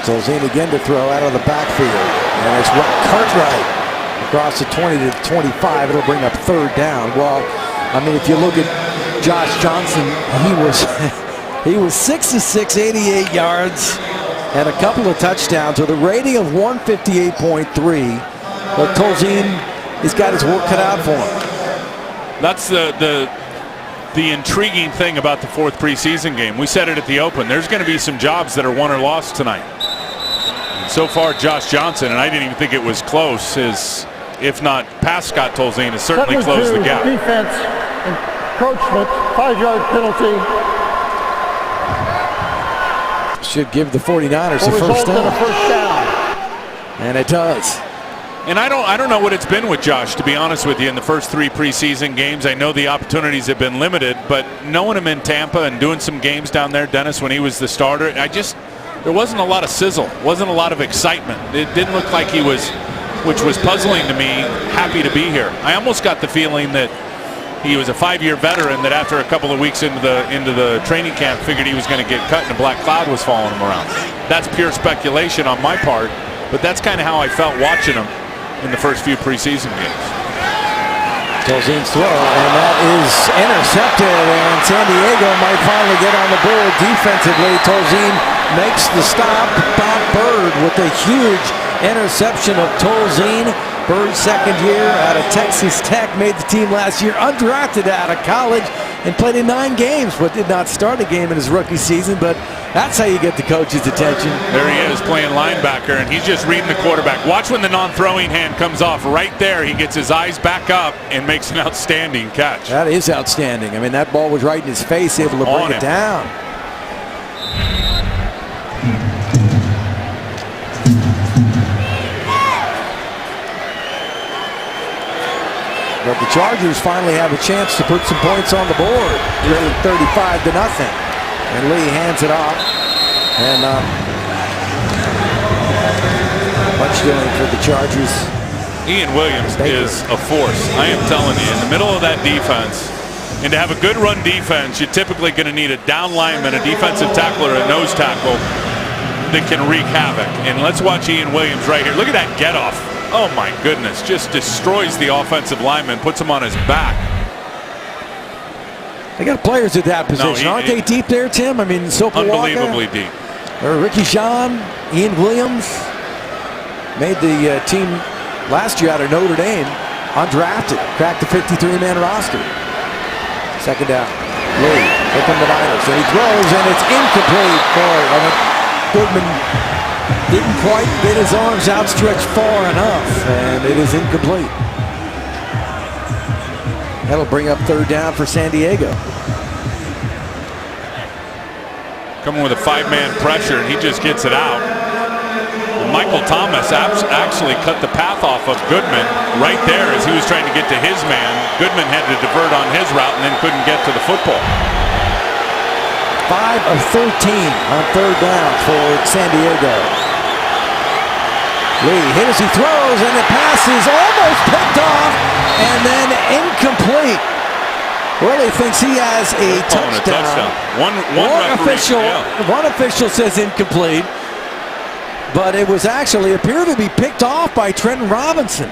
S3: Tolzien again to throw out of the backfield. And it's Cartwright across the 20 to the 25. It'll bring up 3rd down. Well, I mean, if you look at Josh Johnson, he was 6 of 6, 88 yards, and a couple of touchdowns with a rating of 158.3. But Tolzien, he's got his work cut out for him.
S11: That's the intriguing thing about the 4th preseason game. We said it at the open. There's going to be some jobs that are won or lost tonight. So far, Josh Johnson, and I didn't even think it was close, is, if not past Scott Tolzien, has certainly closed the gap.
S7: Defense encroachment, 5-yard penalty.
S3: Should give the 49ers a first down. And it does.
S11: And I don't know what it's been with Josh, to be honest with you, in the first 3 preseason games. I know the opportunities have been limited, but knowing him in Tampa and doing some games down there, Dennis, when he was the starter, there wasn't a lot of sizzle, wasn't a lot of excitement. It didn't look like he was which was puzzling to me, happy to be here. I almost got the feeling that he was a 5-year veteran that after a couple of weeks into the training camp figured he was going to get cut and a black cloud was following him around. That's pure speculation on my part, but that's kind of how I felt watching him in the first few preseason games.
S3: Tolzien's throw, and that is intercepted, and San Diego might finally get on the board defensively. Tolzien makes the stop. Bob Bird with a huge interception of Tolzien. Bird's second year out of Texas Tech, made the team last year, undrafted out of college, and played in 9 games, but did not start a game in his rookie season. But that's how you get the coach's attention.
S11: There he is playing linebacker, and he's just reading the quarterback. Watch when the non-throwing hand comes off. Right there, he gets his eyes back up and makes an outstanding catch.
S3: That is outstanding. I mean, that ball was right in his face, able to bring it down. But the Chargers finally have a chance to put some points on the board. Really 35-0. And Lee hands it off. And much doing for the Chargers.
S11: Ian Williams is a force. I am telling you, in the middle of that defense, and to have a good run defense, you're typically going to need a down lineman, a defensive tackle, or a nose tackle that can wreak havoc. And let's watch Ian Williams right here. Look at that get off. Oh my goodness, just destroys the offensive lineman, puts him on his back.
S3: They got players at that position. Aren't they deep there, Tim? I mean,
S11: unbelievably deep.
S3: Or Ricky Jean, Ian Williams made the team last year out of Notre Dame, undrafted, cracked the 53-man roster. Second down. Lee, here come the Niners, and he throws, and it's incomplete. Boy, I mean, Goodman didn't quite get his arms outstretched far enough, and it is incomplete. That'll bring up third down for San Diego.
S11: Coming with a 5-man pressure, and he just gets it out. And Michael Thomas actually cut the path off of Goodman right there as he was trying to get to his man. Goodman had to divert on his route and then couldn't get to the football.
S3: 5 of 13 on third down for San Diego. Lee hit as he throws, and the pass is almost picked off and then incomplete. Willie thinks he has a touchdown. One official says incomplete, but it was actually appeared to be picked off by Trenton Robinson.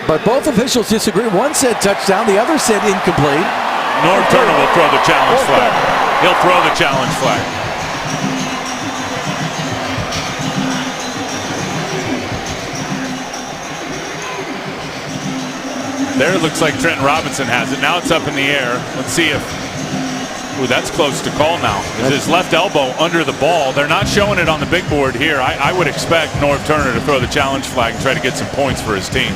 S3: But both officials disagree. One said touchdown, the other said incomplete.
S11: Norm Turner will throw the challenge flag. He'll throw the challenge flag. There it looks like Trenton Robinson has it. Now it's up in the air. Let's see if... Ooh, that's close to call now. Is his left elbow under the ball. They're not showing it on the big board here. I would expect Norm Turner to throw the challenge flag and try to get some points for his team.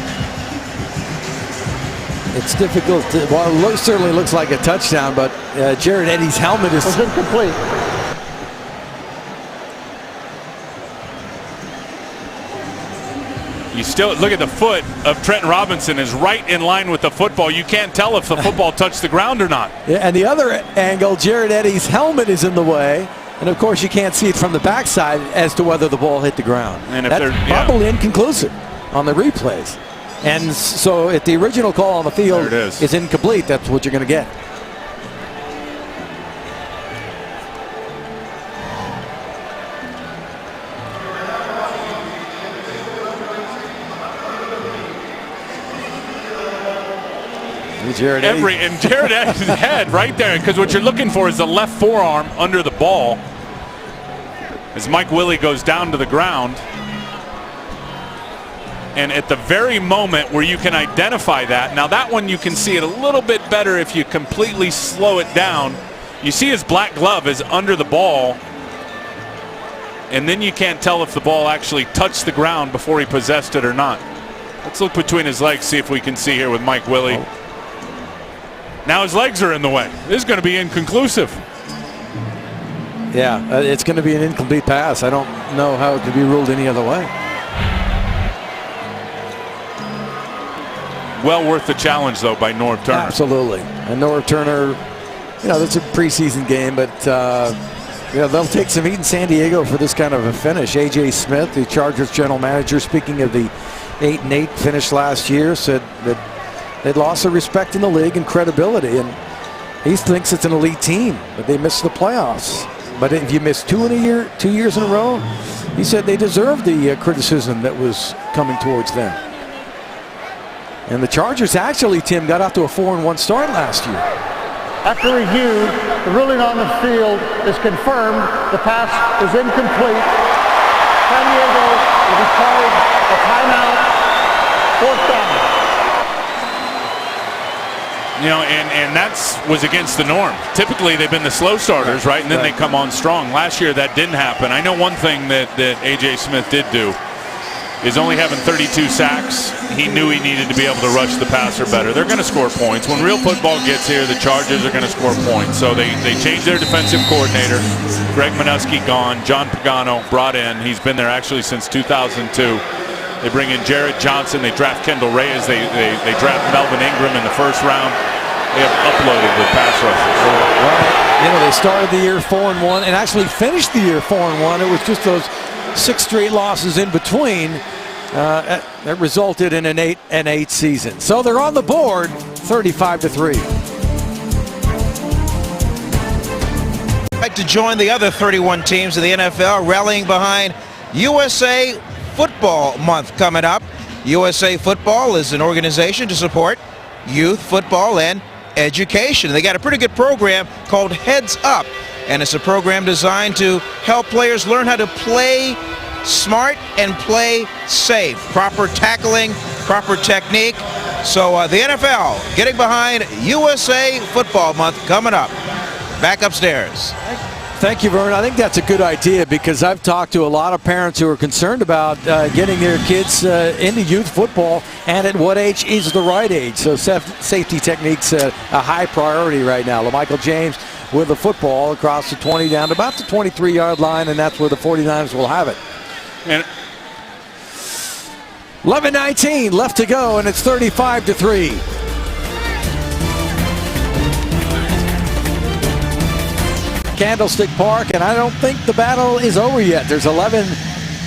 S3: It's difficult to, well, it certainly looks like a touchdown, but Jared Eddy's helmet is
S7: incomplete.
S11: You still look at the foot of Trenton Robinson is right in line with the football. You can't tell if the football touched the ground or not.
S3: Yeah, and the other angle, Jared Eddy's helmet is in the way, and of course you can't see it from the backside as to whether the ball hit the ground.
S11: And if
S3: that's probably inconclusive on the replays. And so if the original call on the field is incomplete, that's what you're going to get.
S11: Jared Eddy's head right there, because what you're looking for is the left forearm under the ball as Mike Willie goes down to the ground. And at the very moment where you can identify that, now that one you can see it a little bit better if you completely slow it down. You see his black glove is under the ball, and then you can't tell if the ball actually touched the ground before he possessed it or not. Let's look between his legs, see if we can see here with Mike Willie. Now his legs are in the way. This is going to be inconclusive.
S3: Yeah, it's going to be an incomplete pass. I don't know how it could be ruled any other way.
S11: Well worth the challenge, though, by Norm Turner.
S3: Absolutely. And Norm Turner, you know, that's a preseason game, but Yeah, they'll take some heat in San Diego for this kind of a finish. A.J. Smith, the Chargers general manager, speaking of the 8-8 finish last year, said that they'd lost their respect in the league and credibility, and he thinks it's an elite team, but they missed the playoffs. But if you miss 2 years in a row, he said they deserved the criticism that was coming towards them. And the Chargers actually, Tim, got off to a 4-1 start last year.
S7: After review, the ruling on the field is confirmed. The pass is incomplete. San Diego will be called a timeout. 4th down.
S11: You know, and that was against the norm. Typically, they've been the slow starters, right? And then they come on strong. Last year, that didn't happen. I know one thing that A.J. Smith did do is only having 32 sacks. He knew he needed to be able to rush the passer better. They're going to score points. When real football gets here, the Chargers are going to score points. So they changed their defensive coordinator. Greg Minuski gone. John Pagano brought in. He's been there actually since 2002. They bring in Jared Johnson. They draft Kendall Reyes. They draft Melvin Ingram in the 1st round. They have uploaded with pass rushers.
S3: Well, you know, they started the year 4-1 and actually finished the year 4-1. It was just those 6 straight losses in between that resulted in an 8-8 season. So they're on the board, 35-3.
S6: I'd like to join the other 31 teams in the NFL rallying behind USA Football Month coming up. USA Football is an organization to support youth football and education. They got a pretty good program called Heads Up, and it's a program designed to help players learn how to play smart and play safe. Proper tackling, proper technique. So the NFL getting behind USA Football Month coming up. Back upstairs.
S3: Thank you, Vern. I think that's a good idea because I've talked to a lot of parents who are concerned about getting their kids into youth football, and at what age is the right age. So safety techniques a high priority right now. LaMichael James with the football across the 20 down to about the 23-yard line, and that's where the 49ers will have it.
S11: And
S3: 11:19 left to go, and it's 35-3. Candlestick Park, and I don't think the battle is over yet. There's 11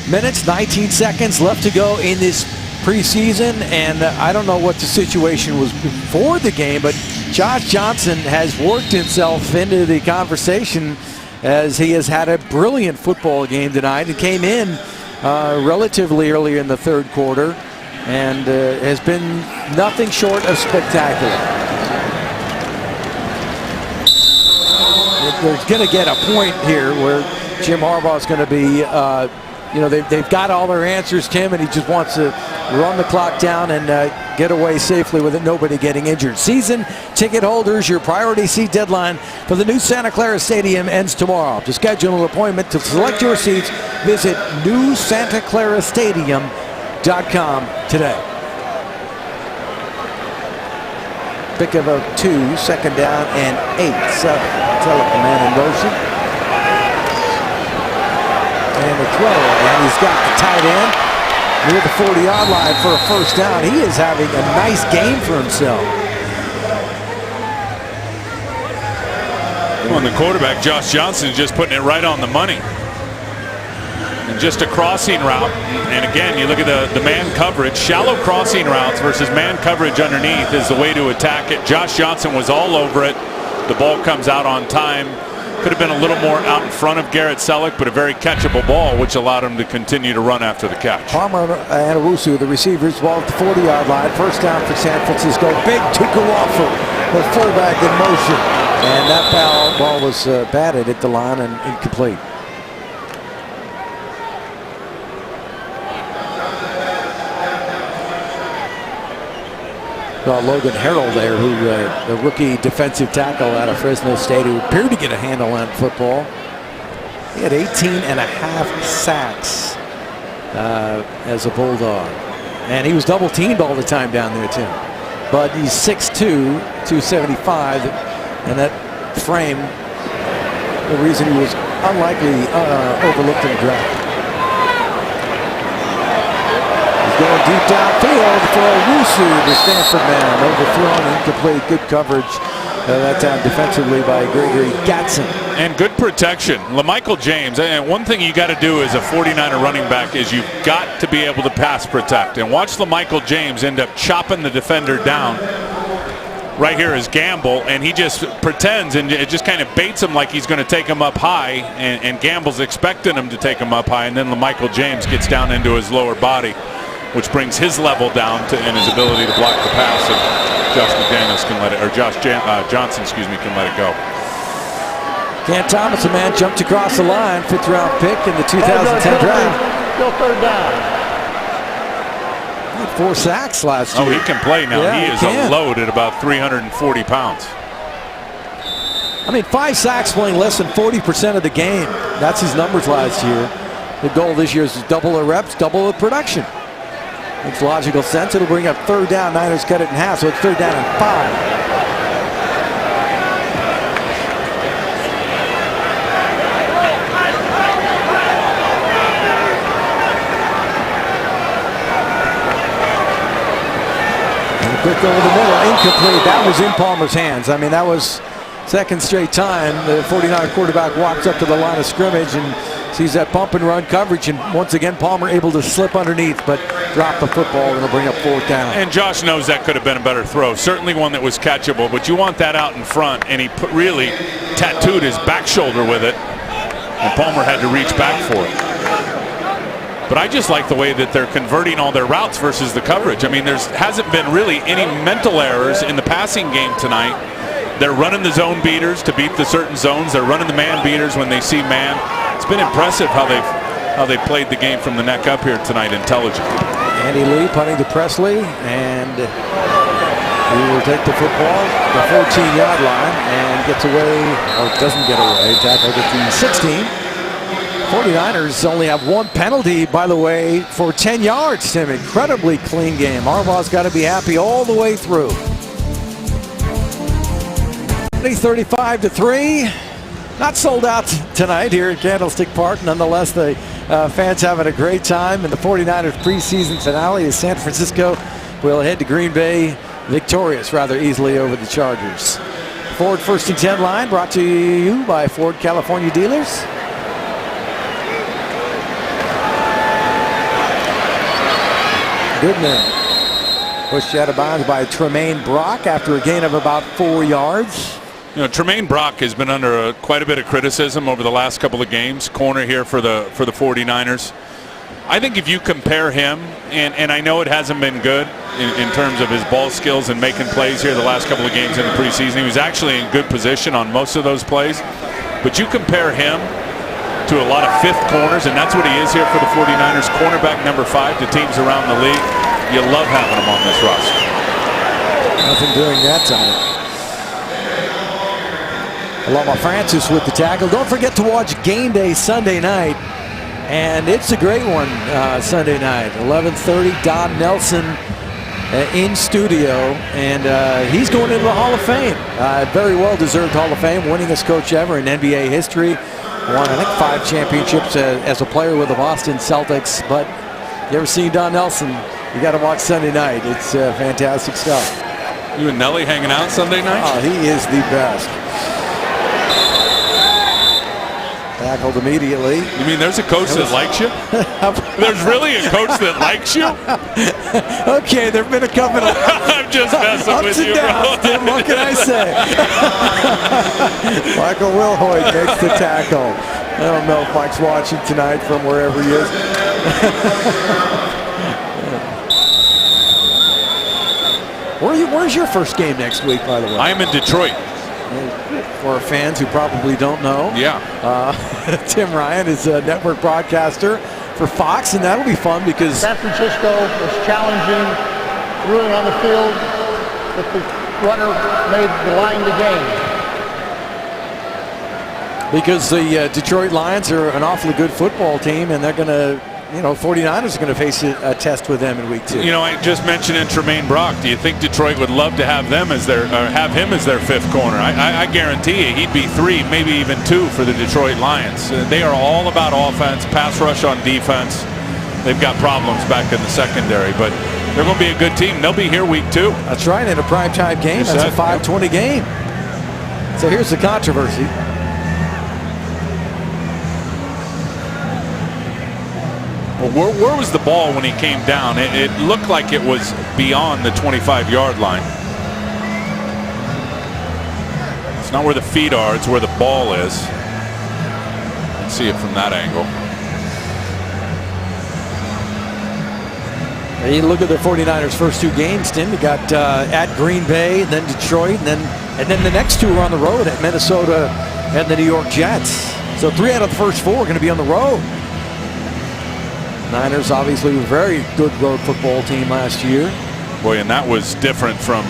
S3: minutes, 19 seconds left to go in this preseason, and I don't know what the situation was before the game, but Josh Johnson has worked himself into the conversation as he has had a brilliant football game tonight. He came in relatively early in the 3rd quarter and has been nothing short of spectacular. They're going to get a point here where Jim Harbaugh is going to be, they've got all their answers, Tim, and he just wants to run the clock down and get away safely with it, nobody getting injured. Season ticket holders, your priority seat deadline for the new Santa Clara Stadium ends tomorrow. To schedule an appointment to select your seats, visit newsantaclarastadium.com today. Pick of a 2, 2nd down and 8. Tellep, the man in motion. And the throw, and he's got the tight end near the 40-yard line for a 1st down. He is having a nice game for himself.
S11: on the quarterback, Josh Johnson, just putting it right on the money. And just a crossing route. And again, you look at the man coverage. Shallow crossing routes versus man coverage underneath is the way to attack it. Josh Johnson was all over it. The ball comes out on time. Could have been a little more out in front of Garrett Selleck, but a very catchable ball, which allowed him to continue to run after the catch.
S3: Palmer and Owusu, the receivers, ball at the 40-yard line. 1st down for San Francisco. Big Tukuwafu, the fullback in motion. And that ball was batted at the line and incomplete. Logan Harrell there, who the rookie defensive tackle out of Fresno State, who appeared to get a handle on football. He had 18.5 sacks as a Bulldog. And he was double teamed all the time down there, Tim. But he's 6'2", 275, and that frame, the reason he was unlikely overlooked in the draft. Going deep downfield for Owusu, the Stanford man, overthrown, incomplete, good coverage that time defensively by Gregory Gatson.
S11: And good protection. LaMichael James, and one thing you got to do as a 49er running back is you've got to be able to pass protect. And watch LaMichael James end up chopping the defender down. Right here is Gamble, and he just pretends and it just kind of baits him like he's going to take him up high, and Gamble's expecting him to take him up high, and then LaMichael James gets down into his lower body, which brings his level down and his ability to block the pass. And Josh McDaniels can let it, or Johnson, excuse me, can let it go.
S3: Cam Thomas, a man, jumped across the line, 5th round pick in the 2010 draft.
S7: Still third down.
S3: 4 sacks last year.
S11: Oh, he can play now.
S3: Yeah,
S11: he is a load at about 340 pounds.
S3: I mean, 5 sacks playing less than 40% of the game. That's his numbers last year. The goal this year is to double the reps, double the production. Makes logical sense. It'll bring up 3rd down. Niners cut it in half, so it's 3rd down and 5. Quick over the middle, incomplete. That was in Palmer's hands. I mean, that was second straight time the 49er quarterback walks up to the line of scrimmage and sees that bump and run coverage, and once again Palmer able to slip underneath but drop the football, and it'll bring up 4th down.
S11: And Josh knows that could have been a better throw. Certainly one that was catchable, but you want that out in front, and he really tattooed his back shoulder with it, and Palmer had to reach back for it. But I just like the way that they're converting all their routes versus the coverage. I mean, there hasn't been really any mental errors in the passing game tonight. They're running the zone beaters to beat the certain zones. They're running the man beaters when they see man. It's been impressive how they've played the game from the neck up here tonight intelligently.
S3: Andy Lee punting to Presley, and he will take the football the 14-yard line and gets away, or doesn't get away, tackled at the 16. 49ers only have 1 penalty, by the way, for 10 yards, Tim. Incredibly clean game. Harbaugh's got to be happy all the way through. 35-3. Not sold out tonight here at Candlestick Park. Nonetheless, the fans having a great time. And the 49ers preseason finale is San Francisco will head to Green Bay victorious rather easily over the Chargers. Ford 1st and 10 line brought to you by Ford California Dealers. Goodman pushed out of bounds by Tremaine Brock after a gain of about 4 yards.
S11: You know, Tremaine Brock has been under quite a bit of criticism over the last couple of games. Corner here for the 49ers. I think if you compare him, and I know it hasn't been good in terms of his ball skills and making plays here the last couple of games in the preseason. He was actually in good position on most of those plays. But you compare him to a lot of 5th corners, and that's what he is here for the 49ers, cornerback number 5 to teams around the league. You love having him on this roster.
S3: Nothing doing that time. Aloma Francis with the tackle. Don't forget to watch Game Day Sunday night, and it's a great one Sunday night. 11:30, Don Nelson in studio, and he's going into the Hall of Fame. Very well-deserved Hall of Fame, winningest coach ever in NBA history. Won, I think, 5 championships as a player with the Boston Celtics. But you ever seen Don Nelson? You got to watch Sunday night. It's fantastic stuff.
S11: You and Nelly hanging out Sunday night?
S3: Oh, he is the best. Tackled immediately.
S11: You mean there's a coach that likes you? There's really a coach that likes you?
S3: Okay, there have been a couple of
S11: I'm just messing with you,
S3: bro. Tim, what can I say? Michael Wilhoit makes the tackle. I don't know if Mike's watching tonight from wherever he is. Where's your first game next week, by the way?
S11: I'm in Detroit.
S3: For fans who probably don't know.
S11: Yeah.
S3: Tim Ryan is a network broadcaster for Fox, and that'll be fun because
S7: San Francisco was challenging, ruling on the field, but the runner made the line to gain.
S3: Because the Detroit Lions are an awfully good football team, and they're going to, 49ers are going to face a test with them in week 2.
S11: You know, I just mentioned in Tremaine Brock. Do you think Detroit would love to have them as have him as their 5th corner? I guarantee you he'd be 3, maybe even 2 for the Detroit Lions. They are all about offense, pass rush on defense. They've got problems back in the secondary, but they're going to be a good team. They'll be here week 2.
S3: That's right, in a primetime game. That's a 5:20 game. So here's the controversy.
S11: Well, where was the ball when he came down? It looked like it was beyond the 25-yard line. It's not where the feet are, it's where the ball is. Let's see it from that angle.
S3: You look at the 49ers' first two games, Tim. You got at Green Bay, then Detroit, and then the next two are on the road at Minnesota and the New York Jets. So 3 out of the first 4 are going to be on the road. Niners obviously a very good road football team last year.
S11: Boy, and that was different from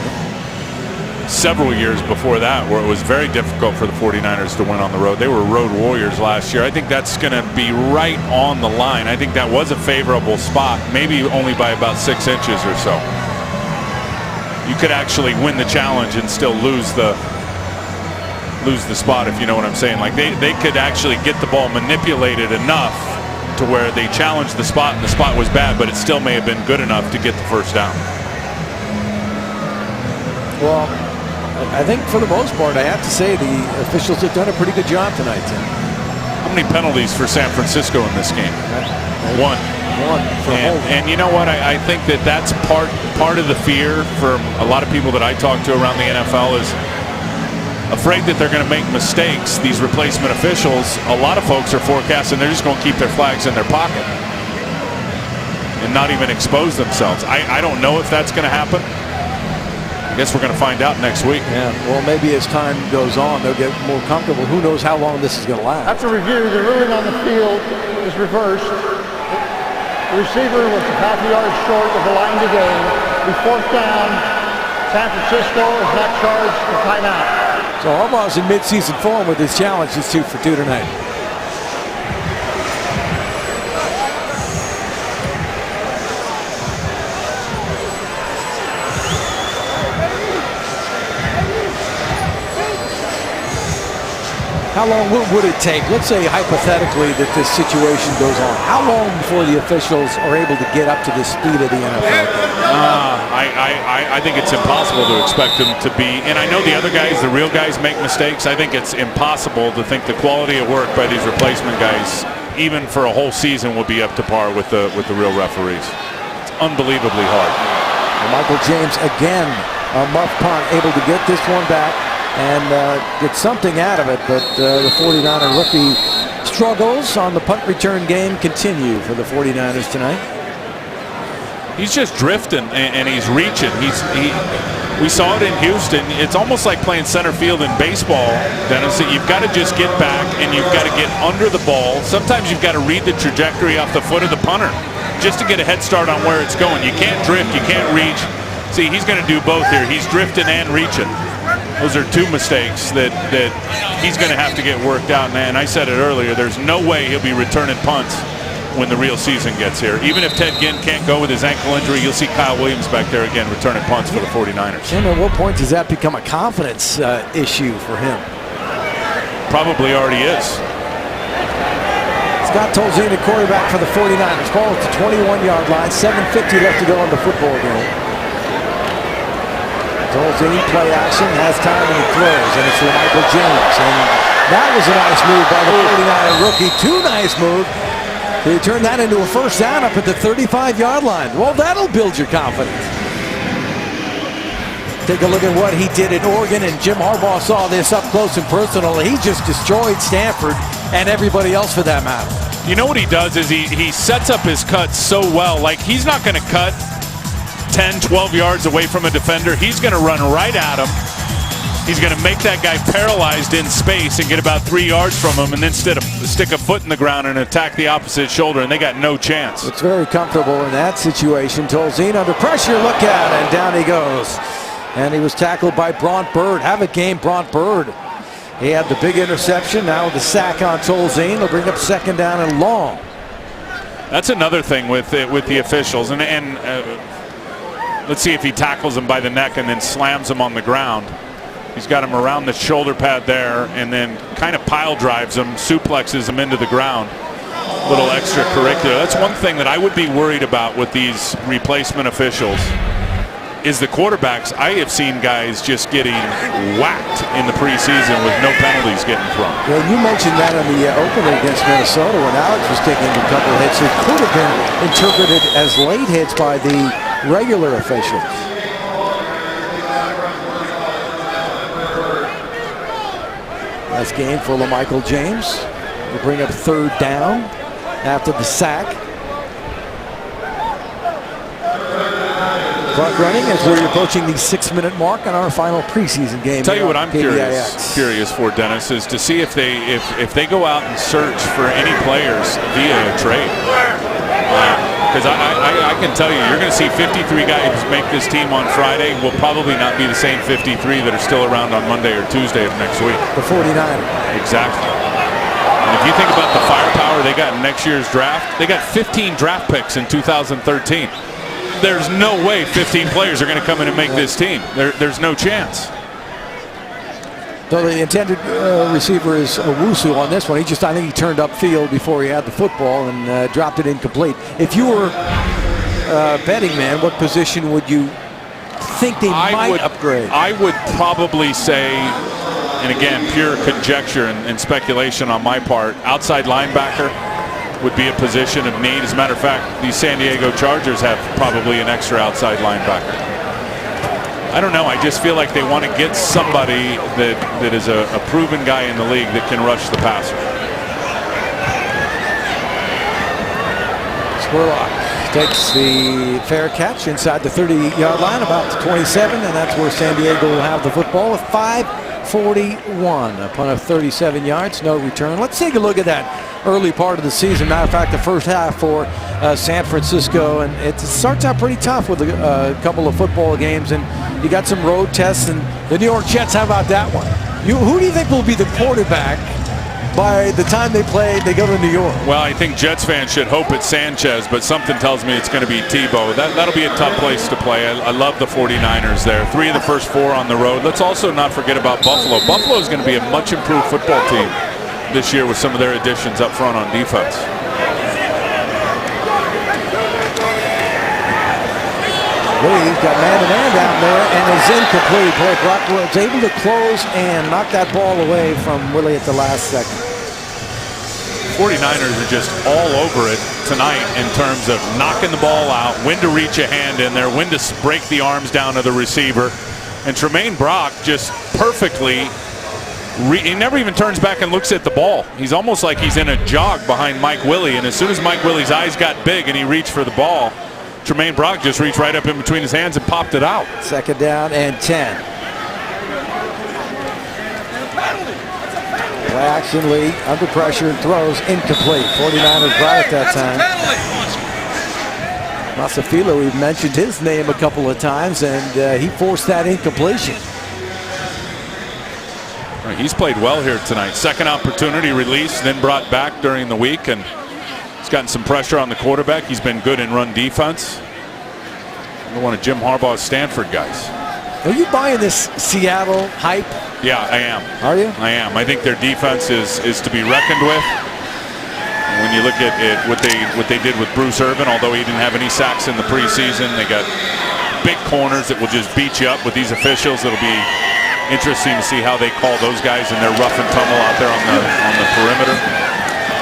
S11: several years before that, where it was very difficult for the 49ers to win on the road. They were road warriors last year. I think that's going to be right on the line. I think that was a favorable spot, maybe only by about 6 inches or so. You could actually win the challenge and still lose the spot, if you know what I'm saying. Like they could actually get the ball manipulated enough to where they challenged the spot and the spot was bad, but it still may have been good enough to get the first down.
S3: Well, I think for the most part, I have to say the officials have done a pretty good job tonight, Tim.
S11: How many penalties for San Francisco in this game? One
S3: for home.
S11: And you know what? I think that's part of the fear for a lot of people that I talk to around the NFL is afraid that they're going to make mistakes. These replacement officials, a lot of folks are forecasting they're just going to keep their flags in their pocket and not even expose themselves. I don't know if that's going to happen. I guess we're going to find out next week.
S3: Yeah, well, maybe as time goes on, they'll get more comfortable. Who knows how long this is going to last?
S7: After review, the ruling on the field is reversed. The receiver was half a yard short of the line to gain. The 4th down. San Francisco is not charged for timeout.
S3: So Harbaugh's in mid-season form with his challenge. It's 2 for 2 tonight. How long would it take? Let's say hypothetically that this situation goes on. How long before the officials are able to get up to the speed of the NFL?
S11: I think it's impossible to expect them to be, and I know the other guys, the real guys, make mistakes. I think it's impossible to think the quality of work by these replacement guys, even for a whole season, will be up to par with the real referees. It's unbelievably hard.
S3: And Michael James again, a muff punt, able to get this one back and get something out of it, but the 49er rookie struggles on the punt return game continue for the 49ers tonight.
S11: He's just drifting and he's reaching. We saw it in Houston. It's almost like playing center field in baseball, Dennis. You've got to just get back and you've got to get under the ball. Sometimes you've got to read the trajectory off the foot of the punter just to get a head start on where it's going. You can't drift, you can't reach. See, he's going to do both here. He's drifting and reaching. Those are two mistakes that he's going to have to get worked out. And I said it earlier, there's no way he'll be returning punts when the real season gets here. Even if Ted Ginn can't go with his ankle injury, you'll see Kyle Williams back there again returning punts for the 49ers.
S3: And at what point does that become a confidence issue for him?
S11: Probably already is.
S3: Scott Tolzien, the quarterback for the 49ers. Ball at the 21-yard line, 7:50 left to go in the football game. Tolzien, play action, has time and he throws, and it's for Michael James. And that was a nice move by the 49er rookie. Too nice move. They turn that into a first down up at the 35-yard line. Well, that'll build your confidence. Take a look at what he did in Oregon, and Jim Harbaugh saw this up close and personal. He just destroyed Stanford and everybody else for that matter.
S11: You know what he does is he sets up his cuts so well. Like, he's not going to cut 10, 12 yards away from a defender. He's going to run right at him. He's going to make that guy paralyzed in space and get about 3 yards from him, and then stick a foot in the ground and attack the opposite shoulder, and they got no chance.
S3: It's very comfortable in that situation. Tolzien under pressure, look out, and down he goes. And he was tackled by Bront Bird. Have a game, Bront Bird. He had the big interception. Now the sack on Tolzien. They'll bring up 2nd down and long.
S11: That's another thing with the officials, and let's see if he tackles him by the neck and then slams him on the ground. He's got him around the shoulder pad there and then kind of pile drives him, suplexes him into the ground. A little extracurricular. That's one thing that I would be worried about with these replacement officials is the quarterbacks. I have seen guys just getting whacked in the preseason with no penalties getting thrown.
S3: Well, you mentioned that on the opener against Minnesota when Alex was taking a couple of hits. It could have been interpreted as late hits by the regular officials. Nice game for LaMichael James. We'll bring up 3rd down after the sack. Clock running as we're approaching the 6-minute mark on our final preseason game.
S11: Tell you what I'm curious for, Dennis, is to see if they go out and search for any players via a trade. Because I can tell you, you're going to see 53 guys make this team on Friday. Will probably not be the same 53 that are still around on Monday or Tuesday of next week.
S3: The 49ers.
S11: Exactly. And if you think about the firepower they got in next year's draft, they got 15 draft picks in 2013. There's no way 15 players are going to come in and make this team. There's no chance.
S3: So the intended receiver is Owusu on this one. I think he turned upfield before he had the football and dropped it incomplete. If you were a betting man, what position would you think they might upgrade?
S11: I would probably say, and again, pure conjecture and speculation on my part, outside linebacker would be a position of need. As a matter of fact, the San Diego Chargers have probably an extra outside linebacker. I don't know. I just feel like they want to get somebody that is a proven guy in the league that can rush the passer.
S3: Spurlock takes the fair catch inside the 30-yard line, about the 27, and that's where San Diego will have the football with 5:41. A punt of 37 yards, no return. Let's take a look at that early part of the season. Matter of fact, the first half for San Francisco, and it starts out pretty tough with a couple of football games, and you got some road tests. And the New York Jets, how about that one? Who do you think will be the quarterback by the time they go to New York?
S11: Well, I think Jets fans should hope it's Sanchez, but something tells me it's going to be Tebow. That'll be a tough place to play. I love the 49ers there. 3 of the first 4 on the road. Let's also not forget about Buffalo. Buffalo is going to be a much improved football team this year with some of their additions up front on defense.
S3: He's got man-to-man down there and is incomplete. Boy, Brock was able to close and knock that ball away from Willie at the last second.
S11: 49ers are just all over it tonight in terms of knocking the ball out, when to reach a hand in there, when to break the arms down to the receiver. And Tremaine Brock just perfectly, he never even turns back and looks at the ball. He's almost like he's in a jog behind Mike Willie, and as soon as Mike Willie's eyes got big and he reached for the ball, Tremaine Brock just reached right up in between his hands and popped it out.
S3: 2nd down and 10. Play action lead, under pressure, throws incomplete. 49ers brought it that time. Masafilo, we've mentioned his name a couple of times, and he forced that incompletion.
S11: He's played well here tonight. Second opportunity released, then brought back during the week, and he's gotten some pressure on the quarterback. He's been good in run defense. One of Jim Harbaugh's Stanford guys.
S3: Are you buying this Seattle hype?
S11: Yeah, I am.
S3: Are you?
S11: I am. I think their defense is to be reckoned with. When you look at what they did with Bruce Irvin, although he didn't have any sacks in the preseason, they got big corners that will just beat you up with these officials. It'll be interesting to see how they call those guys in their rough and tumble out there on the perimeter.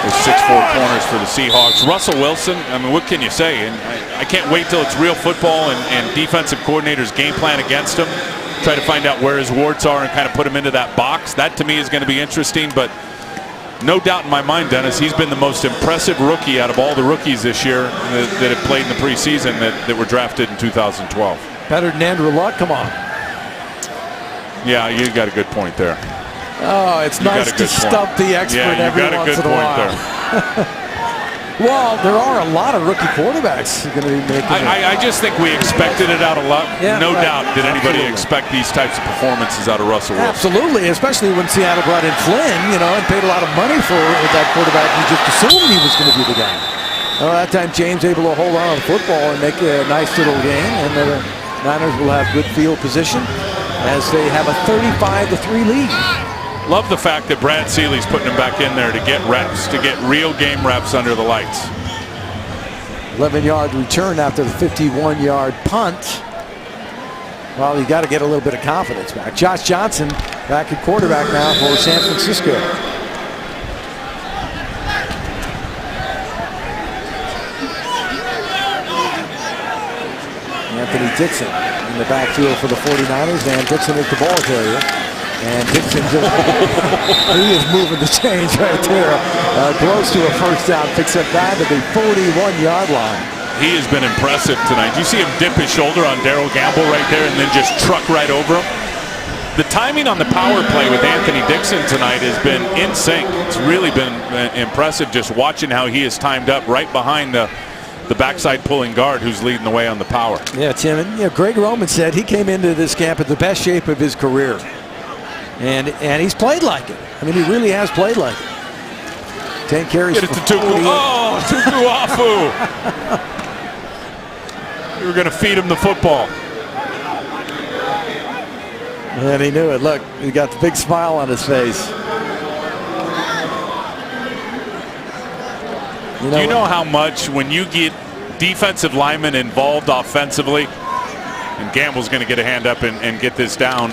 S11: Those 6'4" corners for the Seahawks. Russell Wilson, I mean, what can you say? And I can't wait till it's real football and defensive coordinators game plan against him. Try to find out where his warts are and kind of put him into that box. That to me is going to be interesting, but no doubt in my mind, Dennis, he's been the most impressive rookie out of all the rookies this year that have played in the preseason that were drafted in 2012.
S3: Better than Andrew Luck, come on.
S11: Yeah, you got a good point there.
S3: Oh, it's nice to stump the expert every once in a while. Well, there are a lot of rookie quarterbacks going to be making it.
S11: I just think we expected it out of Luck.
S3: Yeah,
S11: no doubt did anybody expect these types of performances out of Russell Wilson.
S3: Absolutely, especially when Seattle brought in Flynn, and paid a lot of money for that quarterback. You just assumed he was going to be the guy. Well, that time James able to hold on to the football and make a nice little game, and the Niners will have good field position as they have a 35-3 lead.
S11: Love the fact that Brad Seeley's putting him back in there to get reps, to get real game reps under the lights.
S3: 11-yard return after the 51-yard punt. Well, you got to get a little bit of confidence back. Josh Johnson back at quarterback now for San Francisco. Anthony Dixon in the backfield for the 49ers, and Dixon is the ball carrier. And Dixon just, he is moving the chains right there. Close to a first down, picks up that at the 41-yard line.
S11: He has been impressive tonight. You see him dip his shoulder on Darryl Gamble right there and then just truck right over him. The timing on the power play with Anthony Dixon tonight has been in sync. It's really been impressive just watching how he is timed up right behind the backside pulling guard who's leading the way on the power.
S3: Yeah, Tim, and Greg Roman said he came into this camp in the best shape of his career. And he's played like it. I mean, he really has played like it. 10 carries.
S11: Get it to Tuku. Oh, Tuku Afu. You were going to feed him the football.
S3: And he knew it. Look, he got the big smile on his face.
S11: Do you know how much when you get defensive linemen involved offensively, and Gamble's going to get a hand up and get this down,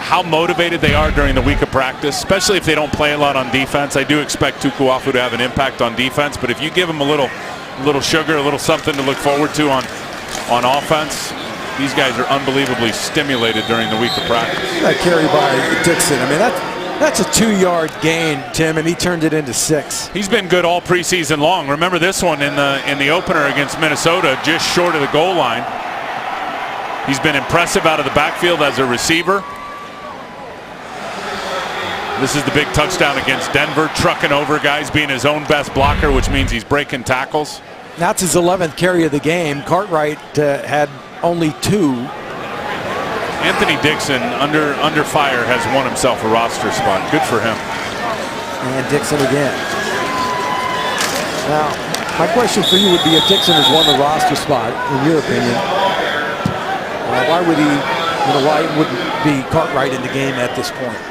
S11: how motivated they are during the week of practice, especially if they don't play a lot on defense. I do expect Tuku Afu to have an impact on defense, but if you give them a little sugar, a little something to look forward to on offense, these guys are unbelievably stimulated during the week of practice.
S3: That carry by Dixon, I mean, that's a 2-yard gain, Tim, and he turned it into 6.
S11: He's been good all preseason long. Remember this one in the opener against Minnesota, just short of the goal line. He's been impressive out of the backfield as a receiver. This is the big touchdown against Denver, trucking over guys, being his own best blocker, which means he's breaking tackles.
S3: That's his 11th carry of the game. Cartwright had only 2.
S11: Anthony Dixon, under fire, has won himself a roster spot. Good for him.
S3: And Dixon again. Now, my question for you would be, if Dixon has won the roster spot, in your opinion, why would he? Why wouldn't be Cartwright in the game at this point?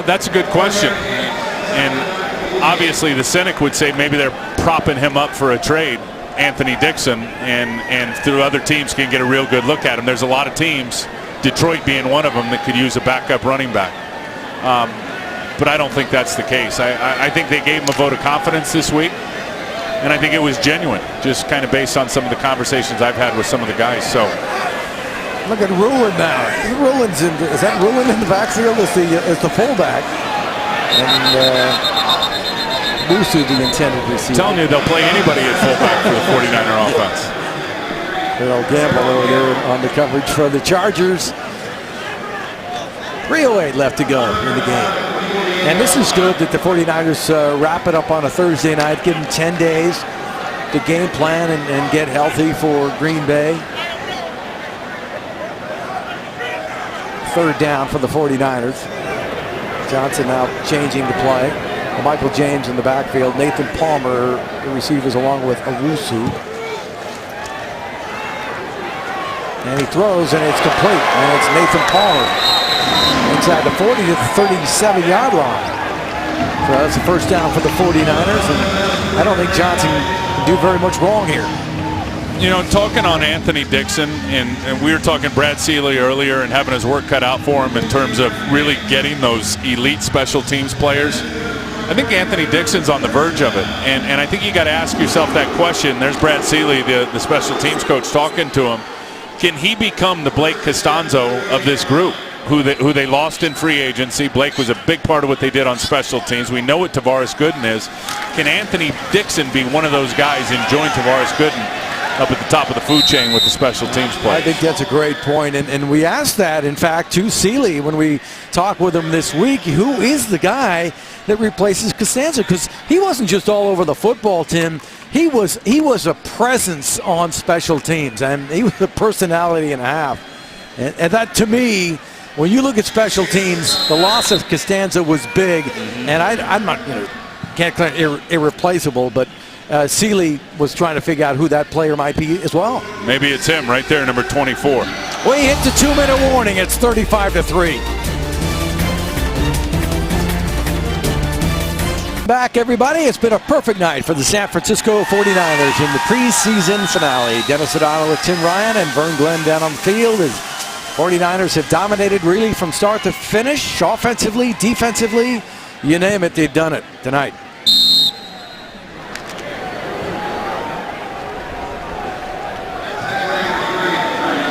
S11: That's a good question. And obviously the cynic would say maybe they're propping him up for a trade, Anthony Dixon, and through other teams can get a real good look at him. There's a lot of teams, Detroit being one of them, that could use a backup running back. But I don't think that's the case. I think they gave him a vote of confidence this week, and I think it was genuine, just kind of based on some of the conversations I've had with some of the guys. So.
S3: Look at Rulin now. Is that Rulin in the backfield as the fullback? And Musu, the intended receiver.
S11: I'm telling you, they'll play anybody at fullback for the 49er offense.
S3: Gamble over there on the coverage for the Chargers. 3:08 left to go in the game. And this is good that the 49ers wrap it up on a Thursday night, give them 10 days to game plan and get healthy for Green Bay. 3rd down for the 49ers. Johnson now changing the play. Michael James in the backfield. Nathan Palmer, the receivers, along with Owusu. And he throws, and it's complete. And it's Nathan Palmer inside the 40 to the 37-yard line. So that's a first down for the 49ers. And I don't think Johnson can do very much wrong here.
S11: You know, talking on Anthony Dixon, and we were talking Brad Seeley earlier and having his work cut out for him in terms of really getting those elite special teams players. I think Anthony Dixon's on the verge of it. And I think you got to ask yourself that question. There's Brad Seeley, the special teams coach, talking to him. Can he become the Blake Costanzo of this group, who they lost in free agency? Blake was a big part of what they did on special teams. We know what Tavares Gooden is. Can Anthony Dixon be one of those guys and join Tavares Gooden up at the top of the food chain with the special teams players?
S3: I think that's a great point. And we asked that, in fact, to Seeley when we talked with him this week. Who is the guy that replaces Costanza? Because he wasn't just all over the football, Tim. He was a presence on special teams, and he was a personality and a half. And that, to me, when you look at special teams, the loss of Costanza was big. And I'm not, can't claim irreplaceable, but Seeley was trying to figure out who that player might be as well.
S11: Maybe it's him right there, number 24.
S3: We hit the 2-minute warning. It's 35-3. Back, everybody. It's been a perfect night for the San Francisco 49ers in the preseason finale. Dennis O'Donnell with Tim Ryan and Vern Glenn down on the field as 49ers have dominated really from start to finish, offensively, defensively, you name it, they've done it tonight.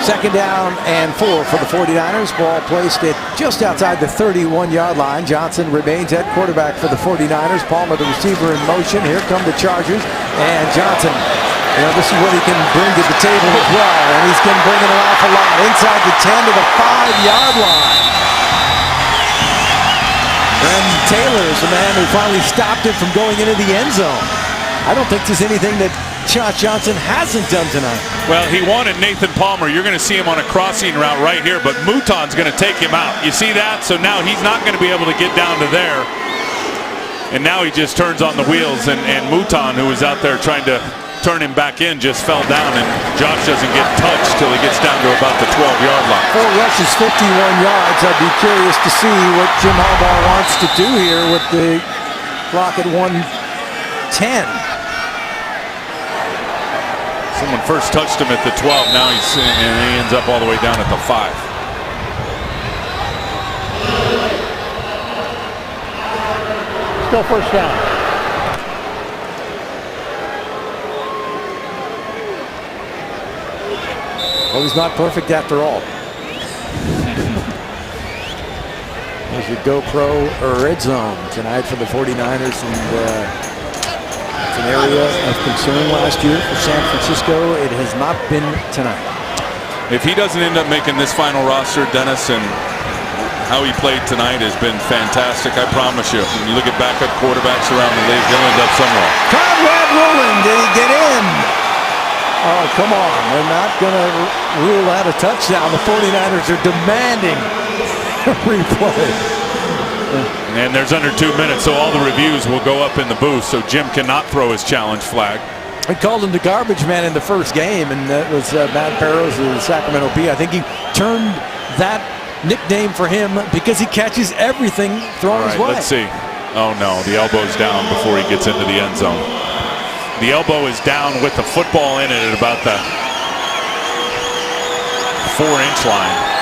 S3: Second down and 4 for the 49ers. Ball placed at just outside the 31-yard line. Johnson remains at quarterback for the 49ers. Palmer, the receiver, in motion. Here come the Chargers. And Johnson, this is what he can bring to the table as well. And he's been bringing an awful lot. Inside the 10 to the 5-yard line. Brandon Taylor is the man who finally stopped him from going into the end zone. I don't think there's anything that Josh Johnson hasn't done tonight.
S11: Well, he wanted Nathan Palmer. You're going to see him on a crossing route right here, but Mouton's going to take him out. You see that? So now he's not going to be able to get down to there. And now he just turns on the wheels, and Mouton, who was out there trying to turn him back in, just fell down, and Josh doesn't get touched till he gets down to about the 12-yard line.
S3: 4 rushes, 51 yards. I'd be curious to see what Jim Harbaugh wants to do here with the clock at 1:10.
S11: Someone first touched him at the 12. Now he ends up all the way down at the 5.
S7: Still first down.
S3: Well, he's not perfect after all. There's your GoPro red zone tonight for the 49ers, and it's an area of concern last year for San Francisco. It has not been tonight.
S11: If he doesn't end up making this final roster, Dennis, and how he played tonight has been fantastic, I promise you. When you look at backup quarterbacks around the league, he'll end up somewhere.
S3: Conrad rolling. Did he get in? Oh, come on. They're not going to rule out a touchdown. The 49ers are demanding a replay.
S11: And there's under 2 minutes, so all the reviews will go up in the booth, so Jim cannot throw his challenge flag.
S3: We called him the garbage man in the first game, and that was Matt Barrows of the Sacramento Bee. I think he turned that nickname for him because he catches everything thrown his way.
S11: Let's see. Oh, no, the elbow's down before he gets into the end zone. The elbow is down with the football in it at about the 4-inch line.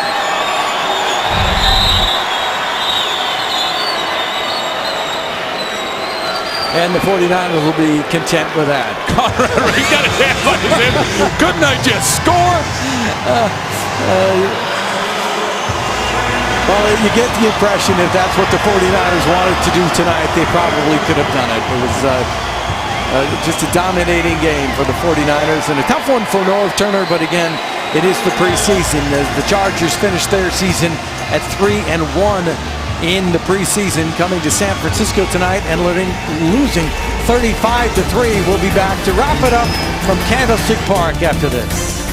S3: And the 49ers will be content with that.
S11: Conrad, he got his hand on his head. Couldn't I just score?
S3: Well, you get the impression if that's what the 49ers wanted to do tonight, they probably could have done it. It was just a dominating game for the 49ers and a tough one for Norv Turner, but again, it is the preseason. As the Chargers finished their season at 3-1 in the preseason, coming to San Francisco tonight and losing 35-3. We'll be back to wrap it up from Candlestick Park after this.